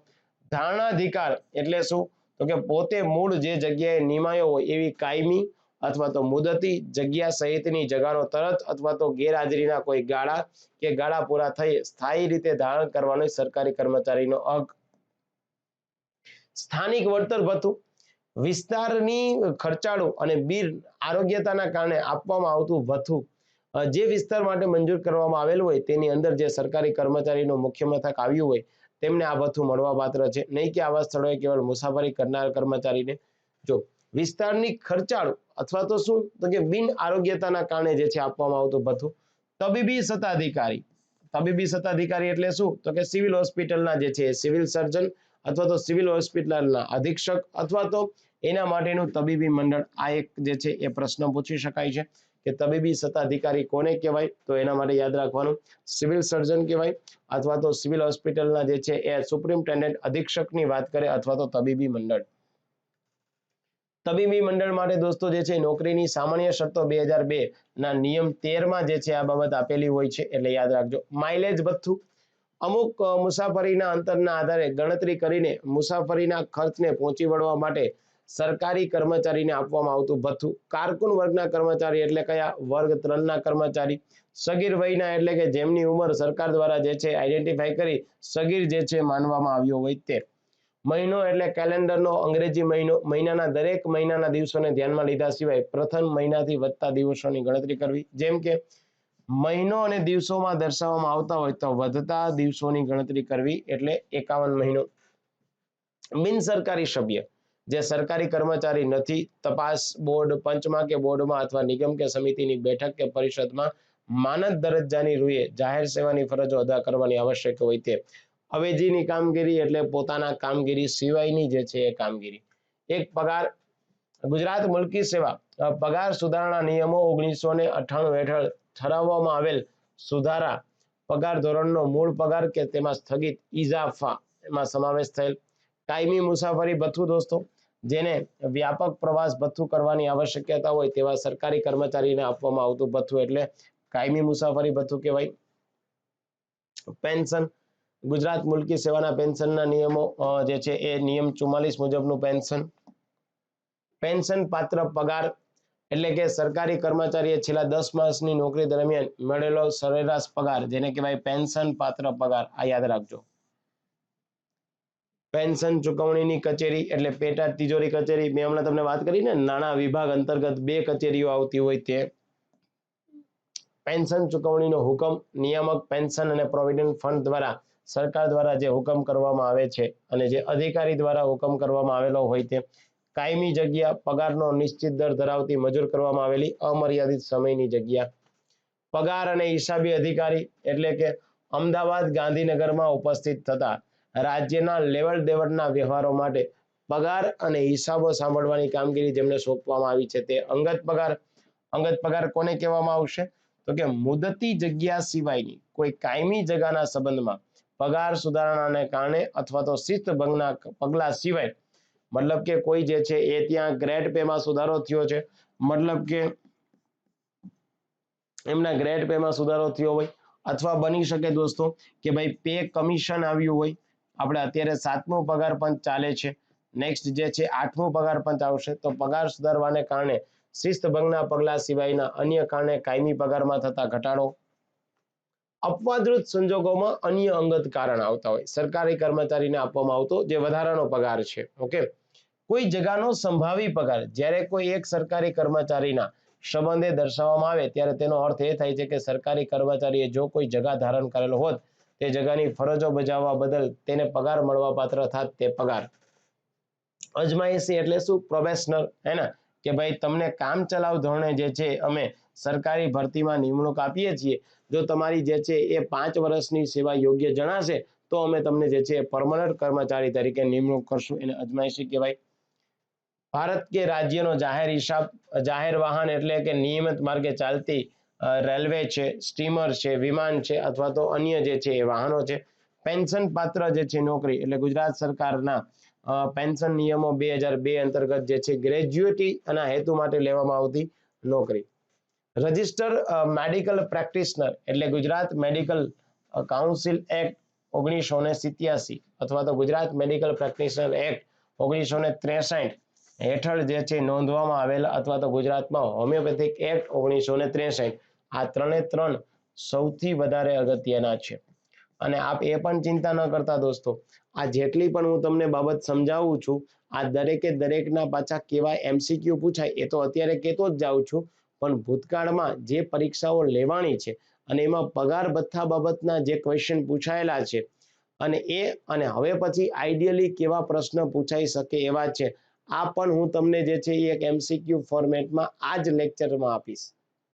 ધારણાધિકાર એટલે શું તો કે પોતે મૂળ જે જગ્યાએ નિમાયો હોય એવી કાયમી અથવા તો મુદતી જગ્યા સહિતની જગાનો તરત અથવા તો ગેરહાજરીના કોઈ ગાળા કે ગાળા પૂરા થઈ સ્થાયી રીતે ધારણ કરવાનો સરકારી કર્મચારીનો હક. સ્થાનિક વળતર ભથ્થું વિસ્તારની ખર્ચાળો અને બિન આરોગ્યતાના કારણે આપવામાં આવતું ભથ્થું જે વિસ્તાર માટે મંજૂર કરવામાં આવેલું હોય તેની અંદર જે સરકારી કર્મચારીનું મુખ્ય મથક આવ્યું હોય તેમને આ ભથ્થું મળવા પાત્ર છે, નહીં કે આવા સ્થળોએ કેવળ મુસાફરી કરનાર કર્મચારીને. જો વિસ્તારની ખર્ચાળો અથવા તો શું તો કે બિન આરોગ્યતાના કારણે જે છે આપવામાં આવતું ભથ્થું. તબીબી સત્તાધિકારી, તબીબી સત્તાધિકારી એટલે શું તો કે સિવિલ હોસ્પિટલના જે છે સિવિલ સર્જન અથવા તો સિવિલ હોસ્પિટલના અધિક્ષક અથવા તો એના માટેનું તબીબી મંડળ. આ એક જે છે એ પ્રશ્ન પૂછી શકાય છે કે તબીબી સત્તાધિકારી કોને કહેવાય, તો એના માટે યાદ રાખવાનું સિવિલ સર્જન કહેવાય અથવા તો સિવિલ હોસ્પિટલના જે છે એ સુપ્રિન્ટેન્ડન્ટ અધિક્ષકની વાત કરે અથવા તો તબીબી મંડળ. તબીબી મંડળ માટે દોસ્તો જે છે નોકરીની સામાન્ય શરતો 2002 ના નિયમ 13 માં જે છે આ બાબત આપેલી હોય છે, એટલે યાદ રાખજો. માઇલેજ ભથ્થું અમુક મુસાફરીના અંતરના આધારે ગણતરી કરીને મુસાફરીના ખર્ચને પહોંચી વળવા માટે સરકારી કર્મચારીને આપવામાં આવતું ભથ્થું. કારકુન વર્ગના કર્મચારી એટલે કયા વર્ગ 3 ના કર્મચારી. સગીર વયના એટલે કે જેમની ઉંમર સરકાર દ્વારા જે છે આઈડેન્ટિફાઈ કરી સગીર જે છે માનવામાં આવ્યો હોય તે. મહિનો એટલે કેલેન્ડરનો અંગ્રેજી મહિનો, મહિનાના દરેક મહિનાના દિવસોને ધ્યાનમાં લીધા સિવાય પ્રથમ મહિનાથી વધતા દિવસોની ગણતરી કરવી. જેમ કે મહિનો અને દિવસોમાં દર્શાવવામાં આવતા હોય તો વધતા દિવસોની ગણતરી કરવી એટલે 51 મહિનો. બિન સરકારી સભ્ય જે સરકારી કર્મચારી નથી, તપાસ બોર્ડ, પંચમાં કે બોર્ડમાં અથવા નિગમ કે સમિતિની બેઠક કે પરિષદમાં માનદ દરજ્જાની રૂએ જાહેર સેવાની ફરજો અદા કરવાની આવશ્યક હોય તે. અવેજીની કામગીરી એટલે પોતાના કામગીરી સિવાયની જે છે એ કામગીરી. એક પગાર ગુજરાત મુલકી સેવા પગાર સુધારણા નિયમો 1998 હેઠળ ઠરાવવામાં આવેલ સુધારા પગાર ધોરણનો મૂળ પગાર કે તેમાં સ્થગિત ઇજાફા એમાં સમાવેશ થયેલ. કાયમી મુસાફરી ભથ્થું દોસ્તો જેને વ્યાપક પ્રવાસ ભથ્થું કરવાની આવશ્યકતા હોય તેવા સરકારી કર્મચારીને આપવામાં આવતું ભથ્થું એટલે કાયમી મુસાફરી ભથ્થું કહેવાય. પેન્શન ગુજરાત મુલકી સેવાના પેન્શનના નિયમો જે છે એ નિયમ 44 મુજબનું પેન્શન. પેન્શન પાત્ર પગાર એટલે કે સરકારી કર્મચારીએ છેલ્લા 10 માસની નોકરી દરમિયાન મળેલો સરેરાશ પગાર જેને કહેવાય પેન્શન પાત્ર પગાર. આ યાદ રાખજો. પેન્શન ચૂકવણીની કચેરી એટલે પેટા તિજોરી કચેરી. મેં હમણાં તમને વાત કરી ને નાણાં વિભાગ અંતર્ગત 2 કચેરીઓ આવતી હોય તે. પેન્શન ચૂકવણીનો હુકમ નિયામક પેન્શન અને પ્રોવિડન્ટ ફંડ દ્વારા સરકાર દ્વારા જે હુકમ કરવામાં આવે છે અને જે અધિકારી દ્વારા હુકમ કરવામાં આવેલો હોય તે. કાયમી જગ્યા પગારનો નિશ્ચિત દર ધરાવતી મંજૂર કરવામાં આવેલી અમર્યાદિત સમયની જગ્યા. પગાર અને હિસાબી અધિકારી એટલે કે અમદાવાદ ગાંધીનગરમાં ઉપસ્થિત થતા રાજ્યના લેવલ દેવડના વ્યવહારો માટે પગાર અને હિસાબો સાંભળવાની કામગીરી જેમને સોંપવામાં આવી છે તે અંગત પગાર. અંગત પગાર કોને કહેવામાં આવશે તો કે મુદતી જગ્યા સિવાયની કોઈ કાયમી જગાના સંબંધમાં પગાર સુધારણાને કારણે અથવા તો શિસ્ત ભંગના પગલા સિવાય, મતલબ કે કોઈ જે છે એ ત્યાં ગ્રેડ પેમાં સુધારો થયો છે, મતલબ કે એમના ગ્રેડ પેમાં સુધારો થયો હોય અથવા બની શકે દોસ્તો કે ભાઈ પે કમિશન આવ્યું હોય. આપણે અત્યારે 7મો પગાર પંચ ચાલે છે, નેક્સ્ટ જે છે 8મો પગાર પંચ આવશે, તો પગાર સુધારવાને કારણે શિસ્ત ભંગના પગલા સિવાયના અન્ય કારણે કાયમી પગારમાં થતા ઘટાડો. અપવાદરૂપ સંજોગોમાં અન્ય અંગત કારણ આવતા હોય સરકારી કર્મચારીને આપવામાં આવતો જે વધારાનો પગાર છે. ઓકે, કોઈ જગાનો સંભાવી પગાર જ્યારે કોઈ એક સરકારી કર્મચારીના સંબંધે દર્શાવવામાં આવે ત્યારે તેનો અર્થ એ થાય છે કે સરકારી કર્મચારીએ જો કોઈ જગા ધારણ કરેલો હોત તે જગાની ફરજો બજાવવા બદલ તેને પગાર મળવા પાત્ર થાત તે પગાર. અજમાયશી એટલે શું પ્રોબેશનર હે ને કે ભાઈ તમને કામ ચલાવ ધોરણે જે છે અમે સરકારી ભરતીમાં નિમણૂક આપીએ છીએ, જો તમારી જે છે એ 5 વર્ષની સેવા યોગ્ય જણાશે તો અમે તમને જે છે પરમનન્ટ કર્મચારી તરીકે નિમણૂક કરશું, એને અજમાયશી કહેવાય. ભારત કે રાજ્યનો જાહેર હિસાબ જાહેર વાહન એટલે કે નિયમિત માર્ગે ચાલતી રેલવે છે, સ્ટીમર છે, વિમાન છે અથવા તો અન્ય જે છે એ વાહનો છે. પેન્શન પાત્ર જે છે નોકરી એટલે ગુજરાત સરકારના પેન્શન નિયમો 2002 અંતર્ગત જે છે ગ્રેજ્યુએટી ના હેતુ માટે લેવામાં આવતી નોકરી. રજિસ્ટર મેડિકલ પ્રેક્ટિશનર એટલે ગુજરાત મેડિકલ કાઉન્સિલ એક્ટ 1987 અથવા તો ગુજરાત મેડિકલ પ્રેક્ટિશનર એક્ટ 1963 હેઠળ જે છે નોંધવામાં આવેલા અથવા તો ગુજરાતમાં હોમિયોપેથિક એક્ટ 1963 આ ત્રણ સૌથી વધારે અગત્યના છે. અને આપ એ પણ ચિંતા ન કરતા દોસ્તો, આ જેટલી પણ હું તમને બાબત સમજાવું છું આ દરેકે દરેકના પાછા કેવા MCQ પૂછાય એ તો અત્યારે કહેતો જ જાઉં છું, પણ ભૂતકાળમાં જે પરીક્ષાઓ લેવાની છે અને એમાં પગાર ભથ્થા બાબતના જે ક્વેશ્ચન પૂછાયેલા છે અને હવે પછી આઈડિયલી કેવા પ્રશ્ન પૂછાઈ શકે એવા છે, આ પણ હું તમને જે છે એક MCQ ફોર્મેટમાં આ જ લેક્ચરમાં આપીશ.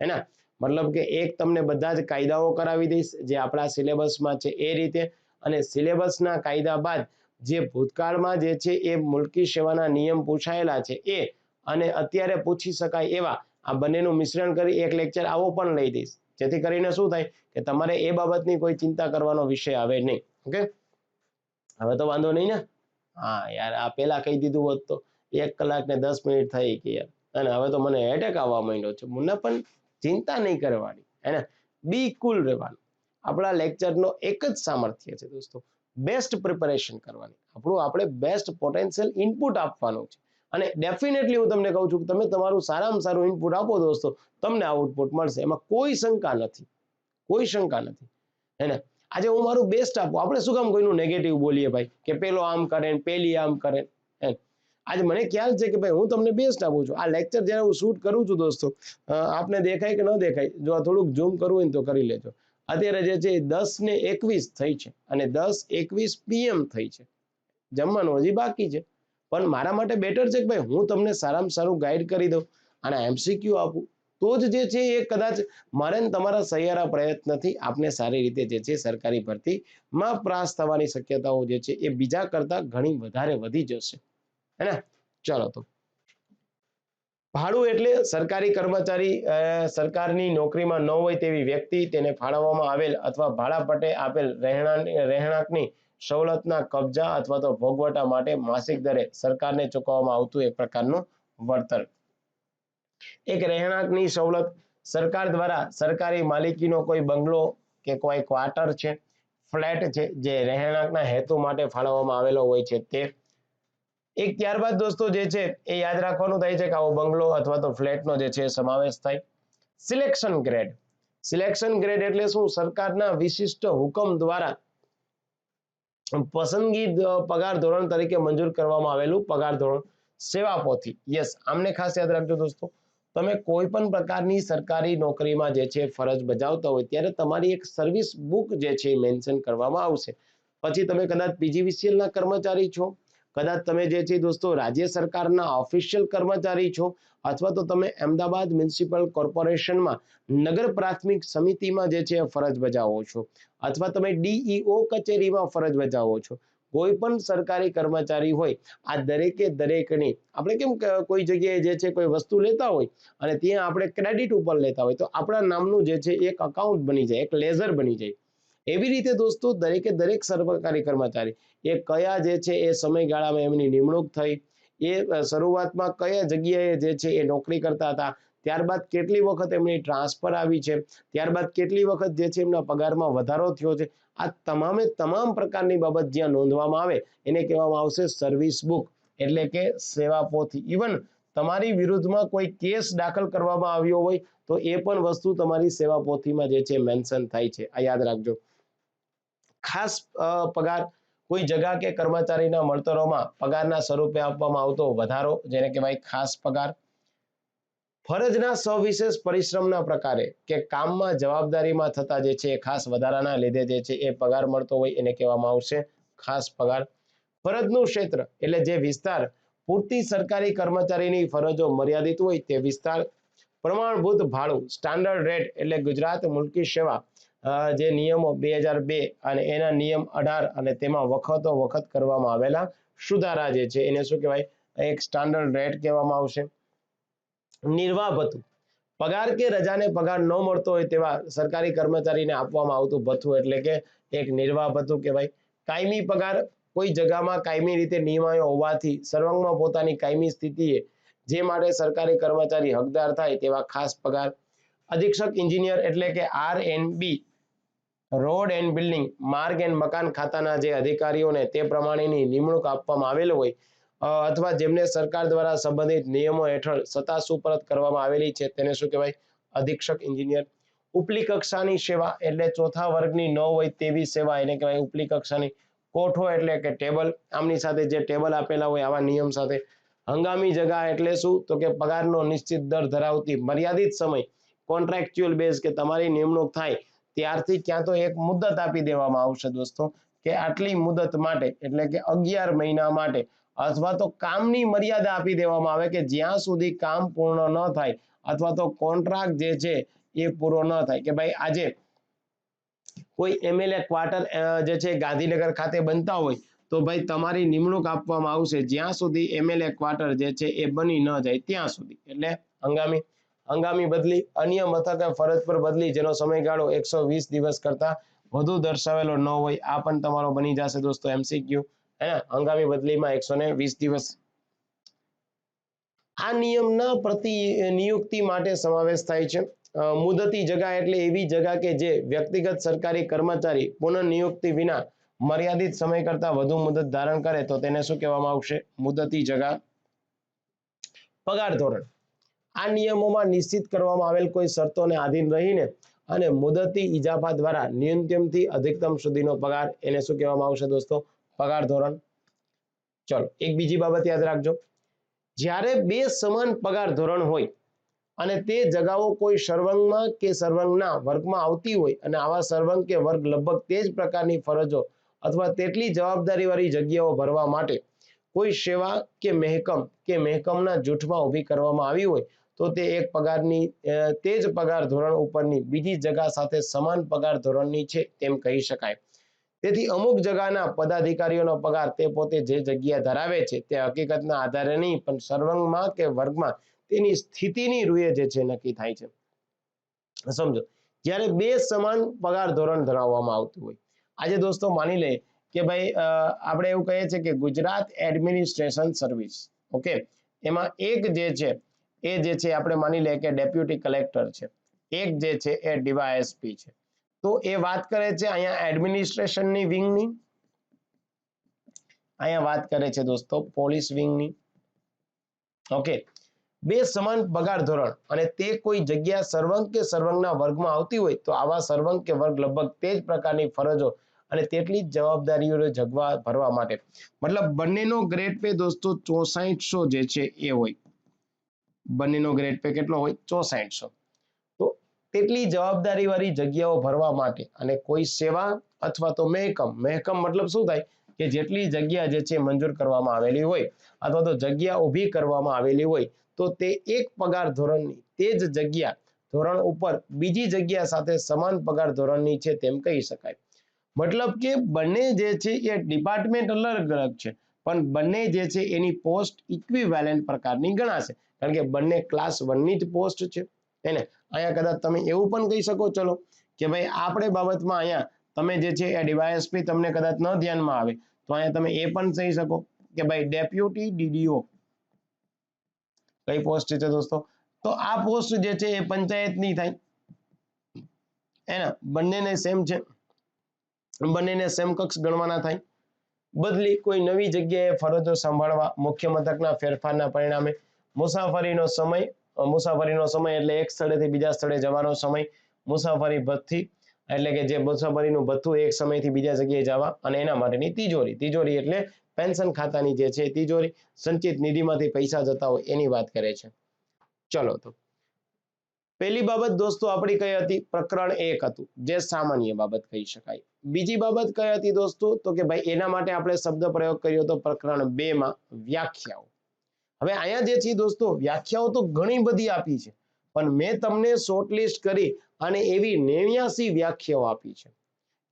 હે ને? મતલબ કે એક તમને બધા જ કાયદાઓ કરાવી દઈશ જે આપણા સિલેબસમાં છે એ રીતે, અને સિલેબસના કાયદા બાદ જે ભૂતકાળમાં જે છે એ મુલકી સેવાના નિયમ પૂછાયેલા છે એ અને અત્યારે પૂછી શકાય એવા આ બંનેનું મિશ્રણ કરી એક લેક્ચર આવો પણ લઈ દઈશ, જેથી કરીને શું થાય કે તમારે એ બાબતની કોઈ ચિંતા કરવાનો વિષય આવે નહીં. ઓકે, હવે તો વાંધો નહીં ને? હા યાર, આ પેલા કહી દીધું હોત તો 1 કલાક ને 10 મિનિટ થઈ ગઈ યાર, અને હવે તો મને એટેક આવવા માંડ્યો છે. મને પણ ચિંતા નહીં કરવાની, હે ને? બી કુલ રહેવાનું. આપણા લેક્ચરનો એક જ સામર્થ્ય છે દોસ્તો, બેસ્ટ પ્રિપેરેશન કરવાની. આપણે બેસ્ટ પોટેન્શિયલ ઇનપુટ આપવાનું છે, અને ડેફિનેટલી હું તમને કહું છું કે તમે તમારું સારામાં સારું ઇનપુટ આપો દોસ્તો, તમને આઉટપુટ મળશે, એમાં કોઈ શંકા નથી, કોઈ શંકા નથી. હે ને? આજે હું મારું બેસ્ટ આપું, આપણે શું કામ કોઈનું નેગેટિવ બોલીએ ભાઈ, કે પેલો આમ કરે પેલી આમ કરે. આજે મને ખ્યાલ છે કે ભાઈ હું તમને બેસ્ટ આપું છું. આ લેક્ચર જ્યારે હું શૂટ કરું છું દોસ્તો, આપને દેખાય કે ન દેખાય, જો થોડુંક ઝૂમ કરવું હોય તો કરી લેજો. અત્યારે જે છે 10:21 થઈ છે અને 10:21 PM થઈ છે. જમવાનું હજી બાકી છે, પણ મારા માટે બેટર છે કે ભાઈ હું તમને સારામાં સારું ગાઈડ કરી દઉં અને MCQ આપું, તો જ જે છે એ કદાચ મારે તમારા સહિયારા પ્રયત્નથી આપને સારી રીતે જે છે સરકારી ભરતીમાં પાસ થવાની શક્યતાઓ જે છે એ બીજા કરતા ઘણી વધારે વધી જશે. હે ને? ચલો, તો ભાડું એટલે સરકારી કર્મચારી સરકારની નોકરીમાં ન હોય તેવી વ્યક્તિ તેને ફાળવવામાં આવેલ અથવા ભાડાપટ્ટે આપેલ રહેણાંકની સવલતના કબજા અથવા તો ભોગવટા માટે માસિક દરે સરકારને ચૂકવવામાં આવતું એક પ્રકારનું વળતર. એક રહેણાંકની સવલત સરકાર દ્વારા સરકારી માલિકીનો કોઈ બંગલો કે કોઈ ક્વાર્ટર છે, ફ્લેટ છે, જે રહેણાંકના હેતુ માટે ફાળવવામાં આવેલો હોય છે તે એક. ત્યારબાદ દોસ્તો જે છે એ યાદ રાખવાનું થાય છે કે આવો બંગલો અથવા તો ફ્લેટનો જે છે સમાવેશ થાય. Selection grade. સિલેક્શન ગ્રેડ એટલે શું? સરકારના વિશિષ્ટ હુકમ દ્વારા પસંદગી પગાર ધોરણ તરીકે મંજૂર કરવામાં આવેલું પગાર ધોરણ. સેવાપોથી. યસ, આમને ખાસ યાદ રાખજો દોસ્તો. તમે કોઈ પણ પ્રકારની સરકારી નોકરીમાં જે છે ફરજ બજાવતા હોય ત્યારે તમારી એક સર્વિસ બુક જે છે મેન્શન કરવામાં આવશે. પછી તમે કદાચ PGVCL ના કર્મચારી છો, કદાચ તમે જે છે દોસ્તો રાજ્ય સરકારના ઓફિશિયલ કર્મચારી છો, અથવા તો તમે અમદાવાદ મ્યુનિસિપલ કોર્પોરેશનમાં નગર પ્રાથમિક સમિતિમાં જે છે ફરજ બજાવો છો, અથવા તમે DEO કચેરીમાં ફરજ બજાવો છો. કોઈ પણ સરકારી કર્મચારી હોય, આ દરેકે દરેકની આપણે કેમ કોઈ જગ્યાએ જે છે કોઈ વસ્તુ લેતા હોય અને ત્યાં આપણે ક્રેડિટ ઉપર લેતા હોય તો આપણા નામનું જે છે એક અકાઉન્ટ બની જાય, એક લેઝર બની જાય. એવી રીતે દોસ્તો દરેકે દરેક સરકારી કર્મચારી એ કયા જે છે એ સમયગાળામાં એમની નિમણૂક થઈ, એ શરૂઆતમાં કયા જગ્યાએ જે છે એ નોકરી કરતા હતા, ત્યારબાદ કેટલી વખત એમની ટ્રાન્સફર આવી છે, ત્યારબાદ કેટલી વખત જે છે એમના પગારમાં વધારો થયો છે, આ તમામે તમામ પ્રકારની બાબત જ્યાં નોંધવામાં આવે એને કહેવામાં આવશે સર્વિસ બુક, એટલે કે સેવાપોથી. ઇવન તમારી વિરુદ્ધમાં કોઈ કેસ દાખલ કરવામાં આવ્યો હોય તો એ પણ વસ્તુ તમારી સેવાપોથીમાં જે છે મેન્શન થાય છે. આ યાદ રાખજો. ખાસ પગાર કોઈ જગા કે કર્મચારીના મળતરોમાં પગારના સ્વરૂપે આપવામાં આવતો વધારો, જેને કહેવાય ખાસ પગાર. ફરજના સવિશેષ પરિશ્રમના પ્રકારે કે કામમાં જવાબદારીમાં થતા જે છે ખાસ વધારાના લીધે જે છે એ પગાર મળતો હોય એને કહેવામાં આવશે ખાસ પગાર. ફરજનું ક્ષેત્ર એટલે જે વિસ્તાર પૂરતી સરકારી કર્મચારીની ફરજો મર્યાદિત હોય તે વિસ્તાર. પ્રમાણભૂત ભાડું સ્ટાન્ડર્ડ રેટ એટલે ગુજરાત મુલકી સેવા જે નિયમો 2002 અને એના નિયમ 18 અને તેમાં વખતો વખત કરવામાં આવેલા સુધારા જે છે એને શું કહેવાય? એક સ્ટાન્ડર્ડ રેટ કહેવામાં આવશે. નિર્વાહ ભથ્થું પગાર કે રજાને પગાર ન મળતો હોય તેવા સરકારી કર્મચારીને આપવામાં આવતું ભથ્થું એટલે કે એક નિર્વાહ ભથ્થું કહેવાય. કાયમી પગાર કોઈ જગામાં કાયમી રીતે નિયમાયો હોવાથી સર્વાંગમાં પોતાની કાયમી સ્થિતિએ જે માટે સરકારી કર્મચારી હકદાર થાય તેવા ખાસ પગાર. અધિક્ષક એન્જિનિયર એટલે કે RNB રોડ એન્ડ બિલ્ડિંગ માર્ગ એન્ડ મકાન ખાતાના જે અધિકારીઓને તે પ્રમાણેની નિમણૂક આપવામાં આવેલ હોય અથવા જેમને સરકાર દ્વારા સંબંધિત નિયમો હેઠળ સત્તા સુપરત કરવામાં આવેલી છે તેને શું કહેવાય? અધિક્ષક એન્જિનિયર. ઉપલી કક્ષાની સેવા એટલે ચોથા વર્ગની ન હોય તેવી સેવા એને કહેવાય ઉપલી કક્ષાની. કોઠો એટલે કે ટેબલ, આમની સાથે જે ટેબલ આપેલા હોય આવા નિયમ સાથે. હંગામી જગા એટલે શું? તો કે પગારનો નિશ્ચિત દર ધરાવતી મર્યાદિત સમય કોન્ટ્રાક્ચ્યુઅલ બેઝ કે તમારી નિમણૂક થાય ત્યારથી ક્યાં તો એક મુદત આપી દેવામાં આવશે દોસ્તો કે આટલી મુદત માટે એટલે કે 11 મહિના માટે અથવા તો કામની મર્યાદા આપી દેવામાં આવે કે જ્યાં સુધી કામ પૂર્ણ ન થાય અથવા તો કોન્ટ્રાક્ટ જે છે એ પૂરો ન થાય કે ભાઈ આજે કોઈ MLA ક્વાર્ટર જે છે ગાંધીનગર ખાતે બનતા હોય તો ભાઈ તમારી નિમણૂક આપવામાં આવશે જ્યાં સુધી MLA ક્વાર્ટર જે છે એ બની ન જાય ત્યાં સુધી. એટલે હંગામી બદલી અન્ય મથકે ફરજ પર બદલી જેનો સમયગાળો 120 દિવસ કરતા વધુ દર્શાવેલો ન હોય આ પણ તમારો બની જશે દોસ્તો MCQ. હે ને? હંગામી બદલીમાં 120 દિવસ. આ નિયમના નિયુક્તિ માટે સમાવેશ થાય છે. મુદતી જગા એટલે એવી જગા કે જે વ્યક્તિગત સરકારી કર્મચારી પુનઃનિયુક્તિ વિના મર્યાદિત સમય કરતા વધુ મુદત ધારણ કરે તો તેને શું કહેવામાં આવશે? મુદતી જગા. પગાર ધોરણ. આ નિયમોમાં નિશ્ચિત કરવામાં આવેલ કોઈ શરતોને આધીન રહીને અને મુદતી ઇજાફા દ્વારા ન્યૂનતમથી અધિકતમ સુધીનો પગાર એને શું કહેવામાં આવશે દોસ્તો? પગાર ધોરણ. ચલો એક બીજી બાબત યાદ રાખજો. જ્યારે બે સમાન પગાર ધોરણ હોય અને તે જગાઓ કોઈ સર્વંગમાં કે સર્વંગના વર્ગમાં આવતી હોય અને આવા સર્વંગ કે વર્ગ લગભગ તે જ પ્રકારની ફરજો અથવા તેટલી જવાબદારીવાળી જગ્યાઓ ભરવા માટે કોઈ સેવા કે મહેકમના જૂથમાં ઊભી કરવામાં આવી હોય તો તે એક પગારની તે જ પગાર ધોરણ ઉપરની બીજી જગા સાથે સમાન પગાર ધોરણની છે તેમ કહી શકાય. તેથી અમુક જગાના પદાધિકારીઓનો પગાર તે પોતે જે જગ્યા ધરાવે છે તે હકીકતના આધારે નહીં પણ સર્વંગમાં કે વર્ગમાં તેની સ્થિતિની રૂએ જે છે નક્કી થાય છે. સમજો જ્યારે બે સમાન પગાર ધોરણ ધરાવવામાં આવતું હોય. આજે દોસ્તો માની લે કે ભાઈ આપણે એવું કહીએ છીએ કે ગુજરાત એડમિનિસ્ટ્રેશન સર્વિસ, ઓકે, એમાં એક જે છે એ જે છે આપણે માની લે કે ડેપ્યુટી કલેક્ટર છે, એક જે છે એ DYSP છે. તો એ વાત કરે છે અહીંયા એડમિનિસ્ટ્રેશનની વિંગની, અહીંયા વાત કરે છે દોસ્તો પોલીસ વિંગની. ઓકે, બે સમાન પગાર ધોરણ અને તે કોઈ જગ્યા સર્વંગ કે સર્વંગના વર્ગમાં આવતી હોય તો આવા સર્વંગ કે વર્ગ લગભગ તે જ પ્રકારની ફરજો અને તેટલી જ જવાબદારીઓ ભરવા માટે મતલબ બંનેનો ગ્રેડ પે દોસ્તો 6400 જે છે એ હોય. બંનેનો ગ્રેડ પે કેટલો હોય? 6400. તો તેટલી જવાબદારી વાળી જગ્યાઓ ભરવા માટે અને કોઈ સેવા અથવા તો મહેકમ મતલબ શું થાય કે જેટલી જગ્યા જે છે મંજૂર કરવામાં આવેલી હોય અથવા તો જગ્યા ઊભી કરવામાં આવેલી હોય તો તે એક પગાર ધોરણની તે જ જગ્યા ધોરણ ઉપર બીજી જગ્યા સાથે સમાન પગાર ધોરણની છે તેમ કહી શકાય. મતલબ કે બંને જે છે એ ડિપાર્ટમેન્ટ અલગ અલગ છે પણ બંને જે છે એની પોસ્ટ ઇક્વિવેલન્ટ પ્રકારની ગણાશે કારણ કે બંને ક્લાસ 1 ની જ પોસ્ટ છે. એને અહીંયા કદાચ તમે એવું પણ કહી શકો ચલો કે ભાઈ આપણે બાબતમાં અહીંયા તમે જે છે એ DYSP તમને કદાચ ન ધ્યાનમાં આવે તો અહીંયા તમે એ પણ કહી શકો કે ભાઈ ડેપ્યુટી DDO કઈ પોસ્ટ છે દોસ્તો? તો આ પોસ્ટ જે છે એ પંચાયતની થાય. એના બંનેને સેમ છે, બંનેને સમકક્ષ ગણવાના થાય. બદલી કોઈ નવી જગ્યાએ ફરજો સંભાળવા મુખ્ય મથકના ફેરફારના પરિણામે મુસાફરીનો સમય એટલે એક સ્થળેથી બીજા સ્થળે જવાનો સમય, મુસાફરી ભથ્થી એટલે કે જે મુસાફરીનું ભથ્થું એક સમયથી બીજા જગ્યાએ જવા અને એના માટેની તિજોરી એટલે પેન્શન ખાતાની જે છે તિજોરી, સંચિત નિધિમાંથી પૈસા જતા હોય એની વાત કરે છે. ચલો તો પહેલી બાબત દોસ્તો આપણી કઈ હતી? પ્રકરણ 1 હતું જે સામાન્ય બાબત કહી શકાય. બીજી બાબત કઈ હતી દોસ્તો? તો કે ભાઈ એના માટે આપણે શબ્દ પ્રયોગ કર્યો તો પ્રકરણ 2 માં વ્યાખ્યાઓ. હવે અહીંયા જે છે દોસ્તો વ્યાખ્યાઓ તો ઘણી બધી આપી છે પણ મેં તમને શોર્ટલિસ્ટ કરી અને એવી 89 વ્યાખ્યાઓ આપી છે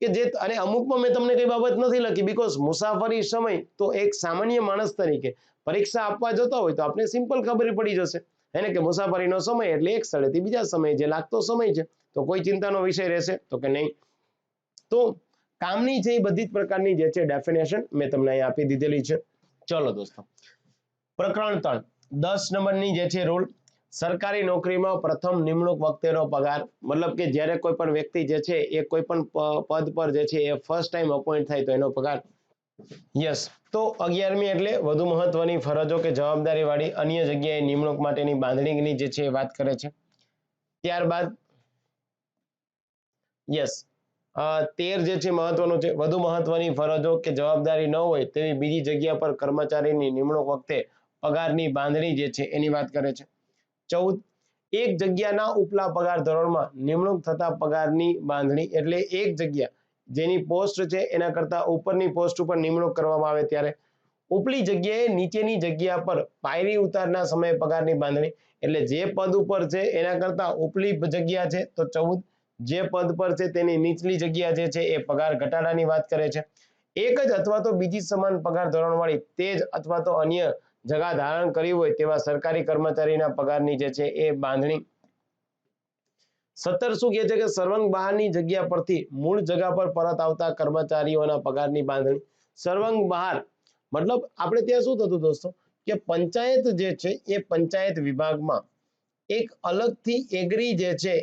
કે જે અને અમુકમાં મેં તમને કઈ બાબત નથી લખી બીકોઝ મુસાફરી સમય તો એક સામાન્ય માણસ તરીકે પરીક્ષા આપવા જતા હોય તો આપણે સિમ્પલ ખબર પડી જશે એને કે મુસાફરીનો સમય એટલે એક સ્થળેથી બીજા સમયે જે લાગતો સમય છે તો કોઈ ચિંતાનો વિષય રહેશે તો કે નહીં. તો કામની છે એ બધી જ પ્રકારની જે છે ડેફિનેશન મેં તમને અહીં આપી દીધેલી છે. ચલો દોસ્તો પ્રકરણ 3 10 નંબરની જે છે રૂલ, સરકારી નોકરીમાં પ્રથમ નિમણૂક વખતેનો પગાર, મતલબ કે જ્યારે કોઈ પણ વ્યક્તિ જે છે એ કોઈ પણ પદ પર જે છે એ ફર્સ્ટ ટાઈમ અપોઇન્ટ થાય તો એનો પગાર. યસ. તો 11મી એટલે વધુ મહત્વની ફરજો કે જવાબદારી વાળી અન્ય જગ્યાએ નિમણૂક માટેની બાંધણીની જે છે એ વાત કરે છે. ત્યારબાદ યસ 13 જે છે મહત્વનું છે, વધુ મહત્વની ફરજો કે જવાબદારી ન હોય તેવી બીજી જગ્યા પર કર્મચારીની નિમણૂક વખતે પગારની બાંધણી જે છે એની વાત કરે છે. 14 એક જગ્યાના ઉપલા પગાર ધોરણમાં નિમણૂક થતા પગારની બાંધણી, એટલે એક જગ્યા જેની પોસ્ટ છે એના કરતા ઉપરની પોસ્ટ ઉપર નિમણૂક કરવામાં આવે ત્યારે ઉપલી જગ્યાએ નીચેની જગ્યા પર પાયરી ઉતારના સમયે પગારની બાંધણી, એટલે જે પદ ઉપર છે એના કરતા ઉપલી જગ્યા છે તો 14, જે પદ પર છે તેની નીચલી જગ્યા જે છે એ પગાર ઘટાડાની વાત કરે છે. એક જ અથવા તો બીજી સમાન પગાર ધોરણવાળી તે જ અથવા તો અન્ય જગા ધારણ કરી હોય તેવા સરકારી કર્મચારીના પગારની જે છે એ બાંધણી. 17 શું કહે છે કે સર્વંગ બહારની જગ્યા પરથી મૂળ જગા પર પરત આવતા કર્મચારીઓના પગારની બાંધણી. સર્વંગ બહાર મતલબ આપણે ત્યાં શું થતું દોસ્તો કે પંચાયત જે છે એ પંચાયત વિભાગમાં એક અલગથી એગ્રી જે છે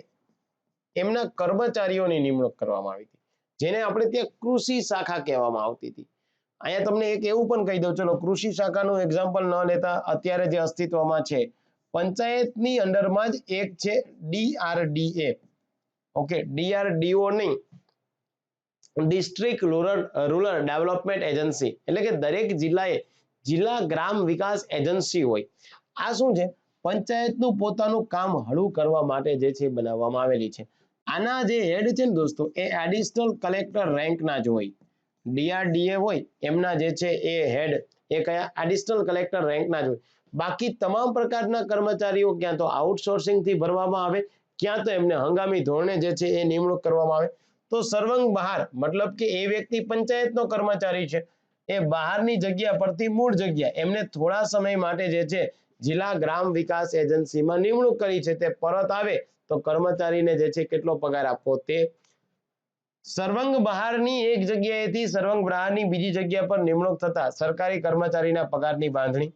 એમના કર્મચારીઓની નિમણૂક કરવામાં આવી હતી, જેને આપણે ત્યાં કૃષિ શાખા કહેવામાં આવતી હતી. અહીંયા તમને એક એવું પણ કહી દઉં, ચલો કૃષિ શાખાનું એક્ઝામ્પલ ન લેતા અત્યારે જે અસ્તિત્વમાં છે પંચાયતની અંડરમાં જ એક છે DRDA. ઓકે, DRDO નહીં, ડિસ્ટ્રિક્ટ રૂરલ ડેવલપમેન્ટ એજન્સી, એટલે કે દરેક જિલ્લાએ જિલ્લા ગ્રામ વિકાસ એજન્સી હોય. આ શું છે, પંચાયતનું પોતાનું કામ હળવું કરવા માટે જે છે બનાવવામાં આવેલી છે. આના જે હેડ છે ને દોસ્તો એ એડિશનલ કલેક્ટર રેન્કના જ હોય. DRDA હોય એમના જે છે એ હેડ એ કયા એડિશનલ કલેક્ટર રેન્કના જ હોય. બાકી તમામ પ્રકારના કર્મચારીઓ ક્યાં તો આઉટસોર્સિંગ થી ભરવામાં આવે, ક્યાં તો એમને હંગામી ધોરણે જે છે એ નિમણૂક કરવામાં આવે. તો સર્વંગ બહાર મતલબ કે એ વ્યક્તિ પંચાયતનો કર્મચારી છે, એ બહારની જગ્યા પરથી મૂળ જગ્યા એમને થોડા સમય માટે જે છે જિલ્લા ગ્રામ વિકાસ એજન્સીમાં નિમણૂક કરી છે, તે પરત આવે તો કર્મચારીને જે છે કેટલો પગાર આપવો તે. સર્વંગ બહારની એક જગ્યાએથી સર્વંગ બહારની બીજી જગ્યા પર નિમણૂક થતા સરકારી કર્મચારીના પગારની બાંધણી.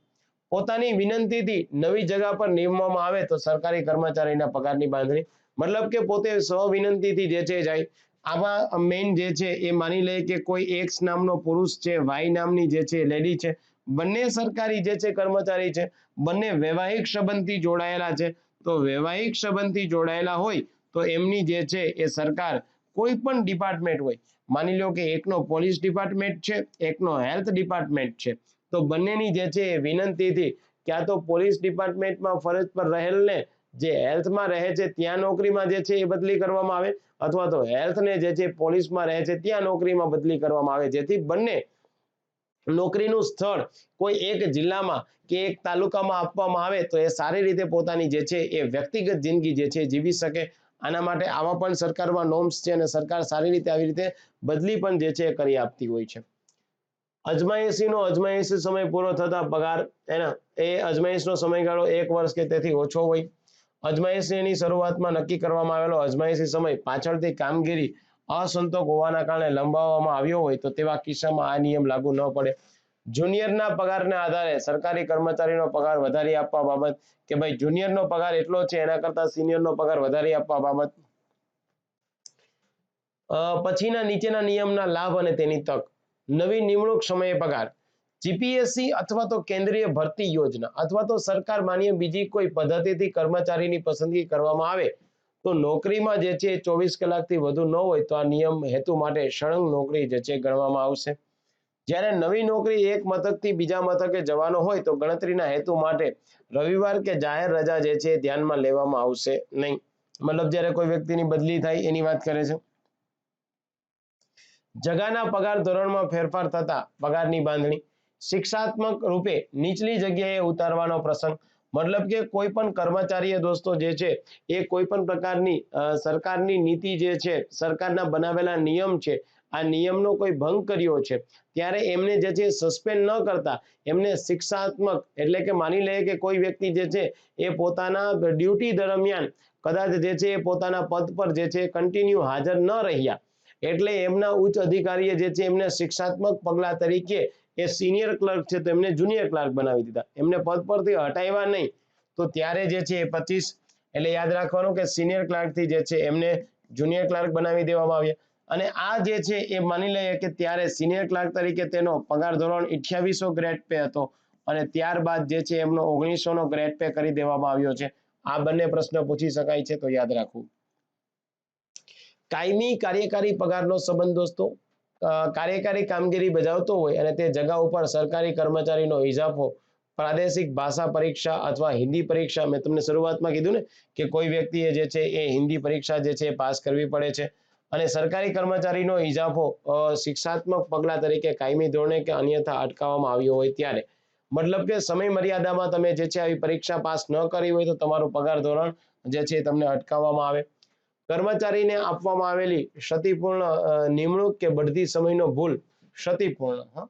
પોતાની વિનંતીથી નવી જગ્યા પર નિમવામાં આવે તો સરકારી કર્મચારીના પગારની બાંધણી, મતલબ કે પોતે સ્વવિનંતીથી જે છે જાય. આમાં મેઇન જે છે એ માની લે કે કોઈ એક્સ નામનો પુરુષ છે, વાય નામની જે છે લેડી છે, બંને સરકારી જે છે કર્મચારી છે, બંને વૈવાહિક સંબંધથી જોડાયેલા છે. તો વૈવાહિક સંબંધથી જોડાયેલા હોય તો એમની જે છે એ સરકાર કોઈ પણ ડિપાર્ટમેન્ટ હોય, માની લો કે એકનો પોલીસ ડિપાર્ટમેન્ટ છે, એકનો હેલ્થ ડિપાર્ટમેન્ટ છે, તો બંનેની જે છે એ વિનંતીથી ક્યાં તો પોલીસ ડિપાર્ટમેન્ટમાં ફરજ પર રહેલને જે હેલ્થમાં રહે છે ત્યાં નોકરીમાં જે છે એ બદલી કરવામાં આવે, અથવા તો હેલ્થને જે છે પોલીસમાં રહે છે ત્યાં નોકરીમાં બદલી કરવામાં આવે, જેથી બંને નોકરીનું સ્થળ કોઈ એક જિલ્લામાં કે એક તાલુકામાં આપવામાં આવે તો એ સારી રીતે પોતાની જે છે એ વ્યક્તિગત જિંદગી જે છે જીવી શકે. આના માટે આવા પણ સરકારમાં નોર્મ્સ છે અને સરકાર સારી રીતે આવી રીતે બદલી પણ જે છે કરી આપતી હોય છે. અજમાયશી સમય પૂરો થતા પગાર એના એ અજમાયશનો સમયગાળો 1 વર્ષ કે તેથી ઓછો હોય. અજમાયશીની શરૂઆતમાં નક્કી કરવામાં આવેલો અજમાયશી સમય પાછળથી કામગીરી અસંતોષ હોવાના કારણે લંબાવવામાં આવ્યો હોય તો તેવા કિસ્સામાં આ નિયમ લાગુ ન પડે. જુનિયરના પગારના આધારે સરકારી કર્મચારીનો પગાર વધારી આપવા બાબત, કે ભાઈ જુનિયરનો પગાર એટલો છે એના કરતા સિનિયરનો પગાર વધારી આપવા બાબત. પછીના નીચેના નિયમના લાભ અને તેની તક. નવી નિમણૂક સમયે પગાર. જીપીએસસી અથવા તો કેન્દ્રીય ભરતી યોજના અથવા તો સરકાર માન્ય બીજી કોઈ પદ્ધતિથી કર્મચારીની પસંદગી કરવામાં આવે તો નોકરીમાં જે છે 24 કલાકથી વધુ ન હોય તો આ નિયમ હેતુ માટે સળંગ નોકરી જે છે ગણવામાં આવશે. જ્યારે નવી નોકરી એક મથકથી બીજા મથકે જવાનો હોય તો ગણતરીના હેતુ માટે રવિવાર કે જાહેર રજા જે છે ધ્યાનમાં લેવામાં આવશે નહીં. મતલબ જ્યારે કોઈ વ્યક્તિની બદલી થાય એની વાત કરે છે. જગાના પગાર ધોરણમાં ફેરફાર થતા પગારની બાંધણી. શિક્ષાત્મક રૂપે નીચલી જગ્યાએ ઉતારવાનો પ્રસંગ, મતલબ કે કોઈ પણ કર્મચારીએ દોસ્તો જે છે એ કોઈ પણ પ્રકારની સરકારની નીતિ જે છે, સરકારના બનાવેલા નિયમ છે, આ નિયમનો કોઈ ભંગ કર્યો છે ત્યારે એમને જે છે સસ્પેન્ડ ન કરતા એમને શિક્ષાત્મક, એટલે કે માની લે કે કોઈ વ્યક્તિ જે છે એ પોતાના ડ્યુટી દરમિયાન કદાચ જે છે એ પોતાના પદ પર જે છે કન્ટિન્યુ હાજર ન રહ્યા, એટલે એમના ઉચ્ચ અધિકારીએ જે છે એમને શિક્ષાત્મક પગલા તરીકે એ સિનિયર ક્લર્ક છે તો એમને જુનિયર ક્લાર્ક બનાવી દીધા, એમને પદ પરથી હટાવ્યા નહીં. તો ત્યારે જે છે એ 25, એટલે યાદ રાખવાનું કે સિનિયર ક્લાર્ક થી જે છે એમને જુનિયર ક્લાર્ક બનાવી દેવામાં આવ્યા. અને આ જે છે એ માની લઈએ કે ત્યારે સિનિયર ક્લાર્ક તરીકે તેનો પગાર ધોરણ 2800 ગ્રેડ પે હતો અને ત્યારબાદ જે છે એમનો 1900 નો ગ્રેડ પે કરી દેવામાં આવ્યો છે. આ બંને પ્રશ્ન પૂછી શકાય છે, તો યાદ રાખવું. કાયમી કાર્યકારી પગારનો સંબંધ દોસ્તો, કાર્યકારી કામગીરી બજાવતો હોય અને તે જગા ઉપર સરકારી કર્મચારીનો ઇજાફો પ્રાદેશિક ભાષા પરીક્ષા અથવા હિન્દી પરીક્ષા, મેં તમને શરૂઆતમાં કીધું ને કે કોઈ વ્યક્તિએ જે છે એ હિન્દી પરીક્ષા જે છે પાસ કરવી પડે છે. અને સરકારી કર્મચારીનો ઇજાફો શિક્ષાત્મક પગલા તરીકે કાયમી ધોરણે કે અન્યથા અટકાવવામાં આવ્યો હોય ત્યારે, મતલબ કે સમય મર્યાદામાં તમે જે છે આવી પરીક્ષા પાસ ન કરી હોય તો તમારું પગાર ધોરણ જે છે તમને અટકાવવામાં આવે. કર્મચારીને આપવામાં આવેલી ક્ષતિપૂર્ણ નિમણૂક કે બઢતી સમયનો ભૂલ, ક્ષતિપૂર્ણ,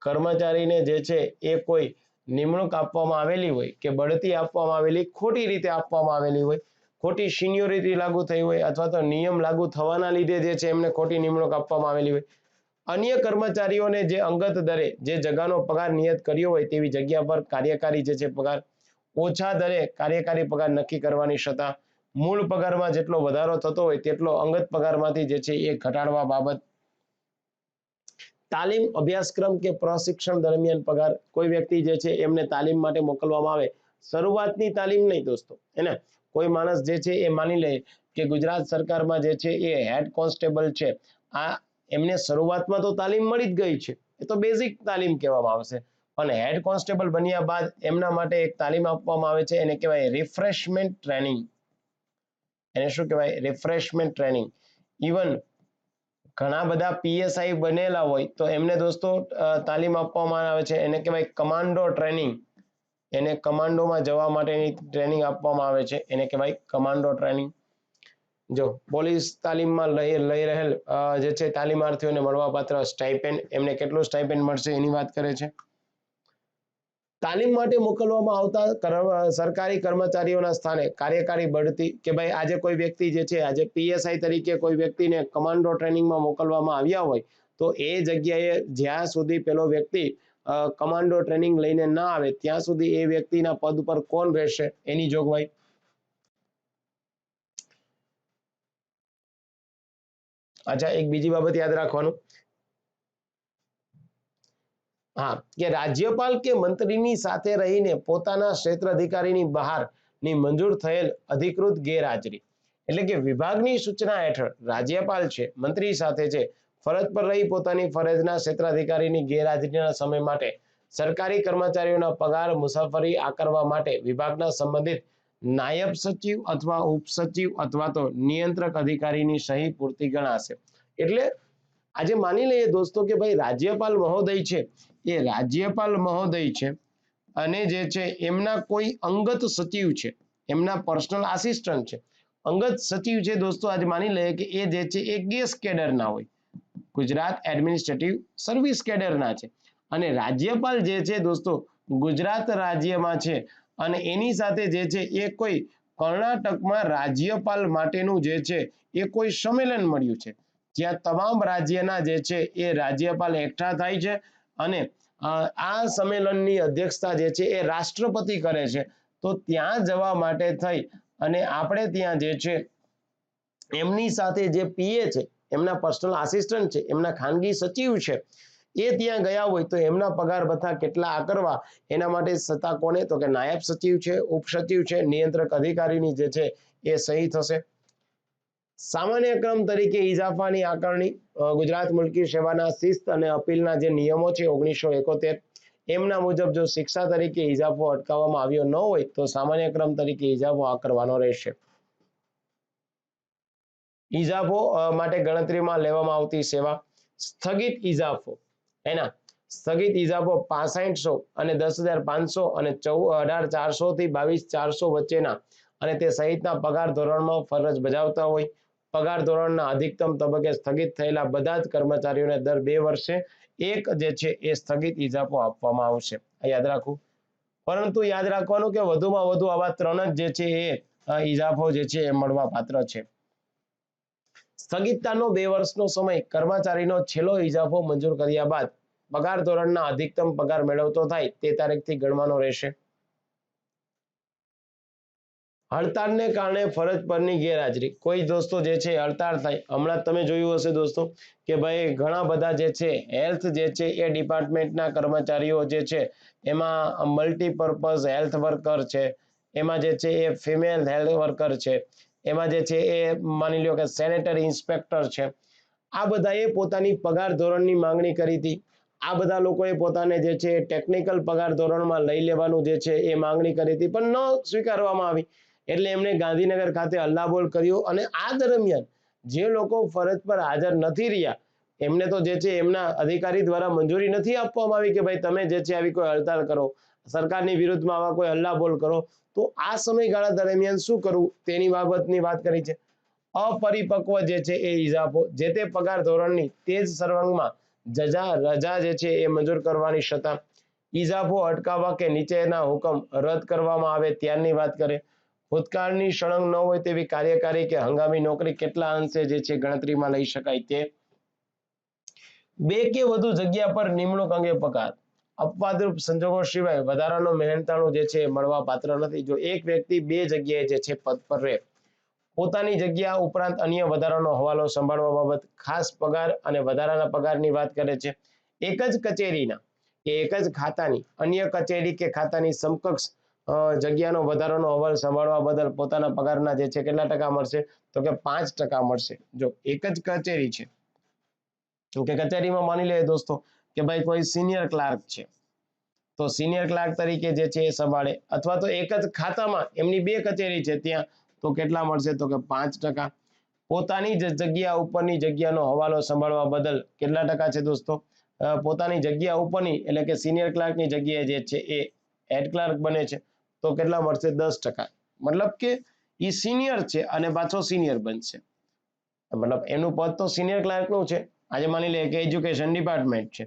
કર્મચારીને જે છે એ કોઈ નિમણૂક આપવામાં આવેલી હોય કે બઢતી આપવામાં આવેલી ખોટી રીતે આપવામાં આવેલી હોય, ખોટી સિનિયોરિટી લાગુ થઈ હોય અથવા તો નિયમ લાગુ થવાના લીધે જે છે એમને ખોટી નિમણૂક આપવામાં આવેલી હોય, અન્ય કર્મચારીઓને જે અંગત દરે જે જગાનો પગાર નિયત કર્યો હોય તેવી જગ્યા પર કાર્યકારી જે છે પગાર ઓછા દરે કાર્યકારી પગાર નક્કી કરવાની છતાં મૂળ પગારમાં જેટલો વધારો થતો હોય તેટલો અંગત પગારમાંથી જે છે એ ઘટાડવા બાબત. તાલીમ અભ્યાસક્રમ કે પ્રશિક્ષણ દરમિયાન પગાર, કોઈ વ્યક્તિ જે છે એમને તાલીમ માટે મોકલવામાં આવે, શરૂઆતની તાલીમ નહીં દોસ્તો, એને કોઈ માણસ જે છે એ માની લે કે ગુજરાત સરકારમાં જે છે એ હેડ કોન્સ્ટેબલ છે, આ એમને શરૂઆતમાં તો તાલીમ મળી જ ગઈ છે, એ તો બેઝિક તાલીમ કહેવામાં આવશે, અને હેડ કોન્સ્ટેબલ બન્યા બાદ એમના માટે એક તાલીમ આપવામાં આવે છે, એને કહેવાય રિફ્રેશમેન્ટ ટ્રેનિંગ. એને શું કહેવાય? Refreshment training. ઇવન ઘણા બધા પીએસઆઈ બનેલા હોય તો એમને દોસ્તો તાલીમ આપવામાં આવે છે, એને કહેવાય કમાન્ડો ટ્રેનિંગ. એને કમાન્ડોમાં જવા માટેની ટ્રેનિંગ આપવામાં આવે છે, એને કહેવાય કમાન્ડો ટ્રેનિંગ. જો પોલીસ તાલીમમાં લઈ રહેલ જે છે તાલીમાર્થીઓને મળવાપાત્ર સ્ટાઇપેન્ડ, એમને કેટલું સ્ટાઇપેન્ડ મળશે એની વાત કરે છે. તાલીમ માટે મોકલવામાં આવતા સરકારી કર્મચારીઓના સ્થાને કાર્યકારી બઢતી, કે ભાઈ આજે કોઈ વ્યક્તિ જે છે આજે પીએસઆઈ તરીકે કોઈ વ્યક્તિને કમાન્ડો ટ્રેનિંગમાં મોકલવામાં આવ્યા હોય તો એ જગ્યાએ જ્યાં સુધી પેલો વ્યક્તિ કમાન્ડો ટ્રેનિંગ લઈને ના આવે ત્યાં સુધી એ વ્યક્તિના પદ પર કોણ રહેશે એની જોગવાઈ. અચ્છા, એક બીજી બાબત યાદ રાખવાનું, હા, કે રાજ્યપાલ કે મંત્રીની સાથે રહીને પોતાના ક્ષેત્ર અધિકારીની બહારની મંજૂર થયેલ અધિકૃત ગેરહાજરી, એટલે કે વિભાગની સૂચના હેઠળ રાજ્યપાલ છે મંત્રી સાથે છે ફરજ પર રહી પોતાની ફરજના ક્ષેત્રાધિકારીની ગેરહાજરીના સમય માટે સરકારી કર્મચારીઓના પગાર મુસાફરી આકારવા માટે વિભાગના સંબંધિત નાયબ સચિવ અથવા ઉપસચિવ અથવા તો નિયંત્રક અધિકારીની સહી પૂરતી ગણાશે. એટલે આજે માની લઈએ દોસ્તો કે ભાઈ રાજ્યપાલ મહોદય છે, એ રાજ્યપાલ મહોદય છે અને જે છે એમના કોઈ અંગત સચિવ છે, એમના પર્સનલ આસિસ્ટન્ટ છે, અંગત સચિવ છે દોસ્તો, આજે માની લઈએ કે એ જે છે એ ગેસ કેડરના હોય, ગુજરાત એડમિનિસ્ટ્રેટિવ સર્વિસ કેડરના છે, અને રાજ્યપાલ જે છે દોસ્તો ગુજરાત રાજ્યમાં છે અને એની સાથે જે છે એ કોઈ કર્ણાટકમાં રાજ્યપાલ માટેનું જે છે એ કોઈ સંમેલન મળ્યું છે જ્યાં તમામ રાજ્યના જે છે એ રાજ્યપાલ એકઠા થાય છે અને આ સંમેલનની અધ્યક્ષતા જે છે એ રાષ્ટ્રપતિ કરે છે. તો ત્યાં જવા માટે થઈ અને આપણે ત્યાં જે છે એમની સાથે જે પીએ છે, એમના પર્સનલ આસિસ્ટન્ટ છે, એમના ખાનગી સચિવ છે, એ ત્યાં ગયા હોય તો એમના પગાર ભથ્થા કેટલા આકરવા એના માટે સત્તા કોને? તો કે નાયબ સચિવ છે, ઉપસચિવ છે, નિયંત્રક અધિકારીની જે છે એ સહી થશે. સામાન્ય ક્રમ તરીકે ઇજાફાની આકારણી ગુજરાત મુલકી સેવાના શિસ્ત અને અપીલના જે નિયમો છે 1971, એમના મુજબ જો શિક્ષા તરીકે ઇજાફો અટકાવવામાં આવ્યો ન હોય તો સામાન્ય ક્રમ તરીકે ઇજાફો આકરવાનો રહેશે. ઇજાફો માટે ગણતરીમાં લેવામાં આવતી સેવા, સ્થગિત ઇજાફો, એના સ્થગિત ઇજાફો 6500 અને 10,500 અને 18,400 થી 22,400 વચ્ચેના અને તે સહિતના પગાર ધોરણમાં ફરજ બજાવતા હોય, પગાર ધોરણના અધિકતમ તબક્કે સ્થગિત થયેલા બધા જ કર્મચારીઓને દર 2 વર્ષે એક જે છે એ સ્થગિત ઇજાફો આપવામાં આવશે. યાદ રાખવું. પરંતુ યાદ રાખવાનું કે વધુમાં વધુ આવા 3 જ જે છે એ ઇજાફો જે છે એ મળવા પાત્ર છે. સ્થગિતતાનો 2 વર્ષનો સમય કર્મચારીનો છેલ્લો ઇજાફો મંજૂર કર્યા બાદ પગાર ધોરણના અધિકતમ પગાર મેળવતો થાય તે તારીખથી ગણવાનો રહેશે. હડતાળને કારણે ફરજ પરની ગેરહાજરી. કોઈ દોસ્તો જે છે હડતાળ થાય, હમણાં તમે જોયું હશે દોસ્તો કે ભાઈ ઘણા બધા જે છે હેલ્થ જે છે એ ડિપાર્ટમેન્ટના કર્મચારીઓ જે છે એમાં મલ્ટીપર્પઝ હેલ્થ વર્કર છે, એમાં જે છે એ ફિમેલ હેલ્થ વર્કર છે, એમાં જે છે એ માની લો કે સેનેટરી ઇન્સ્પેક્ટર છે. આ બધાએ પોતાની પગાર ધોરણની માંગણી કરી હતી. આ બધા લોકોએ પોતાને જે છે ટેકનિકલ પગાર ધોરણમાં લઈ લેવાનું જે છે એ માંગણી કરી હતી, પણ ન સ્વીકારવામાં આવી. એટલે એમણે ગાંધીનગર ખાતે હલ્લાબોલ કર્યો અને આ દરમિયાન જે લોકો ફરજ પર હાજર નથી રહ્યા એમને તો જે છે એમના અધિકારી દ્વારા મંજૂરી નથી આપવામાં આવી કે ભાઈ તમે જે છે આવી કોઈ હડતાળ કરો, સરકારની વિરુદ્ધમાં આવા કોઈ હલ્લાબોલ કરો. તો આ સમયગાળા દરમિયાન શું કરવું તેની બાબતની વાત કરી છે. અપરિપક્વ જે છે એ ઇજાફો જે તે પગાર ધોરણની તે જ સર્વાંગમાં રજા જે છે એ મંજૂર કરવાની છતાં ઇજાફો અટકાવવા કે નીચેના હુકમ રદ કરવામાં આવે ત્યારની વાત કરે. ભૂતકાળની સળંગ ન હોય તેવી કાર્યકારી કે હંગામી નોકરી કેટલા અંશે જે છે ગણતરીમાં લઈ શકાય તે. 2 કે વધુ જગ્યા પર નિમણૂક અંગે પગાર. અપવાદરૂપ સંજોગો સિવાય વધારાનો મહેનતાણું જે છે મળવા પાત્ર નથી. જો એક વ્યક્તિ 2 જગ્યાએ જે છે પદ પર રહે, પોતાની જગ્યા ઉપરાંત અન્ય વધારાનો હવાલો સંભાળવા બાબત ખાસ પગાર અને વધારાના પગારની વાત કરે છે. એક જ કચેરીના કે એક જ ખાતાની અન્ય કચેરી કે ખાતાની સમકક્ષ જગ્યાનો વધારાનો અહેવાલ સંભાળવા બદલ પોતાના પગારના જે છે કેટલા ટકા મળશે? તો કે 5% મળશે. જો એક જ કચેરી છે કે કચેરીમાં માની લે દોસ્તો કે ભાઈ કોઈ સિનિયર ક્લાર્ક છે, તો સિનિયર ક્લાર્ક તરીકે જે છે એ સંભાળે, અથવા તો એક જ ખાતામાં એમની 2 કચેરી છે ત્યાં, તો કેટલા મળશે? તો કે 5%. પોતાની જ જગ્યા ઉપરની જગ્યાનો હવાલો સંભાળવા બદલ કેટલા ટકા છે દોસ્તો? પોતાની જગ્યા ઉપરની એટલે કે સિનિયર ક્લાર્કની જગ્યાએ જે છે એ હેડ ક્લાર્ક બને છે, તો કેટલા મળશે? 10%. મતલબ કે એ સિનિયર છે અને પાછો સિનિયર બનશે. મતલબ એનું પદ તો સિનિયર ક્લાર્કનું છે. આજે માની લે કે એજ્યુકેશન ડિપાર્ટમેન્ટ છે,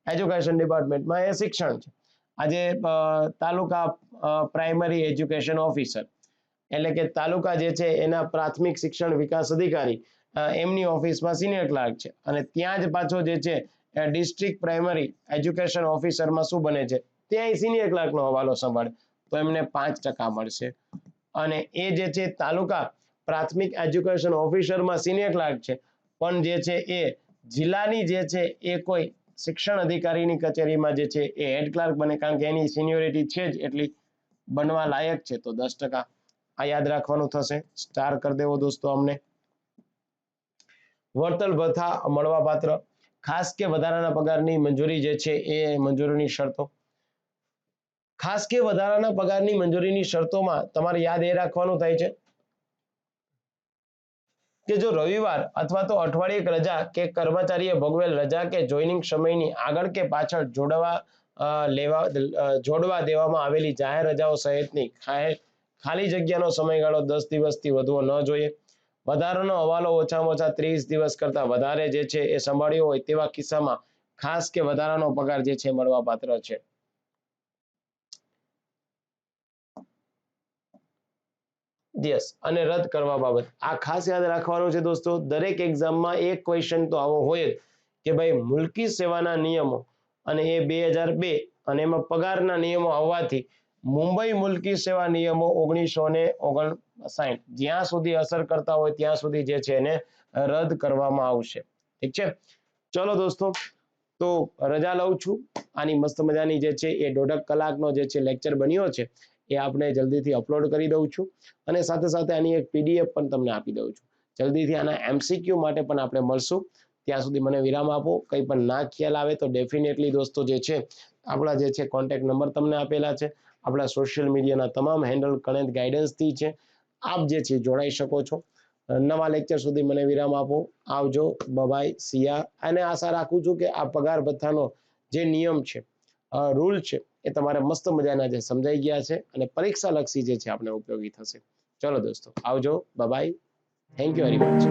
એજ્યુકેશન ડિપાર્ટમેન્ટમાં એ શિક્ષણ છે. આજે તાલુકા પ્રાઇમરી એજ્યુકેશન ઓફિસર એટલે કે તાલુકા જે છે એના પ્રાથમિક શિક્ષણ વિકાસ અધિકારી એમની ઓફિસમાં સિનિયર ક્લાર્ક છે, અને ત્યાં જ પાછો જે છે ડિસ્ટ્રિક્ટ પ્રાઇમરી એજ્યુકેશન ઓફિસરમાં શું બને છે? ત્યાં સિનિયર ક્લાર્કનો હવાલો સંભાળે, તો એમને 5% મળશે. અને એ જે છે તાલુકા પ્રાથમિક એજ્યુકેશન ઓફિસરમાં સિનિયર ક્લાર્ક છે, પણ જે છે એ જિલ્લાની જે છે એ કોઈ શિક્ષણ અધિકારીની કચેરીમાં જે છે એ હેડ ક્લાર્ક બને, કારણ કે એની સિનિયોરિટી છે જ એટલી બનવા લાયક છે, તો 10%. આ યાદ રાખવાનું થશે. સ્ટાર કરી દેવો દોસ્તો અમને. વળતર ભથ્થા મળવા પાત્ર. ખાસ કે વધારાના પગારની મંજૂરી જે છે એ મંજૂરીની શરતો. ખાસ કે વધારાના પગારની મંજૂરીની શરતોમાં તમારે યાદ એ રાખવાનું થાય છે કે જો રવિવાર અથવા તો અઠવાડિયે રજા કે કર્મચારીએ ભોગવેલ રજા કે જોઈનિંગ સમયની આગળ કે પાછળ જોડવા દેવામાં આવેલી જાહેર રજાઓ સહિતની ખાલી જગ્યાનો સમયગાળો 10 દિવસથી વધુ ન જોઈએ. વધારાનો હવાલો ઓછામાં ઓછા 30 દિવસ કરતા વધારે જે છે એ સંભાળ્યો હોય તેવા કિસ્સામાં ખાસ કે વધારાનો પગાર જે છે મળવા પાત્ર છે. યસ, અને રદ કરવા બાબત આ ખાસ યાદ રાખવાનું છે દોસ્તો. દરેક એક્ઝામમાં એક ક્વેશ્ચન તો આવો હોય જ કે ભાઈ મુલકી સેવાના નિયમો, અને એ 2002 અને એમાં પગારના નિયમો આવવાથી મુંબઈ મુલકી સેવા નિયમો 1959 જ્યાં સુધી અસર કરતા હોય ત્યાં સુધી જે છે એને રદ કરવામાં આવશે. ઠીક છે, ચલો દોસ્તો, તો રજા લઉં છું. આની મસ્ત મજાની જે છે એ 1.5 કલાકનો જે છે લેક્ચર બન્યો છે એ આપણે જલ્દીથી અપલોડ કરી દઉં છું, અને સાથે સાથે આની એક પીડીએફ પણ તમને આપી દઉં છું. જલ્દીથી આના એમસીક્યુ માટે પણ આપણે મળશું. ત્યાં સુધી મને વિરામ આપો. કંઈ પણ ના ખ્યાલ આવે તો ડેફિનેટલી દોસ્તો જે છે આપણા જે છે કોન્ટેક્ટ નંબર તમને આપેલા છે. આપણા સોશિયલ મીડિયાના તમામ હેન્ડલ કણેદ ગાઈડન્સથી છે, આપ જે છે જોડાઈ શકો છો. નવા લેક્ચર સુધી મને વિરામ આપો. આવજો, બાય, સિયા. અને આશા રાખું છું કે આ પગાર ભથ્થાનો જે નિયમ છે, રૂલ છે, એ તમારે મસ્ત મજાના જે સમજાઈ ગયા છે અને પરીક્ષા લક્ષી જે છે આપણે ઉપયોગી થશે. ચલો દોસ્તો, આવજો, bye, thank you very much.